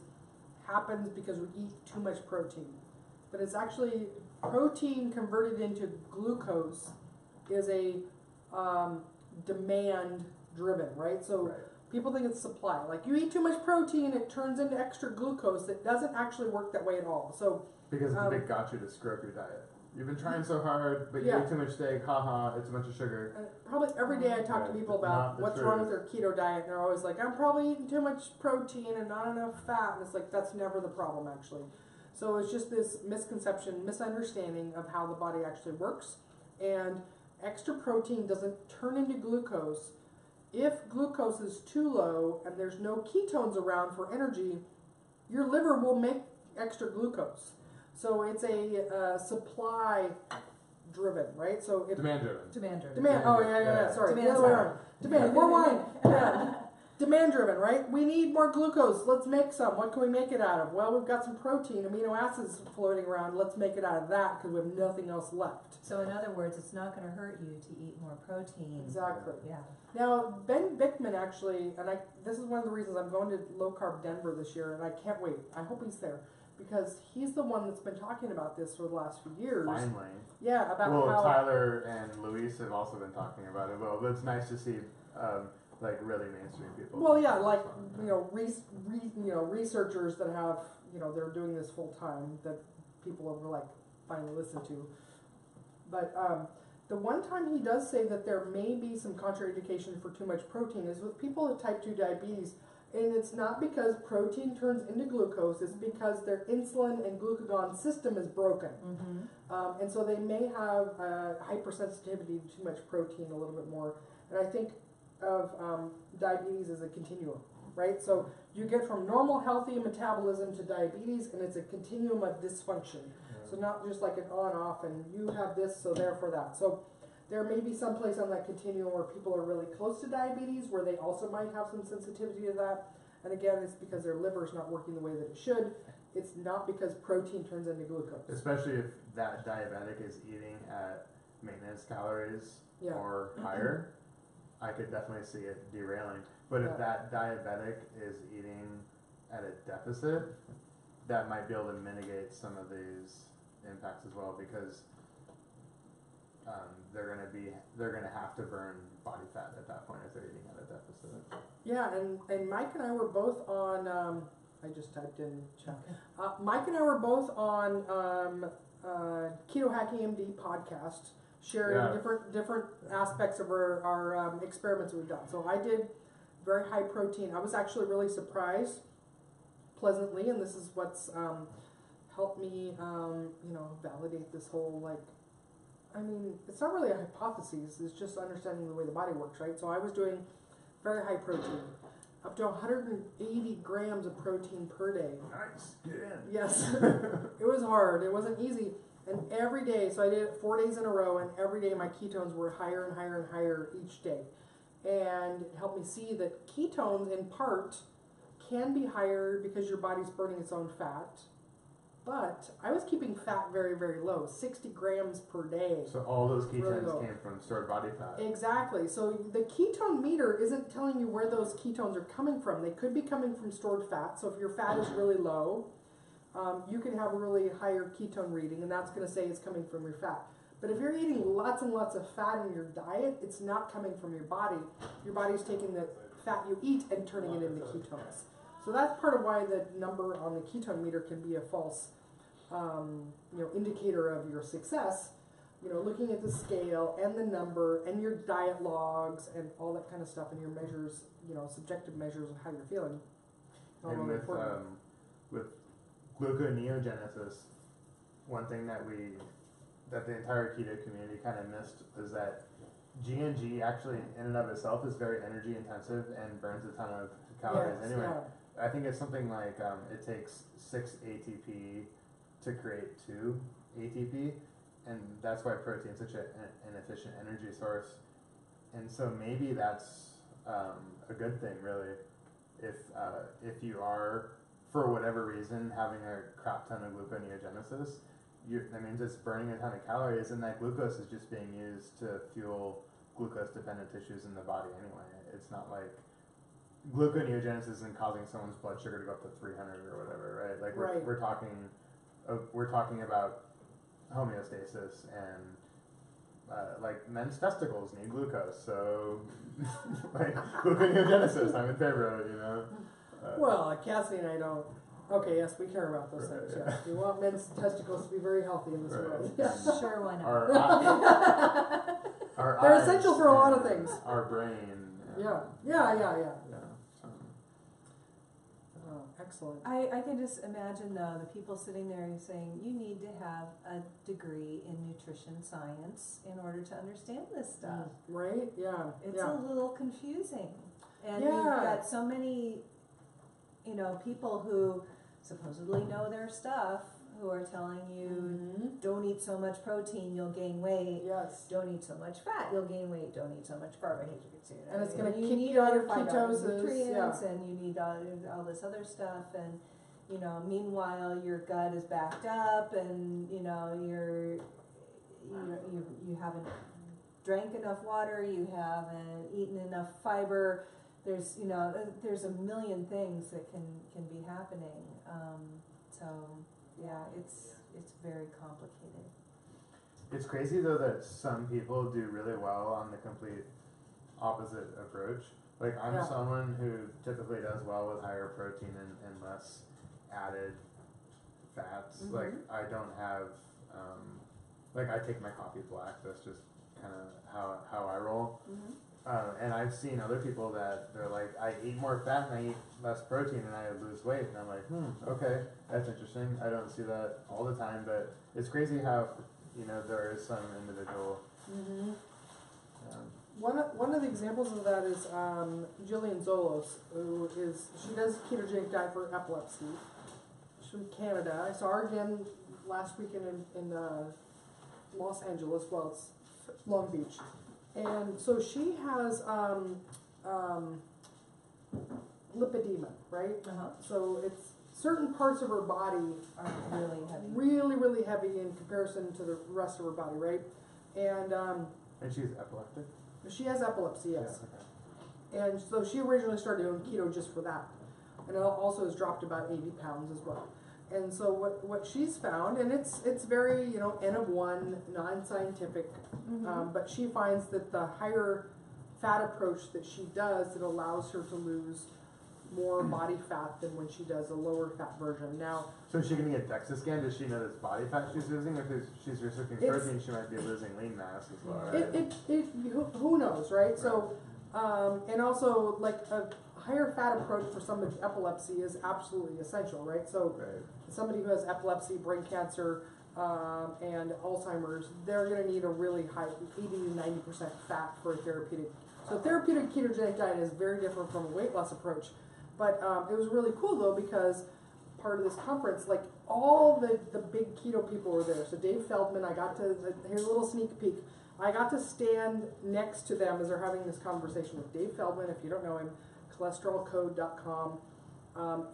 S1: happens because we eat too much protein. But it's actually protein converted into glucose is a demand driven, right? So people think it's supply. Like you eat too much protein, it turns into extra glucose. That doesn't actually work that way at all. So
S2: because it's a big gotcha to screw up your diet. You've been trying so hard, but you ate too much steak, haha, it's a bunch of sugar.
S1: Probably every day I talk to people about what's wrong with their keto diet, and they're always like, I'm probably eating too much protein and not enough fat. And it's like, that's never the problem, actually. So it's just this misunderstanding of how the body actually works. And extra protein doesn't turn into glucose. If glucose is too low and there's no ketones around for energy, your liver will make extra glucose. So it's a supply driven, right? So if
S2: demand driven.
S1: Demand. Oh yeah. Sorry. Demand. More wine. Yeah. Demand driven, right? We need more glucose. Let's make some. What can we make it out of? Well, we've got some protein, amino acids floating around. Let's make it out of that because we have nothing else left.
S3: So in other words, it's not going to hurt you to eat more protein.
S1: Exactly.
S3: Yeah.
S1: Now, Ben Bickman actually, and this is one of the reasons I'm going to Low Carb Denver this year, and I can't wait. I hope he's there, because he's the one that's been talking about this for the last few years.
S2: Finally.
S1: Yeah, about how
S2: Tyler and Luis have also been talking about it. Well, it's nice to see like really mainstream people.
S1: Well, yeah, like researchers that have they're doing this full time that people have like finally listened to. But the one time he does say that there may be some contraindication for too much protein is with people with type 2 diabetes. And it's not because protein turns into glucose, it's because their insulin and glucagon system is broken. And so they may have hypersensitivity to too much protein a little bit more. And I think of diabetes as a continuum, right? So you get from normal, healthy metabolism to diabetes, and it's a continuum of dysfunction. So not just like an on-off, and you have this, so therefore that. So there may be some place on that continuum where people are really close to diabetes, where they also might have some sensitivity to that. And again, it's because their liver is not working the way that it should. It's not because protein turns into glucose.
S2: Especially if that diabetic is eating at maintenance calories or higher, I could definitely see it derailing. But if that diabetic is eating at a deficit, that might be able to mitigate some of these impacts as well, because they're gonna have to burn body fat at that point if they're eating at a deficit.
S1: Yeah, and Mike and I were both on. I just typed in chat. Mike and I were both on Keto Hacking MD podcast, sharing different aspects of our experiments we've done. So I did very high protein. I was actually really surprised, pleasantly, and this is what's helped me, validate this whole it's not really a hypothesis. It's just understanding the way the body works, right? So I was doing very high protein, up to 180 grams of protein per day.
S2: Nice, get in.
S1: Yes, it was hard. It wasn't easy. And every day, so I did it 4 days in a row, and every day my ketones were higher and higher and higher each day. And it helped me see that ketones, in part, can be higher because your body's burning its own fat. But I was keeping fat very, very low, 60 grams per day.
S2: So all those ketones
S1: really
S2: came from stored body fat.
S1: Exactly. So the ketone meter isn't telling you where those ketones are coming from. They could be coming from stored fat. So if your fat is really low, you can have a really higher ketone reading, and that's going to say it's coming from your fat. But if you're eating lots and lots of fat in your diet, it's not coming from your body. Your body's taking the fat you eat and turning it into ketones. So that's part of why the number on the ketone meter can be a false indicator of your success. Looking at the scale and the number and your diet logs and all that kind of stuff, and your measures, subjective measures of how you're feeling.
S2: And with gluconeogenesis, one thing that the entire keto community kind of missed is that GNG actually in and of itself is very energy intensive and burns a ton of calories anyway. Yeah. I think it's something like it takes 6 ATP to create 2 ATP, and that's why protein is such an efficient energy source. And so maybe that's a good thing, really, if you are, for whatever reason, having a crap ton of gluconeogenesis. That means it's burning a ton of calories, and that glucose is just being used to fuel glucose-dependent tissues in the body anyway. It's not like gluconeogenesis isn't causing someone's blood sugar to go up to 300 or whatever, right? Like we're talking about homeostasis, and like men's testicles need glucose, so like gluconeogenesis, I'm in favor of it,
S1: well, Cassie and I don't. Okay, yes, we care about those things. Yeah. We want men's testicles to be very healthy in this world. Yeah.
S3: Sure, why not?
S2: Our
S1: They're
S2: eyes
S1: essential for a lot of things.
S2: Our brain.
S1: Yeah. Oh, excellent.
S3: I can just imagine, though, the people sitting there saying, you need to have a degree in nutrition science in order to understand this stuff.
S1: Right? Yeah.
S3: It's a little confusing. And you've got so many, people who supposedly know their stuff, who are telling you, don't eat so much protein, you'll gain weight.
S1: Yes.
S3: Don't eat so much fat, you'll gain weight. Don't eat so much carbohydrates.
S1: And it's going to kick you out of ketosis.
S3: Nutrients, and you need all this other stuff. And, meanwhile, your gut is backed up, and, you haven't drank enough water, you haven't eaten enough fiber. There's a million things that can be happening. It's very complicated.
S2: It's crazy though that some people do really well on the complete opposite approach. Like I'm someone who typically does well with higher protein and less added fats. Like I don't have, I take my coffee black. That's just kind of how I roll. And I've seen other people that they're like, I eat more fat and I eat less protein and I lose weight. And I'm like, okay, that's interesting. I don't see that all the time, but it's crazy how, there is some individual.
S1: Mm-hmm. One of the examples of that is Jillian Zolos, she does a ketogenic diet for epilepsy. She's from Canada. I saw her again last weekend in Los Angeles. Well, it's Long Beach. And so she has lipedema, right?
S3: Uh-huh.
S1: So it's certain parts of her body
S3: Are really heavy.
S1: really, really heavy in comparison to the rest of her body, right? And
S2: she's epileptic?
S1: she has epilepsy, yes.
S2: Yeah, okay.
S1: And so she originally started doing keto just for that. And also has dropped about 80 pounds as well. And so what she's found, and it's very, N of one, non-scientific, but she finds that the higher fat approach that she does, it allows her to lose more body fat than when she does a lower fat version. Now,
S2: so is she going to get DEXA scan? Does she know this body fat she's losing? If she's restricting protein, she might be losing lean mass as well, right?
S1: Who knows, right? So, and also like a higher fat approach for somebody with epilepsy is absolutely essential, right? So somebody who has epilepsy, brain cancer, and Alzheimer's, they're going to need a really high 80 to 90% fat for a therapeutic. So therapeutic ketogenic diet is very different from a weight loss approach. But it was really cool though, because part of this conference, like all the big keto people were there. So Dave Feldman, here's a little sneak peek. I got to stand next to them as they're having this conversation with Dave Feldman, if you don't know him, cholesterolcode.com,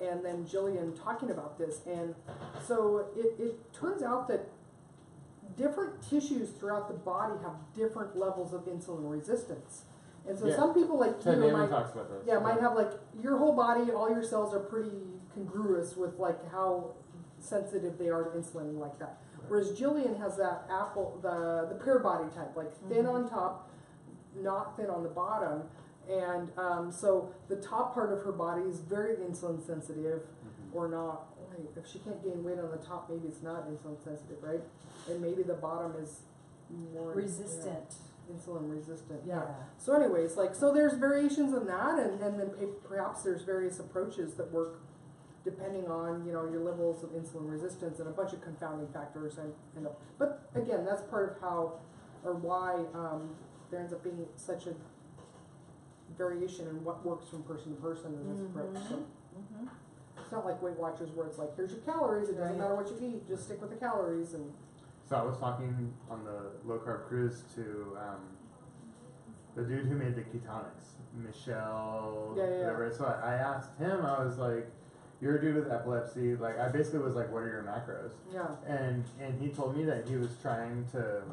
S1: and then Jillian talking about this. And so it turns out that different tissues throughout the body have different levels of insulin resistance. And so some people like keto might have like your whole body, all your cells are pretty congruous with like how sensitive they are to insulin and like that. Whereas Jillian has that the pear body type, like thin on top, not thin on the bottom. And so the top part of her body is very insulin sensitive or not. Wait, if she can't gain weight on the top, maybe it's not insulin sensitive, right? And maybe the bottom is more
S3: resistant.
S1: Insulin resistant, yeah. So anyways, so there's variations in that, and then perhaps there's various approaches that work depending on, your levels of insulin resistance and a bunch of confounding factors. But again, that's part of how or why there ends up being such a variation in what works from person to person in this approach. So it's not like Weight Watchers where it's like, here's your calories, it doesn't matter what you eat, just stick with the calories. And
S2: so I was talking on the low carb cruise to the dude who made the ketonics, Michelle. Whatever. So I asked him, I was like, you're a dude with epilepsy. Like, I basically was like, what are your macros? Yeah. And he told me that he was trying to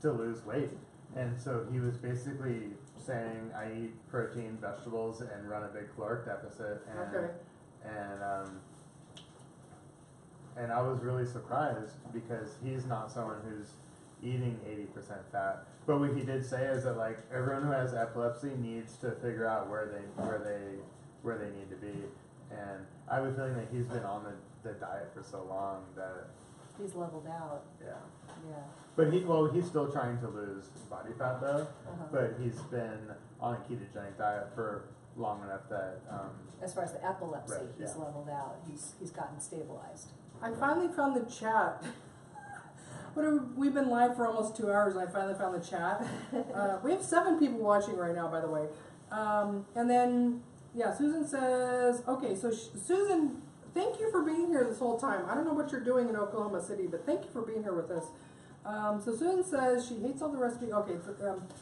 S2: lose weight. And so he was basically saying, I eat protein, vegetables, and run a big caloric deficit. And I was really surprised because he's not someone who's eating 80% fat. But what he did say is that like everyone who has epilepsy needs to figure out where they need to be. And I have a feeling that he's been on the diet for so long that
S3: he's leveled out.
S2: Yeah.
S3: Yeah.
S2: But he's still trying to lose body fat though. But he's been on a ketogenic diet for long enough that
S3: as far as the epilepsy, he's leveled out. He's gotten stabilized.
S1: I finally found the chat. We've been live for almost 2 hours, and I finally found the chat. We have 7 people watching right now, by the way. And then, Susan says, okay, so Susan, thank you for being here this whole time. I don't know what you're doing in Oklahoma City, but thank you for being here with us. So Susan says she hates all the recipes. Okay,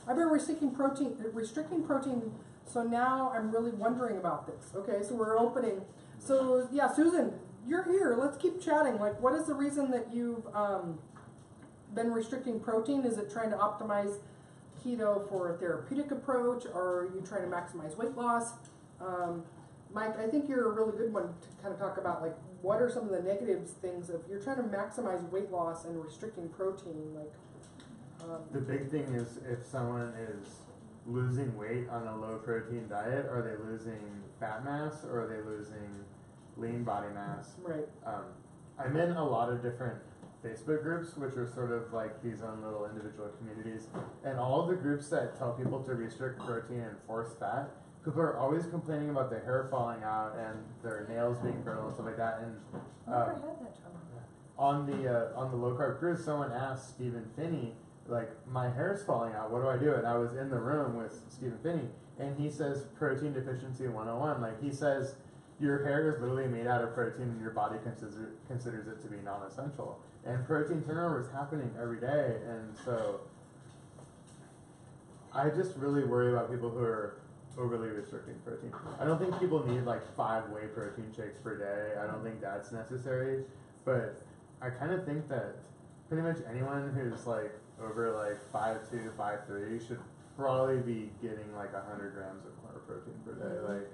S1: I've been restricting protein, so now I'm really wondering about this. Okay, so we're opening. So Susan, you're here. Let's keep chatting. Like, what is the reason that you've been restricting protein? Is it trying to optimize keto for a therapeutic approach, or are you trying to maximize weight loss? Mike, I think you're a really good one to kind of talk about, like, what are some of the negatives things if you're trying to maximize weight loss and restricting protein, like...
S2: the big thing is if someone is losing weight on a low protein diet, are they losing fat mass or are they losing lean body mass?
S1: Right.
S2: I'm in a lot of different Facebook groups, which are sort of like these own little individual communities, and all of the groups that tell people to restrict protein and force fat, people are always complaining about their hair falling out and their nails being brittle and stuff like that. And
S3: Never had that trouble.
S2: on the low carb cruise, someone asked Stephen Finney, like, my hair's falling out, what do I do? And I was in the room with Stephen Finney, and he says protein deficiency 101. Like, he says your hair is literally made out of protein and your body considers it to be non-essential. And protein turnover is happening every day, and so I just really worry about people who are overly restricting protein. I don't think people need like 5 whey protein shakes per day. I don't think that's necessary, but I kind of think that pretty much anyone who's like over like 5'2", 5'3" should probably be getting like 100 grams of carb protein per day. Like,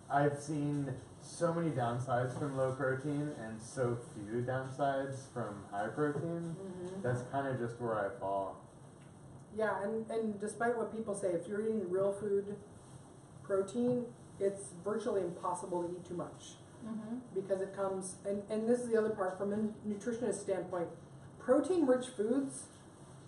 S2: I've seen so many downsides from low protein and so few downsides from high protein. That's kind of just where I fall.
S1: Yeah, and despite what people say, if you're eating real food protein, it's virtually impossible to eat too much. Because it comes, and this is the other part, from a nutritionist standpoint, protein-rich foods,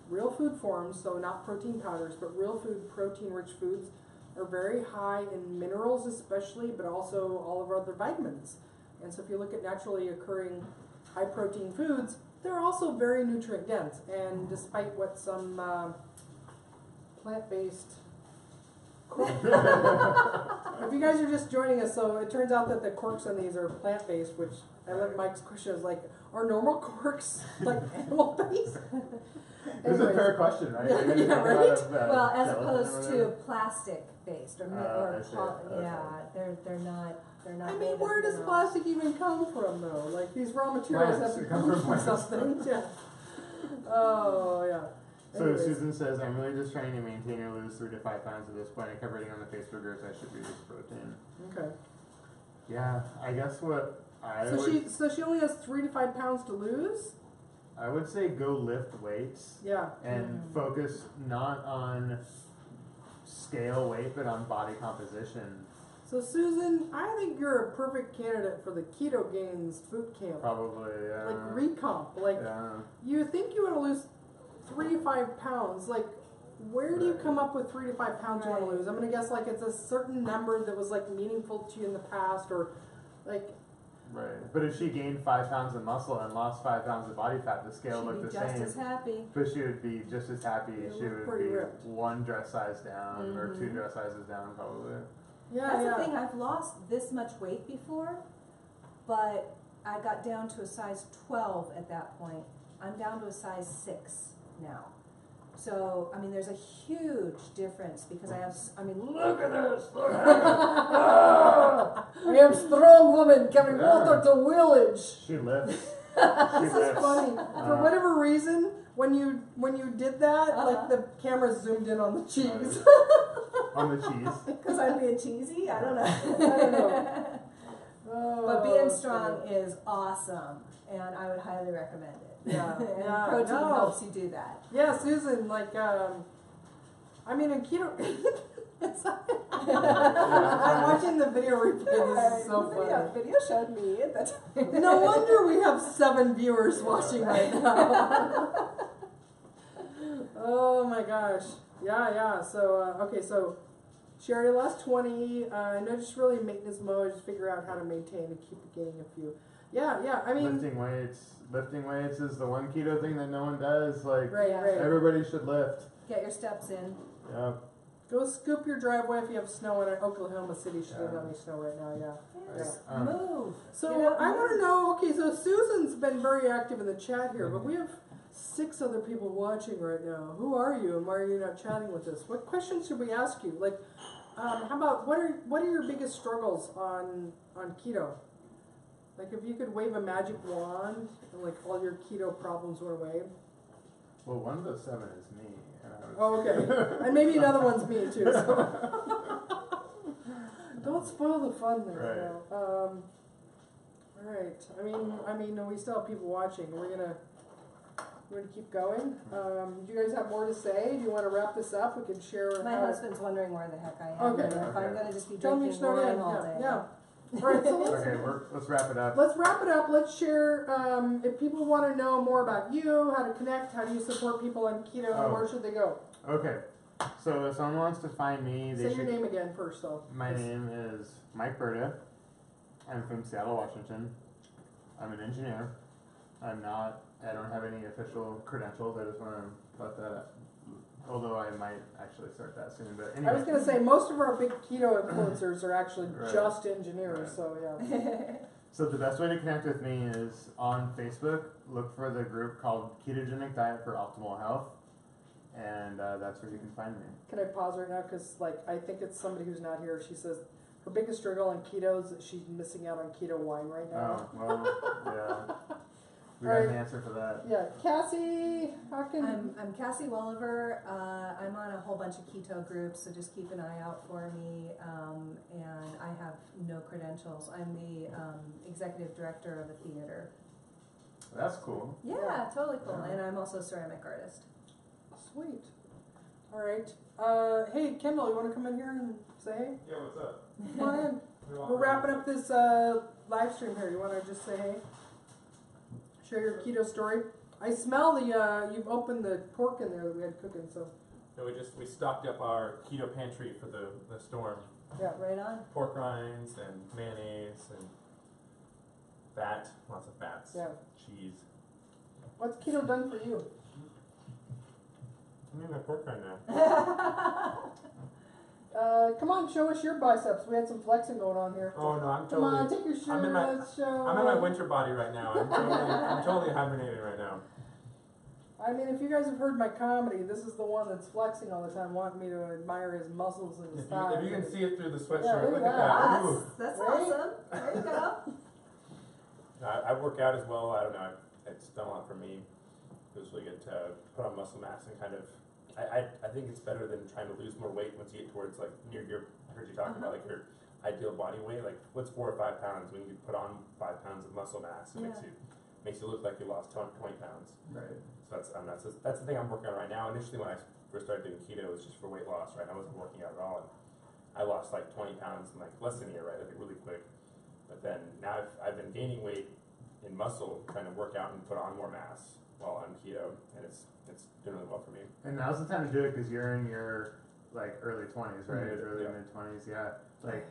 S1: real food forms, so not protein powders, but real food, protein-rich foods, are very high in minerals especially, but also all of our other vitamins. And so if you look at naturally occurring high-protein foods, they're also very nutrient-dense. And despite what some plant-based if you guys are just joining us, so it turns out that the corks on these are plant-based, which I love. Mike's question is like, are normal corks like animal-based?
S2: It's a fair question, right?
S1: Yeah,
S2: Maybe
S1: yeah,
S2: think
S1: right?
S2: about,
S3: Well, as
S2: gelatin
S3: opposed
S2: or
S3: to
S2: whatever.
S3: plastic-based or
S2: I see. Okay.
S3: yeah, they're not.
S1: I
S3: made
S1: mean,
S3: of
S1: where does
S3: minerals.
S1: plastic even come from, though? Like, these raw materials
S2: Plants.
S1: have to
S2: It comes
S1: come
S2: from
S1: from
S2: plants.
S1: something. Yeah. Oh, yeah.
S2: So
S1: Anyways.
S2: Susan says, I'm really just trying to maintain or lose 3 to 5 pounds at this point. I kept reading on the Facebook groups I should reduce protein.
S1: Okay.
S2: Yeah, I guess what I
S1: So she only has 3 to 5 pounds to lose?
S2: I would say go lift weights
S1: Yeah.
S2: and focus not on scale weight but on body composition.
S1: So Susan, I think you're a perfect candidate for the Keto Gains boot camp.
S2: Probably, yeah.
S1: Like recomp. Like,
S2: yeah.
S1: you think you want to lose 3 to 5 pounds. Like, where do you
S2: Right.
S1: come up with 3 to 5 pounds you want to
S3: Right.
S1: lose? I'm going to guess like it's a certain number that was like meaningful to you in the past, or like,
S2: Right. But if she gained 5 pounds of muscle and lost 5 pounds of body fat, the scale
S3: She'd
S2: looked
S3: be
S2: the
S3: just
S2: same.
S3: as happy.
S2: But she would be just as happy.
S1: It
S2: She
S1: looked
S2: would
S1: pretty
S2: be
S1: ripped.
S2: 1 dress size down or 2 dress sizes down, probably.
S1: yeah,
S3: That's
S1: yeah.
S3: the thing. I've lost this much weight before, but I got down to a size 12 at that point. I'm down to a size 6 now. So, I mean, there's a huge difference because I have, look at this. Look at
S1: I am strong woman coming water to village.
S2: She lifts.
S1: This is funny. For whatever reason, when you did that, like the camera zoomed in on the cheese.
S2: On the cheese.
S3: Because I'm being cheesy? I don't know.
S1: I don't know. Oh,
S3: But being
S1: that's
S3: strong
S1: funny.
S3: is awesome, and I would highly recommend it.
S1: Yeah,
S3: and
S1: yeah,
S3: protein
S1: no.
S3: helps you do that.
S1: Yeah, Susan, like, I mean, in keto. I'm watching the video replay. This is so funny.
S3: Video showed me at that time.
S1: No wonder we have 7 viewers watching right now. Oh my gosh. Yeah. So, okay, so she already lost 20. No, just really maintenance mode. Just figure out how to maintain and keep gaining a few. Yeah. I mean,
S2: Lifting weights is the one keto thing that no one does. Like,
S1: right.
S2: everybody should lift.
S3: Get your steps in.
S2: Yeah.
S1: Go scoop your driveway if you have snow in it. Oklahoma City should have any snow right now. Yeah.
S3: Just
S2: Um,
S3: move.
S1: So
S3: Get out
S1: I
S3: and
S1: want to
S3: move.
S1: know. Okay, so Susan's been very active in the chat here, but we have 6 other people watching right now. Who are you, and why are you not chatting with us? What questions should we ask you? Like, how about what are your biggest struggles on keto? Like, if you could wave a magic wand and like all your keto problems went away.
S2: Well, one of those 7 is me. And I was
S1: Oh, okay. And maybe another one's me too. So. Don't spoil the fun there.
S2: Right.
S1: All right. I mean, we still have people watching. We're gonna keep going. Do you guys have more to say? Do you want to wrap this up? We can share.
S3: My husband's wondering where the heck I am.
S1: Okay.
S3: And if I'm going to just be
S1: Tell me
S3: drinking
S1: you're snowed
S3: wine
S1: in.
S3: all day.
S1: Yeah. All right, so
S2: let's wrap it up.
S1: let's wrap it up. Let's share. If people want to know more about you, how to connect, how do you support people on keto, where should they go?
S2: Okay. So if someone wants to find me, they
S1: Say your name again first, though.
S2: My name is Mike Berta. I'm from Seattle, Washington. I'm an engineer. I don't have any official credentials. I just want to let that up. Although I might actually start that soon. But anyway.
S1: I was going to say, most of our big keto influencers are actually just engineers,
S2: Right.
S1: so yeah.
S2: So the best way to connect with me is on Facebook. Look for the group called Ketogenic Diet for Optimal Health. And that's where you can find me.
S1: Can I pause right now? Because I think it's somebody who's not here. She says her biggest struggle on keto is that she's missing out on keto wine right now.
S2: Oh, well, yeah. We got an answer for that.
S1: Yeah, Cassie, how can...
S3: I'm Cassie Welliver. I'm on a whole bunch of keto groups, so just keep an eye out for me. And I have no credentials. I'm the executive director of a theater.
S2: That's cool.
S3: Yeah, totally cool.
S2: Yeah.
S3: And I'm also a ceramic artist.
S1: Sweet. All right. Hey, Kendall, you want to come in here and say hey?
S4: Yeah, what's up?
S1: Come on in. We're wrapping up this live stream here. You want to just say hey? Share your keto story. I smell the, you've opened the pork in there that we had cooking, so.
S4: No, we stocked up our keto pantry for the storm.
S1: Yeah.
S3: Right on.
S4: Pork rinds and mayonnaise and fat, lots of fats.
S1: Yeah.
S4: Cheese.
S1: What's keto done for you?
S4: I'm eating my pork right now.
S1: Come on, show us your biceps. We had some flexing going on here.
S4: Oh no, I'm
S1: Come
S4: totally.
S1: on, take your shirt. Let's show.
S4: I'm in my winter body right now. I'm totally hibernating right now.
S1: I mean, if you guys have heard my comedy, this is the one that's flexing all the time, wanting me to admire his muscles and his thighs.
S4: If you can see it through the sweatshirt,
S1: Yeah,
S4: look at that. Ooh.
S3: That's
S1: Right?
S3: awesome. There you go.
S4: I work out as well. I don't know. It's done a lot for me. It was really good to put on muscle mass and kind of. I think it's better than trying to lose more weight once you get towards like near your. I heard you talking about like your ideal body weight. Like what's 4 or 5 pounds when you put on 5 pounds of muscle mass? It makes you look like you lost 20 pounds.
S2: Right.
S4: So that's the thing I'm working on right now. Initially, when I first started doing keto, it was just for weight loss. Right, I wasn't working out at all, and I lost like 20 pounds in like less than a year. Right, like really quick. But then now I've been gaining weight in muscle, trying to work out and put on more mass while on keto, and it's doing really well for me.
S2: And now's the time to do it because you're in your like early 20s, right?
S4: Mhm.
S2: Early
S4: Yeah.
S2: mid 20s, yeah. Like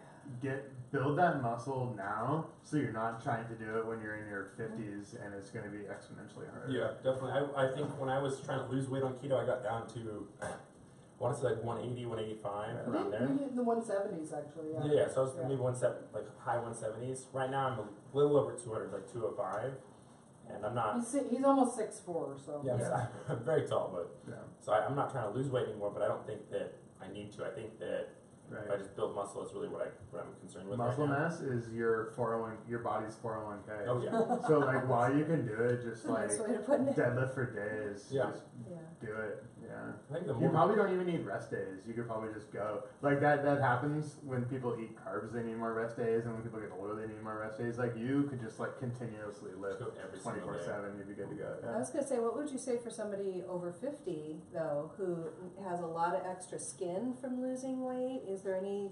S2: build that muscle now, so you're not trying to do it when you're in your 50s and it's going to be exponentially harder.
S4: Yeah, definitely. I think when I was trying to lose weight on keto, I got down to I want to say like 180, 185
S1: I
S4: around
S1: think
S4: there.
S1: we hit in the 170s actually. Yeah.
S4: Yeah, so I was maybe like high 170s. Right now I'm a little over 200, like 205, and I'm not.
S1: He's almost 6'4", so.
S4: Yeah, I'm very tall, but
S2: Yeah.
S4: so I'm not trying to lose weight anymore. But I don't think that I need to. I think that if I
S2: Right.
S4: just build muscle, is really what I'm concerned with.
S2: Muscle
S4: right now.
S2: mass is your your body's 401k.
S4: Oh yeah.
S2: So like while you can do it, just
S3: That's a
S2: like
S3: nice way to put it.
S2: deadlift for days.
S4: Yeah.
S2: Just
S3: Yeah.
S2: do it. Yeah.
S4: I think the
S2: You
S4: more
S2: probably don't even need rest days. You could probably just go. Like that happens when people eat carbs, they need more rest days, and when people get older, they need more rest days. Like you could just like continuously lift
S4: go every single day.
S2: 24/7, you'd be good to go.
S3: I
S2: Yeah.
S3: was going to say, what would you say for somebody over 50, though, who has a lot of extra skin from losing weight? Is there any,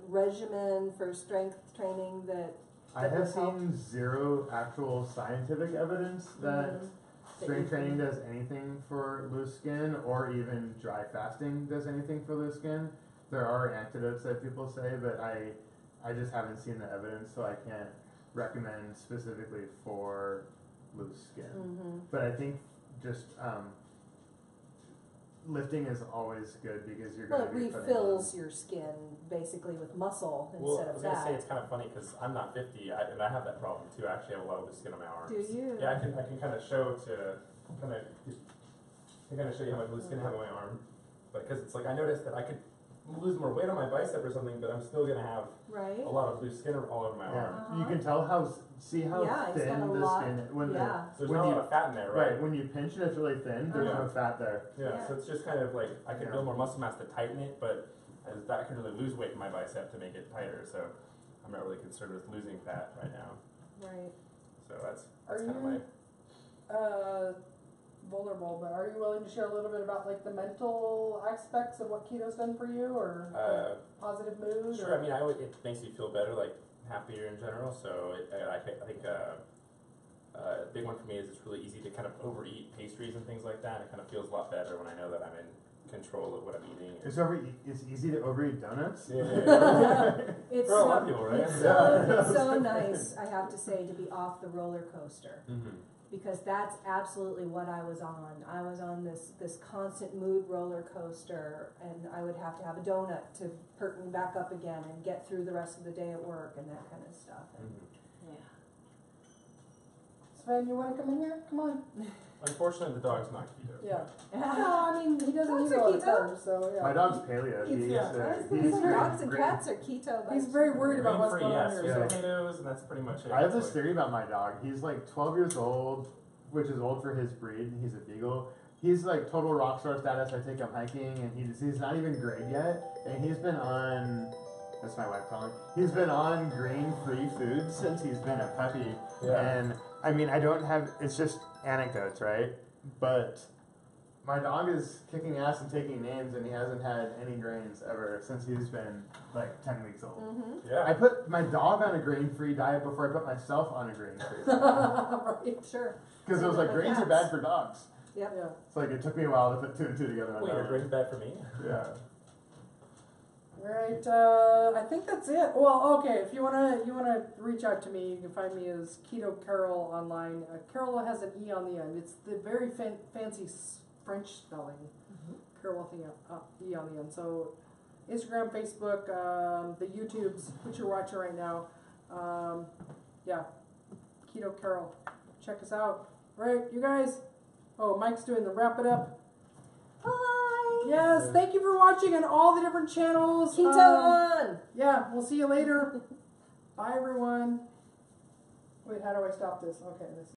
S3: regimen for strength training that
S2: I have
S3: would help?
S2: seen zero actual scientific evidence that strength training does anything for loose skin, or even dry fasting does anything for loose skin. There are antidotes that people say, but I just haven't seen the evidence, so I can't recommend specifically for loose skin.
S3: Mm-hmm.
S2: But I think just lifting is always good because you're
S3: Well,
S2: going
S3: it
S2: to be
S3: refills your skin basically with muscle
S4: Well,
S3: instead
S4: I
S3: of
S4: was gonna say
S3: fat.
S4: it's kind of funny because I'm not 50, and I have that problem too. I actually have a lot of loose skin on my arms.
S3: Do you?
S4: Yeah, I can kind of show show you how much loose skin I have on my arm, but because it's like I noticed that I could lose more weight on my bicep or something, but I'm still gonna have
S3: Right?
S4: a lot of loose skin all over my arm.
S2: Yeah, you can tell how
S3: Yeah, it's
S2: thin
S3: got a
S2: the
S3: lot.
S2: skin when
S3: Yeah.
S4: So there's
S2: when
S4: not a
S2: you
S4: lot of fat in there,
S2: right
S4: right?
S2: when you pinch it, it's really thin. There's
S4: Yeah.
S2: no fat there.
S4: Yeah,
S3: Yeah.
S4: so it's just kind of like I could
S2: Yeah.
S4: build more muscle mass to tighten it, but I can really lose weight in my bicep to make it tighter. So I'm not really concerned with losing fat right now.
S3: Right.
S4: So that's
S1: Are
S4: kind of
S1: you
S4: my.
S1: vulnerable, but are you willing to share a little bit about like the mental aspects of what keto's done for you, or? positive mood?
S4: Sure.
S1: Or?
S4: I mean, it makes me feel better, like happier in general. So I think a big one for me is it's really easy to kind of overeat pastries and things like that. It kind of feels a lot better when I know that I'm in control of what I'm eating.
S2: It's easy to overeat donuts.
S3: It's
S4: For a lot of people, right?
S3: it's so nice, I have to say, to be off the roller coaster.
S4: Mm-hmm.
S3: Because that's absolutely what I was on. I was on this constant mood roller coaster, and I would have to have a donut to perk me back up again and get through the rest of the day at work and that kind of stuff. And
S1: Sven, you want to come in here? Come on.
S4: Unfortunately, the dog's not keto.
S1: Yeah. No, I mean, he doesn't
S3: Dogs
S1: eat
S3: are
S1: all the
S3: keto?
S1: time, so yeah.
S2: My dog's paleo.
S1: He's-
S2: He's,
S1: yeah.
S2: he's very
S3: dogs and
S2: great.
S3: cats are keto.
S1: He's very worried about what's
S4: Grain-free,
S1: going on
S4: yes,
S1: here.
S4: sweet
S1: So.
S4: potatoes, and that's pretty much it.
S2: I have
S4: It's
S2: this theory about my dog. He's like 12 years old, which is old for his breed. He's a beagle. He's like total rock star status. I take him hiking, and he's not even grade yet, and he's been on. That's my wife calling. He's been on grain-free foods since he's been a puppy.
S4: Yeah.
S2: And I mean, I don't have. It's just anecdotes, right? But my dog is kicking ass and taking names, and he hasn't had any grains ever since he's been like 10 weeks old.
S3: Mm-hmm.
S4: Yeah.
S2: I put my dog on a grain-free diet before I put myself on a grain-free diet.
S1: Right.
S3: Sure.
S2: Because it was like,
S3: Like
S2: grains are
S3: cats.
S2: bad for dogs.
S3: Yep.
S1: Yeah.
S2: It's like, it took me a while to put two and two together. on
S4: Wait,
S2: that
S4: are
S2: one.
S4: grains bad for me?
S2: Yeah.
S1: Right. I think that's it. Well, okay. If you wanna reach out to me, you can find me as Keto Carol online. Carol has an E on the end. It's the very fancy French spelling. Carol with the E on the end. So Instagram, Facebook, the YouTubes, which you're watching right now. Yeah, Keto Carol. Check us out. All right, you guys. Oh, Mike's doing the wrap it up.
S3: Hi.
S1: Yes, thank you for watching on all the different channels.
S3: Keto on.
S1: Yeah, we'll see you later. Bye, everyone. Wait, how do I stop this? Okay, this.